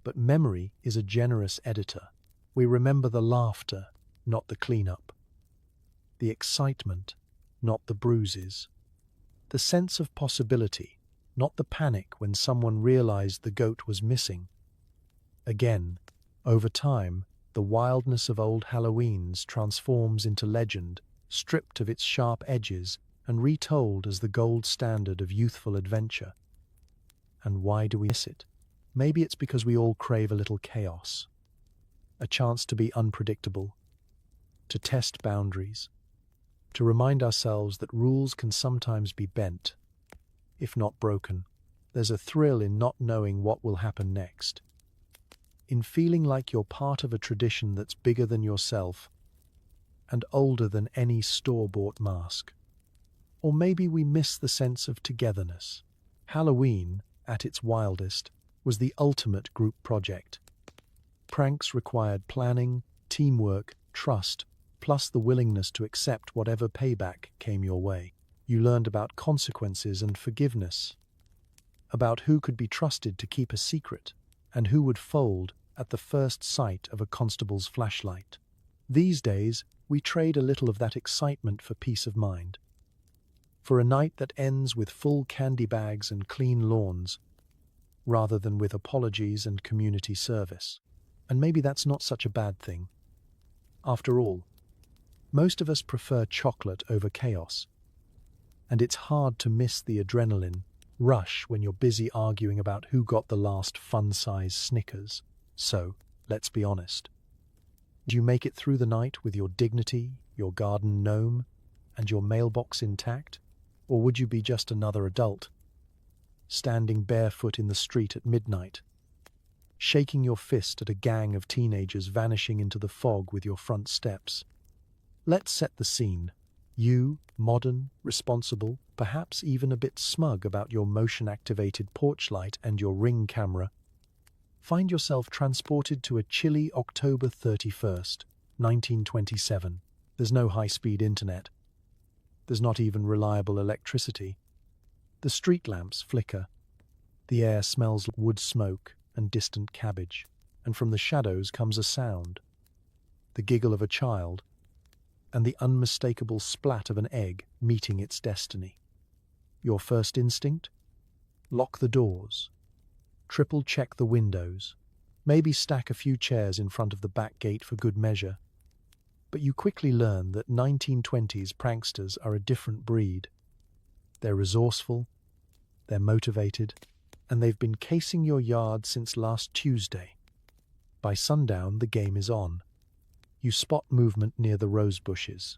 But memory is a generous editor. We remember the laughter, not the cleanup. The excitement, not the bruises. The sense of possibility, not the panic when someone realized the goat was missing. Again, over time, the wildness of old Halloweens transforms into legend, stripped of its sharp edges and retold as the gold standard of youthful adventure. And why do we miss it? Maybe it's because we all crave a little chaos, a chance to be unpredictable, to test boundaries, to remind ourselves that rules can sometimes be bent, if not broken. There's a thrill in not knowing what will happen next, in feeling like you're part of a tradition that's bigger than yourself and older than any store-bought mask. Or maybe we miss the sense of togetherness. Halloween, at its wildest, was the ultimate group project. Pranks required planning, teamwork, trust, plus the willingness to accept whatever payback came your way. You learned about consequences and forgiveness, about who could be trusted to keep a secret, and who would fold at the first sight of a constable's flashlight. These days, we trade a little of that excitement for peace of mind. For a night that ends with full candy bags and clean lawns, rather than with apologies and community service. And maybe that's not such a bad thing. After all, most of us prefer chocolate over chaos, and it's hard to miss the adrenaline rush when you're busy arguing about who got the last fun-size Snickers. So, let's be honest. Did you make it through the night with your dignity, your garden gnome, and your mailbox intact? Or would you be just another adult, standing barefoot in the street at midnight, shaking your fist at a gang of teenagers vanishing into the fog with your front steps? Let's set the scene. You, modern, responsible, perhaps even a bit smug about your motion-activated porch light and your Ring camera, find yourself transported to a chilly October 31st, 1927. There's no high-speed internet. There's not even reliable electricity. The street lamps flicker. The air smells like wood smoke and distant cabbage, and from the shadows comes a sound. The giggle of a child, and the unmistakable splat of an egg meeting its destiny. Your first instinct? Lock the doors. Triple-check the windows. Maybe stack a few chairs in front of the back gate for good measure. But you quickly learn that 1920s pranksters are a different breed. They're resourceful, they're motivated, and they've been casing your yard since last Tuesday. By sundown, the game is on. You spot movement near the rose bushes.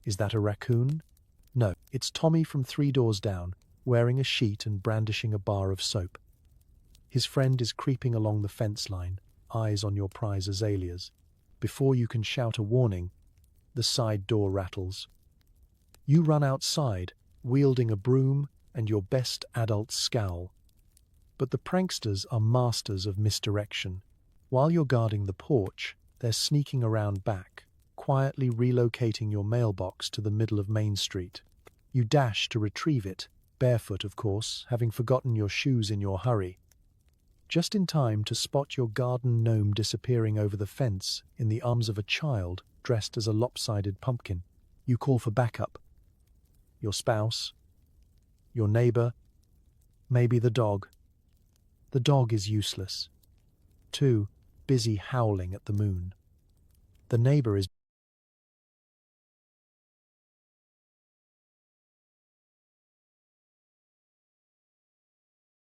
Is that a raccoon? No, it's Tommy from 3 doors down, wearing a sheet and brandishing a bar of soap. His friend is creeping along the fence line, eyes on your prize azaleas. Before you can shout a warning, the side door rattles. You run outside, wielding a broom and your best adult scowl. But the pranksters are masters of misdirection. While you're guarding the porch, they're sneaking around back, quietly relocating your mailbox to the middle of Main Street. You dash to retrieve it, barefoot of course, having forgotten your shoes in your hurry. Just in time to spot your garden gnome disappearing over the fence in the arms of a child dressed as a lopsided pumpkin. You call for backup. Your spouse, your neighbor, maybe the dog. The dog is useless. Too busy howling at the moon. The neighbor is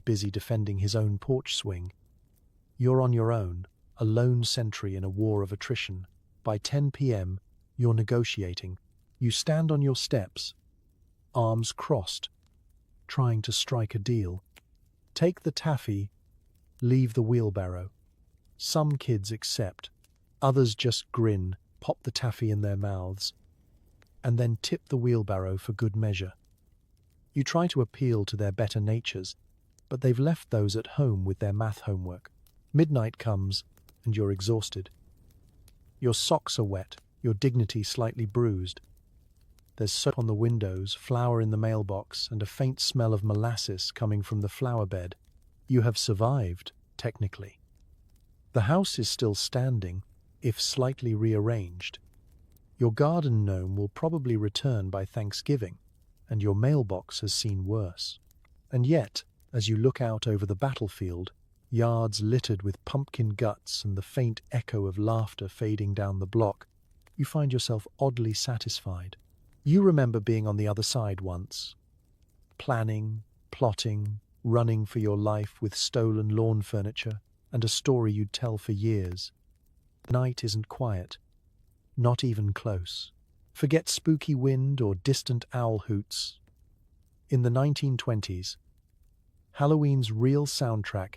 busy defending his own porch swing. You're on your own, a lone sentry in a war of attrition. By 10 p.m., you're negotiating. You stand on your steps, arms crossed, trying to strike a deal. Take the taffy, leave the wheelbarrow. Some kids accept, others just grin, pop the taffy in their mouths, and then tip the wheelbarrow for good measure. You try to appeal to their better natures, but they've left those at home with their math homework. Midnight comes, and you're exhausted. Your socks are wet, your dignity slightly bruised. There's soap on the windows, flour in the mailbox, and a faint smell of molasses coming from the flower bed. You have survived, technically. The house is still standing, if slightly rearranged. Your garden gnome will probably return by Thanksgiving, and your mailbox has seen worse. And yet, As you look out over the battlefield, yards littered with pumpkin guts and the faint echo of laughter fading down the block, you find yourself oddly satisfied. You remember being on the other side once, planning, plotting, running for your life with stolen lawn furniture and a story you'd tell for years. The night isn't quiet, not even close. Forget spooky wind or distant owl hoots. In the 1920s, Halloween's real soundtrack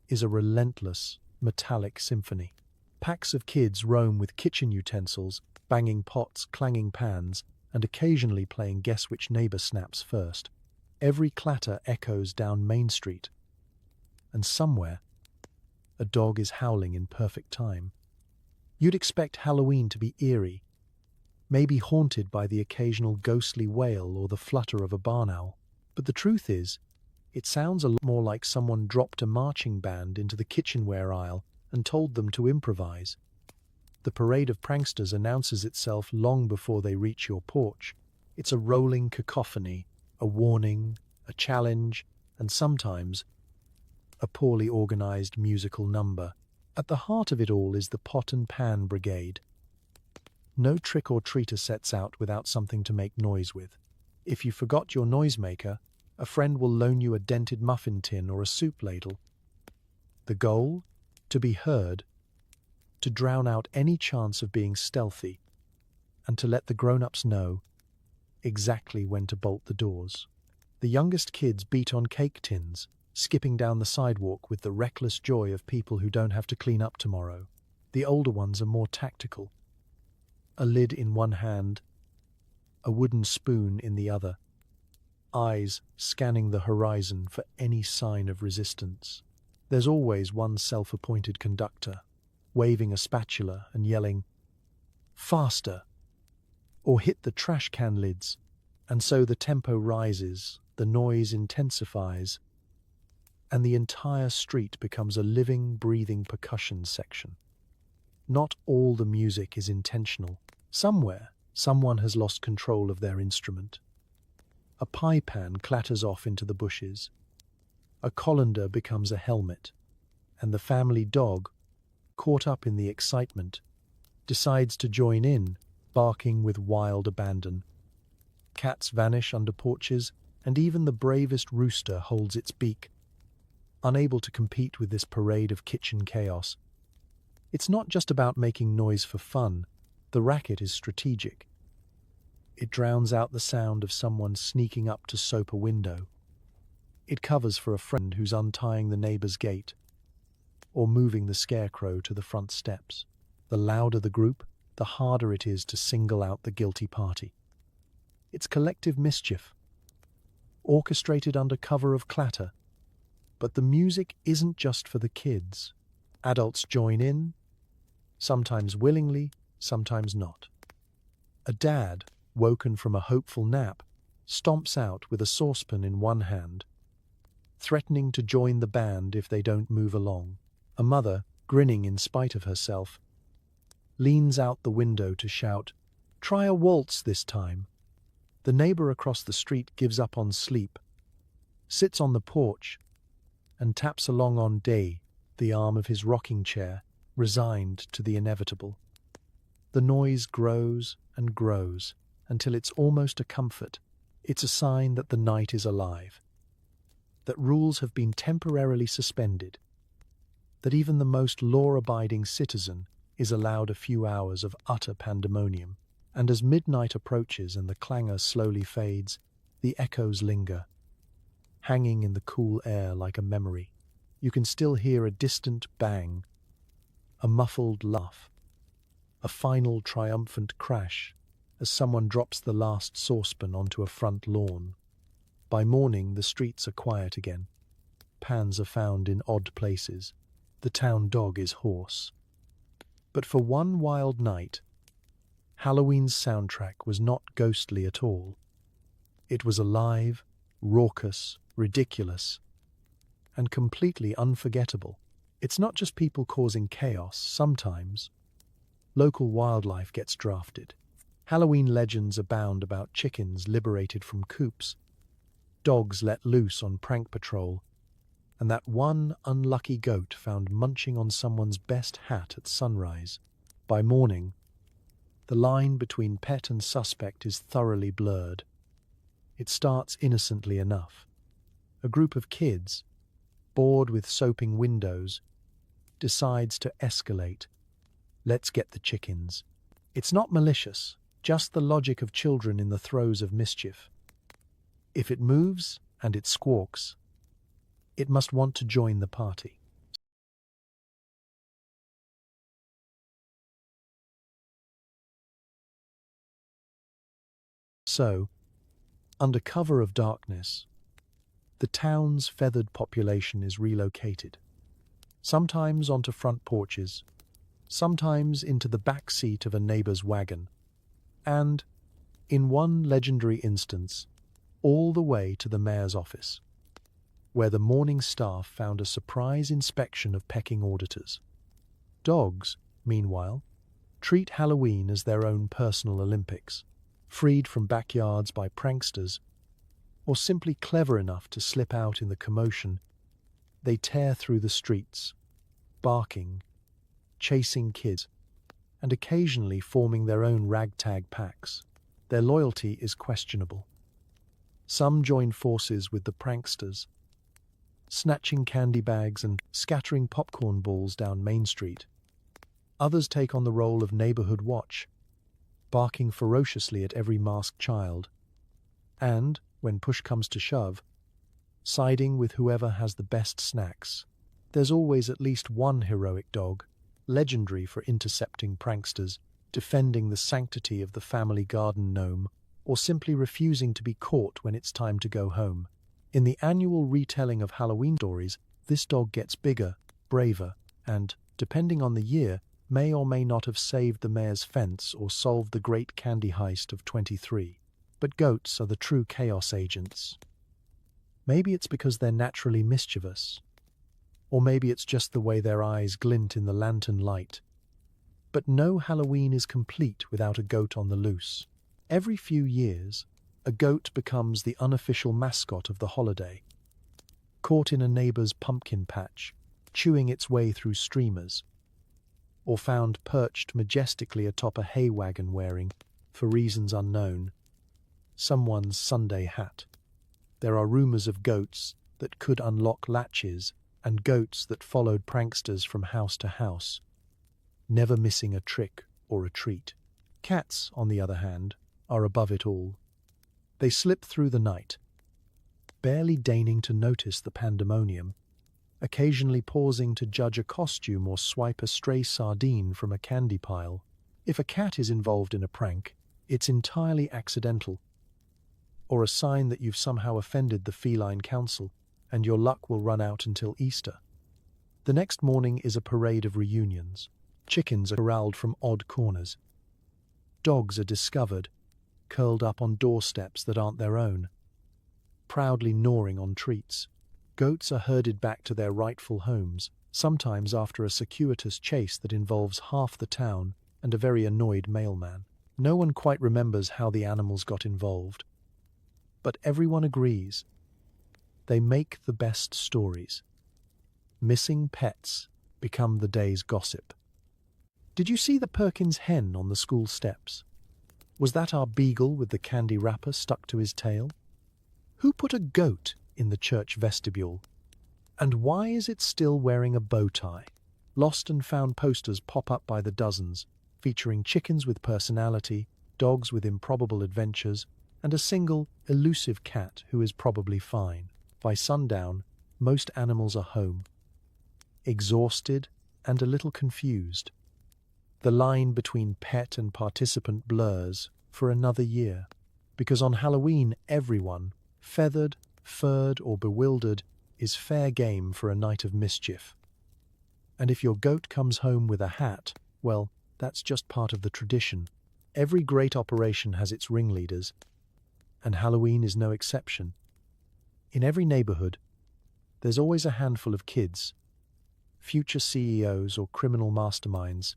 is a relentless, metallic symphony. Packs of kids roam with kitchen utensils, banging pots, clanging pans, and occasionally playing Guess Which Neighbor Snaps First. Every clatter echoes down Main Street, and somewhere, a dog is howling in perfect time. You'd expect Halloween to be eerie, maybe haunted by the occasional ghostly wail or the flutter of a barn owl. But the truth is, it sounds a lot more like someone dropped a marching band into the kitchenware aisle and told them to improvise. The parade of pranksters announces itself long before they reach your porch. It's a rolling cacophony, a warning, a challenge, and sometimes a poorly organized musical number. At the heart of it all is the pot and pan brigade. No trick-or-treater sets out without something to make noise with. If you forgot your noisemaker, a friend will loan you a dented muffin tin or a soup ladle. The goal? To be heard, to drown out any chance of being stealthy, and to let the grown-ups know exactly when to bolt the doors. The youngest kids beat on cake tins, skipping down the sidewalk with the reckless joy of people who don't have to clean up tomorrow. The older ones are more tactical. A lid in one hand, a wooden spoon in the other, eyes scanning the horizon for any sign of resistance. There's always one self-appointed conductor, waving a spatula and yelling, "Faster!" or hit the trash can lids. And so the tempo rises, the noise intensifies, and the entire street becomes a living, breathing percussion section. Not all the music is intentional. Somewhere, someone has lost control of their instrument. A pie pan clatters off into the bushes. A colander becomes a helmet, and the family dog, caught up in the excitement, decides to join in, barking with wild abandon. Cats vanish under porches, and even the bravest rooster holds its beak, unable to compete with this parade of kitchen chaos. It's not just about making noise for fun. The racket is strategic. It drowns out the sound of someone sneaking up to soap a window. It covers for a friend who's untying the neighbor's gate, or moving the scarecrow to the front steps. The louder the group, the harder it is to single out the guilty party. It's collective mischief, orchestrated under cover of clatter. But the music isn't just for the kids. Adults join in, sometimes willingly, sometimes not. A dad, woken from a hopeful nap, stomps out with a saucepan in one hand, threatening to join the band if they don't move along. A mother, grinning in spite of herself, leans out the window to shout, "Try a waltz this time." The neighbor across the street gives up on sleep, sits on the porch, and taps along on Day, the arm of his rocking chair, resigned to the inevitable. The noise grows and grows until it's almost a comfort. It's a sign that the night is alive, that rules have been temporarily suspended, that even the most law-abiding citizen is allowed a few hours of utter pandemonium. And as midnight approaches and the clangor slowly fades, the echoes linger, hanging in the cool air like a memory. You can still hear a distant bang, a muffled laugh, a final triumphant crash as someone drops the last saucepan onto a front lawn. By morning, the streets are quiet again. Pans are found in odd places. The town dog is hoarse. But for one wild night, Halloween's soundtrack was not ghostly at all. It was alive, raucous, ridiculous, and completely unforgettable. It's not just people causing chaos. Sometimes, local wildlife gets drafted. Halloween legends abound about chickens liberated from coops, dogs let loose on prank patrol, and that one unlucky goat found munching on someone's best hat at sunrise. By morning, the line between pet and suspect is thoroughly blurred. It starts innocently enough. A group of kids, bored with soaping windows, decides to escalate. Let's get the chickens. It's not malicious, just the logic of children in the throes of mischief. If it moves and it squawks, it must want to join the party. So, under cover of darkness, the town's feathered population is relocated, sometimes onto front porches, sometimes into the back seat of a neighbor's wagon, and, in one legendary instance, all the way to the mayor's office, where the morning staff found a surprise inspection of pecking auditors. Dogs, meanwhile, treat Halloween as their own personal Olympics, freed from backyards by pranksters, or simply clever enough to slip out in the commotion. They tear through the streets, barking, chasing kids, and occasionally forming their own ragtag packs. Their loyalty is questionable. Some join forces with the pranksters, snatching candy bags and scattering popcorn balls down Main Street. Others take on the role of neighborhood watch, barking ferociously at every masked child, and, when push comes to shove, siding with whoever has the best snacks. There's always at least one heroic dog, legendary for intercepting pranksters, defending the sanctity of the family garden gnome, or simply refusing to be caught when it's time to go home. In the annual retelling of Halloween stories, this dog gets bigger, braver, and, depending on the year, may or may not have saved the mayor's fence or solved the great candy heist of 23. But goats are the true chaos agents. Maybe it's because they're naturally mischievous, or maybe it's just the way their eyes glint in the lantern light. But no Halloween is complete without a goat on the loose. Every few years, a goat becomes the unofficial mascot of the holiday, caught in a neighbor's pumpkin patch, chewing its way through streamers, or found perched majestically atop a hay wagon wearing, for reasons unknown, someone's Sunday hat. There are rumors of goats that could unlock latches and goats that followed pranksters from house to house, never missing a trick or a treat. Cats, on the other hand, are above it all. They slip through the night, barely deigning to notice the pandemonium, occasionally pausing to judge a costume or swipe a stray sardine from a candy pile. If a cat is involved in a prank, it's entirely accidental, or a sign that you've somehow offended the feline council, and your luck will run out until Easter. The next morning is a parade of reunions. Chickens are corralled from odd corners. Dogs are discovered, curled up on doorsteps that aren't their own, proudly gnawing on treats. Goats are herded back to their rightful homes, sometimes after a circuitous chase that involves half the town and a very annoyed mailman. No one quite remembers how the animals got involved, but everyone agrees they make the best stories. Missing pets become the day's gossip. Did you see the Perkins hen on the school steps? Was that our beagle with the candy wrapper stuck to his tail? Who put a goat in the church vestibule? And why is it still wearing a bow tie? Lost and found posters pop up by the dozens, featuring chickens with personality, dogs with improbable adventures, and a single, elusive cat who is probably fine. By sundown, most animals are home, exhausted and a little confused. The line between pet and participant blurs for another year, because on Halloween everyone, feathered, furred or bewildered, is fair game for a night of mischief. And if your goat comes home with a hat, well, that's just part of the tradition. Every great operation has its ringleaders, and Halloween is no exception. In every neighborhood, there's always a handful of kids, future CEOs or criminal masterminds,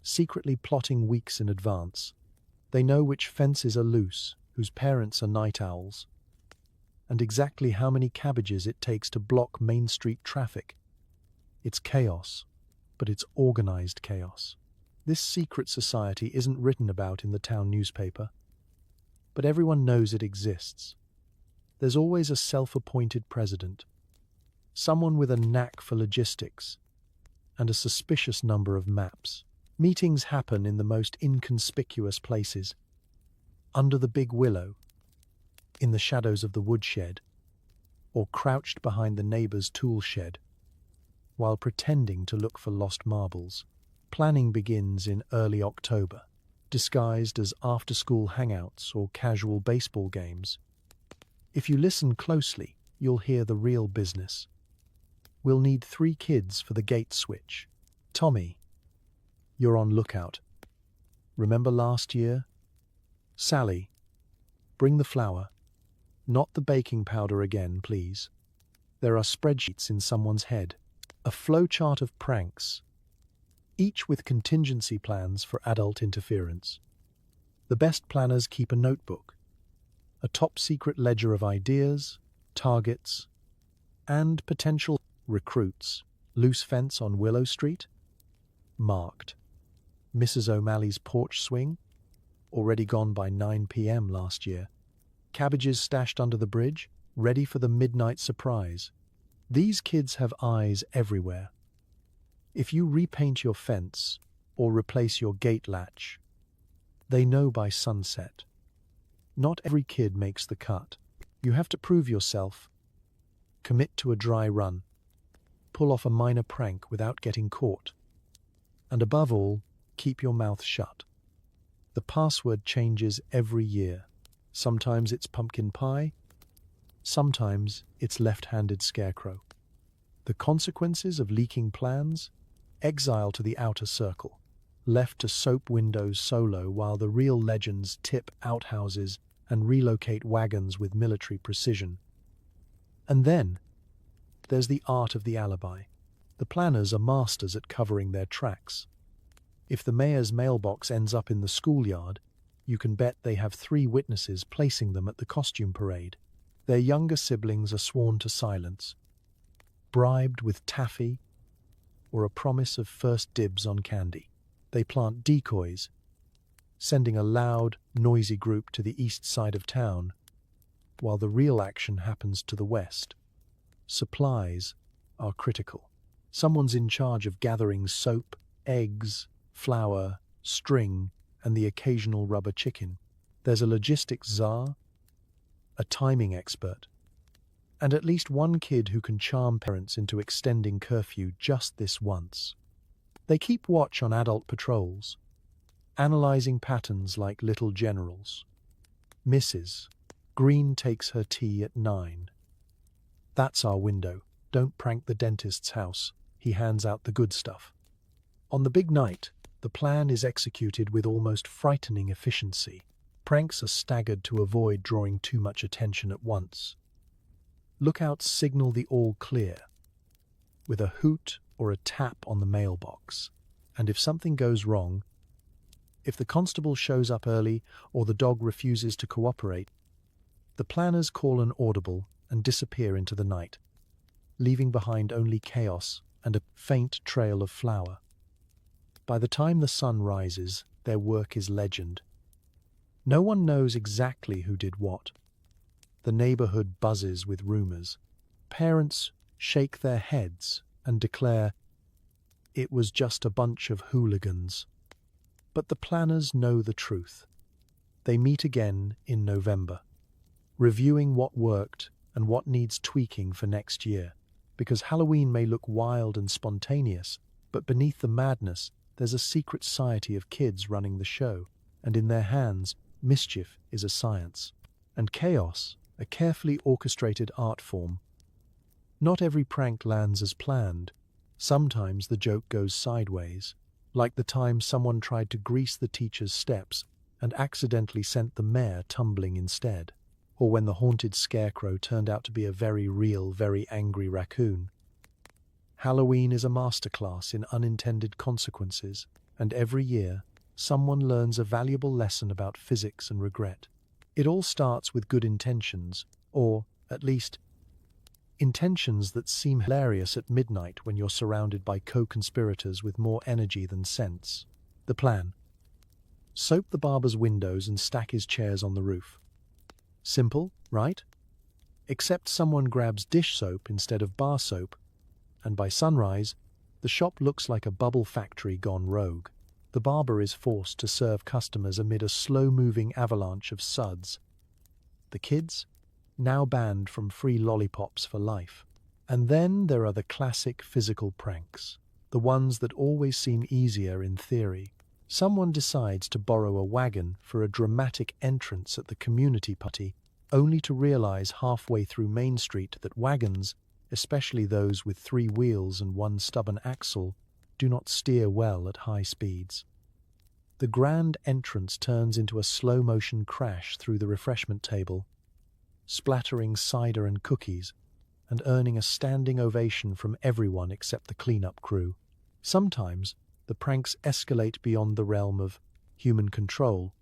secretly plotting weeks in advance. They know which fences are loose, whose parents are night owls, and exactly how many cabbages it takes to block Main Street traffic. It's chaos, but it's organized chaos. This secret society isn't written about in the town newspaper, but everyone knows it exists. There's always a self-appointed president, someone with a knack for logistics, and a suspicious number of maps. Meetings happen in the most inconspicuous places, under the big willow, in the shadows of the woodshed, or crouched behind the neighbor's tool shed, while pretending to look for lost marbles. Planning begins in early October, disguised as after-school hangouts or casual baseball games. If you listen closely, you'll hear the real business. We'll need 3 kids for the gate switch. Tommy, you're on lookout. Remember last year? Sally, bring the flour. Not the baking powder again, please. There are spreadsheets in someone's head. A flowchart of pranks, each with contingency plans for adult interference. The best planners keep a notebook, a top-secret ledger of ideas, targets, and potential recruits. Loose fence on Willow Street? Marked. Mrs. O'Malley's porch swing? Already gone by 9 p.m. last year. Cabbages stashed under the bridge? Ready for the midnight surprise. These kids have eyes everywhere. If you repaint your fence or replace your gate latch, they know by sunset. Not every kid makes the cut. You have to prove yourself, commit to a dry run, pull off a minor prank without getting caught, and above all, keep your mouth shut. The password changes every year. Sometimes it's pumpkin pie, sometimes it's left-handed scarecrow. The consequences of leaking plans? Exile to the outer circle, left to soap windows solo while the real legends tip outhouses and relocate wagons with military precision. And then, there's the art of the alibi. The planners are masters at covering their tracks. If the mayor's mailbox ends up in the schoolyard, you can bet they have 3 witnesses placing them at the costume parade. Their younger siblings are sworn to silence, bribed with taffy or a promise of first dibs on candy. They plant decoys, sending a loud, noisy group to the east side of town, while the real action happens to the west. Supplies are critical. Someone's in charge of gathering soap, eggs, flour, string, and the occasional rubber chicken. There's a logistics czar, a timing expert, and at least one kid who can charm parents into extending curfew just this once. They keep watch on adult patrols, analyzing patterns like little generals. Mrs. Green takes her tea at 9. That's our window. Don't prank the dentist's house. He hands out the good stuff. On the big night, the plan is executed with almost frightening efficiency. Pranks are staggered to avoid drawing too much attention at once. Lookouts signal the all clear with a hoot or a tap on the mailbox. And if something goes wrong, if the constable shows up early or the dog refuses to cooperate, the planners call an audible and disappear into the night, leaving behind only chaos and a faint trail of flour. By the time the sun rises, their work is legend. No one knows exactly who did what. The neighborhood buzzes with rumors. Parents shake their heads and declare it was just a bunch of hooligans. But the planners know the truth. They meet again in November, reviewing what worked and what needs tweaking for next year. Because Halloween may look wild and spontaneous, but beneath the madness, there's a secret society of kids running the show, and in their hands, mischief is a science, and chaos a carefully orchestrated art form. Not every prank lands as planned. Sometimes the joke goes sideways, like the time someone tried to grease the teacher's steps and accidentally sent the mayor tumbling instead, or when the haunted scarecrow turned out to be a very real, very angry raccoon. Halloween is a masterclass in unintended consequences, and every year, someone learns a valuable lesson about physics and regret. It all starts with good intentions, or, At least, intentions that seem hilarious at midnight when you're surrounded by co-conspirators with more energy than sense. The plan: soap the barber's windows and stack his chairs on the roof. Simple, right? Except someone grabs dish soap instead of bar soap, and by sunrise, the shop looks like a bubble factory gone rogue. The barber is forced to serve customers amid a slow-moving avalanche of suds. The kids, now banned from free lollipops for life. And then there are the classic physical pranks, the ones that always seem easier in theory. Someone decides to borrow a wagon for a dramatic entrance at the community party, only to realize halfway through Main Street that wagons, especially those with 3 wheels and 1 stubborn axle, do not steer well at high speeds. The grand entrance turns into a slow-motion crash through the refreshment table, splattering cider and cookies, and earning a standing ovation from everyone except the cleanup crew. Sometimes, the pranks escalate beyond the realm of human control,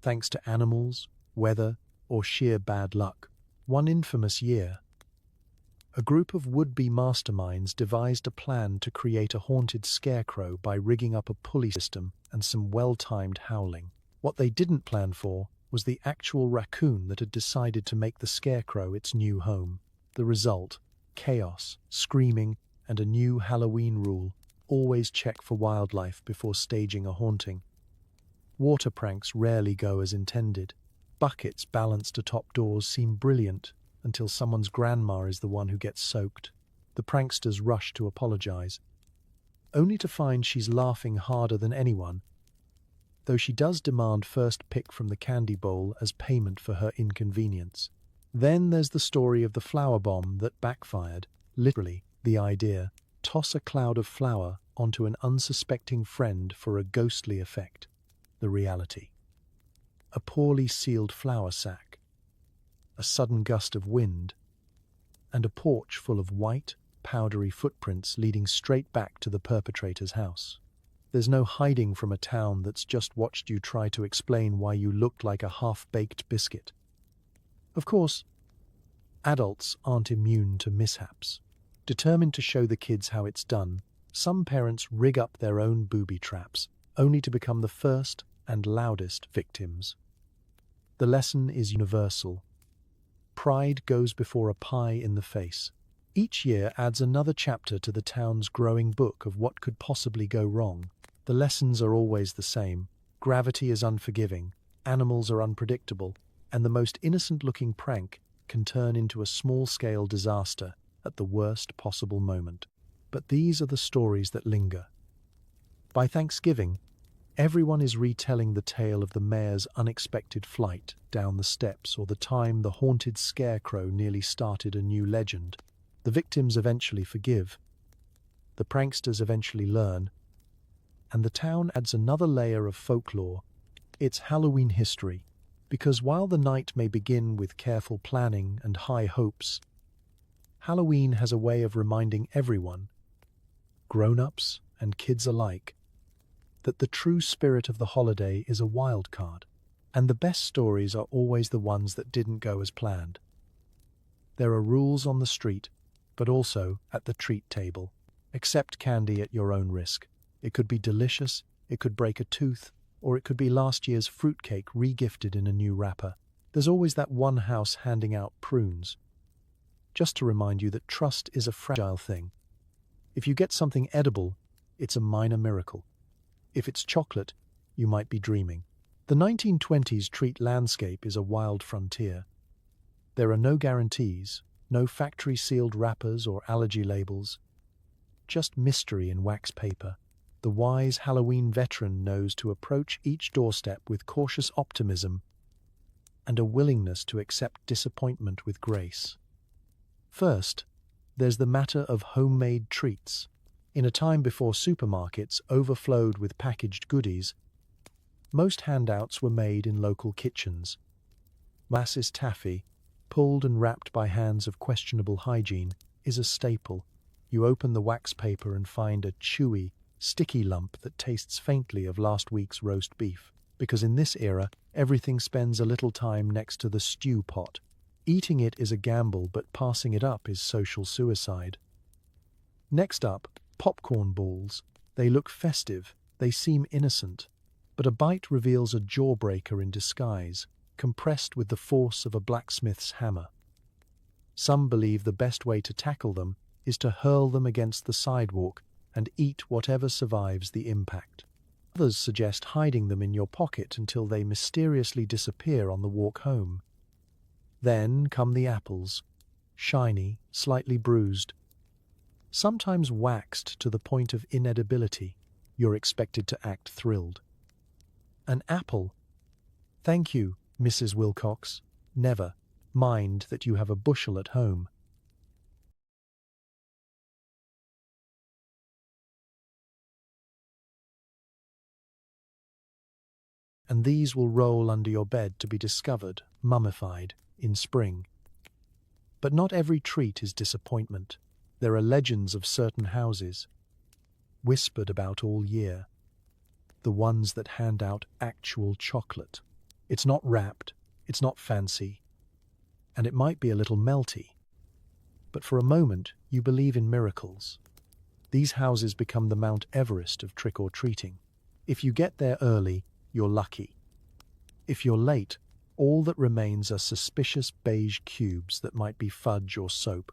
thanks to animals, weather, or sheer bad luck. One infamous year, a group of would-be masterminds devised a plan to create a haunted scarecrow by rigging up a pulley system and some well-timed howling. What they didn't plan for was the actual raccoon that had decided to make the scarecrow its new home. The result: chaos, screaming, and a new Halloween rule: always check for wildlife before staging a haunting. Water pranks rarely go as intended. Buckets balanced atop doors seem brilliant until someone's grandma is the one who gets soaked. The pranksters rush to apologize, only to find she's laughing harder than anyone, though she does demand first pick from the candy bowl as payment for her inconvenience. Then there's the story of the flower bomb that backfired. Literally, the idea: toss a cloud of flour onto an unsuspecting friend for a ghostly effect. The reality: a poorly sealed flour sack, a sudden gust of wind, and a porch full of white, powdery footprints leading straight back to the perpetrator's house. There's no hiding from a town that's just watched you try to explain why you looked like a half-baked biscuit. Of course, adults aren't immune to mishaps. Determined to show the kids how it's done, some parents rig up their own booby traps, only to become the first and loudest victims. The lesson is universal. Pride goes before a pie in the face. Each year adds another chapter to the town's growing book of what could possibly go wrong. The lessons are always the same. Gravity is unforgiving, animals are unpredictable, and the most innocent-looking prank can turn into a small-scale disaster at the worst possible moment. But these are the stories that linger. By Thanksgiving, everyone is retelling the tale of the mayor's unexpected flight down the steps, or the time the haunted scarecrow nearly started a new legend. The victims eventually forgive, the pranksters eventually learn, and the town adds another layer of folklore. It's Halloween history, because while the night may begin with careful planning and high hopes, Halloween has a way of reminding everyone, grown-ups and kids alike, that the true spirit of the holiday is a wild card, and the best stories are always the ones that didn't go as planned. There are rules on the street, but also at the treat table. Accept candy at your own risk. It could be delicious, it could break a tooth, or it could be last year's fruitcake re-gifted in a new wrapper. There's always that one house handing out prunes. Just to remind you that trust is a fragile thing. If you get something edible, it's a minor miracle. If it's chocolate, you might be dreaming. The 1920s treat landscape is a wild frontier. There are no guarantees, no factory-sealed wrappers or allergy labels, just mystery in wax paper. The wise Halloween veteran knows to approach each doorstep with cautious optimism and a willingness to accept disappointment with grace. First, there's the matter of homemade treats. In a time before supermarkets overflowed with packaged goodies, most handouts were made in local kitchens. Molasses taffy, pulled and wrapped by hands of questionable hygiene, is a staple. You open the wax paper and find a chewy, sticky lump that tastes faintly of last week's roast beef, because in this era, everything spends a little time next to the stew pot. Eating it is a gamble, but passing it up is social suicide. Next up, popcorn balls. They look festive, they seem innocent, but a bite reveals a jawbreaker in disguise, compressed with the force of a blacksmith's hammer. Some believe the best way to tackle them is to hurl them against the sidewalk and eat whatever survives the impact. Others suggest hiding them in your pocket until they mysteriously disappear on the walk home. Then come the apples, shiny, slightly bruised, sometimes waxed to the point of inedibility. You're expected to act thrilled. An apple. Thank you, Mrs. Wilcox. Never. Mind that you have a bushel at home. And these will roll under your bed to be discovered, mummified, in spring. But not every treat is disappointment. There are legends of certain houses, whispered about all year, the ones that hand out actual chocolate. It's not wrapped, it's not fancy, and it might be a little melty. But for a moment, you believe in miracles. These houses become the Mount Everest of trick-or-treating. If you get there early, you're lucky. If you're late, all that remains are suspicious beige cubes that might be fudge or soap.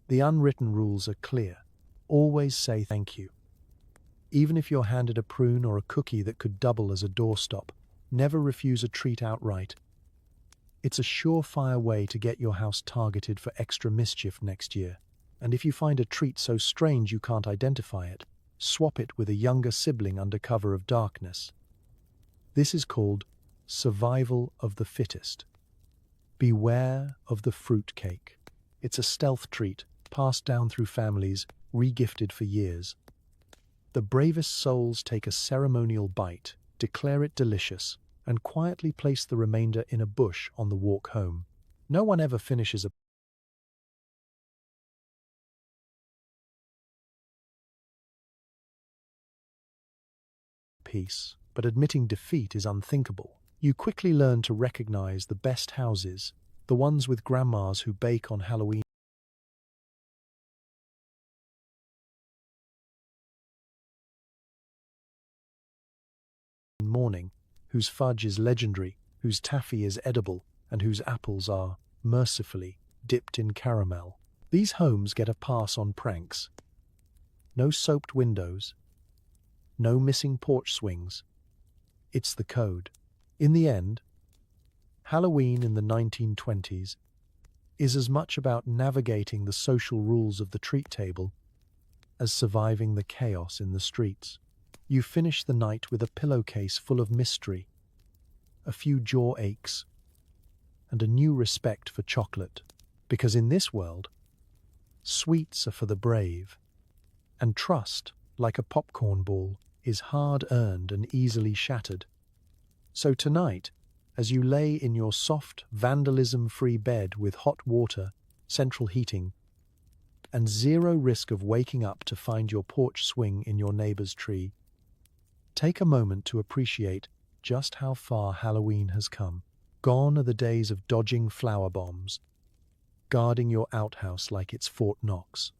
The unwritten rules are clear. Always say thank you. Even if you're handed a prune or a cookie that could double as a doorstop, never refuse a treat outright. It's a surefire way to get your house targeted for extra mischief next year. And if you find a treat so strange you can't identify it, swap it with a younger sibling under cover of darkness. This is called survival of the fittest. Beware of the fruitcake. It's a stealth treat, passed down through families, regifted for years. The bravest souls take a ceremonial bite, declare it delicious, and quietly place the remainder in a bush on the walk home. No one ever finishes a piece, but admitting defeat is unthinkable. You quickly learn to recognize the best houses, the ones with grandmas who bake on Halloween morning, whose fudge is legendary, whose taffy is edible, and whose apples are, mercifully, dipped in caramel. These homes get a pass on pranks. No soaped windows, no missing porch swings. It's the code. In the end, Halloween in the 1920s is as much about navigating the social rules of the treat table as surviving the chaos in the streets. You finish the night with a pillowcase full of mystery, a few jaw aches, and a new respect for chocolate, because in this world, sweets are for the brave, and trust, like a popcorn ball, is hard-earned and easily shattered. So tonight, as you lay in your soft, vandalism-free bed with hot water, central heating, and zero risk of waking up to find your porch swing in your neighbor's tree, take a moment to appreciate just how far Halloween has come. Gone are the days of dodging flower bombs, guarding your outhouse like it's Fort Knox,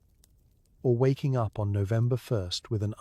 or waking up on November 1st with an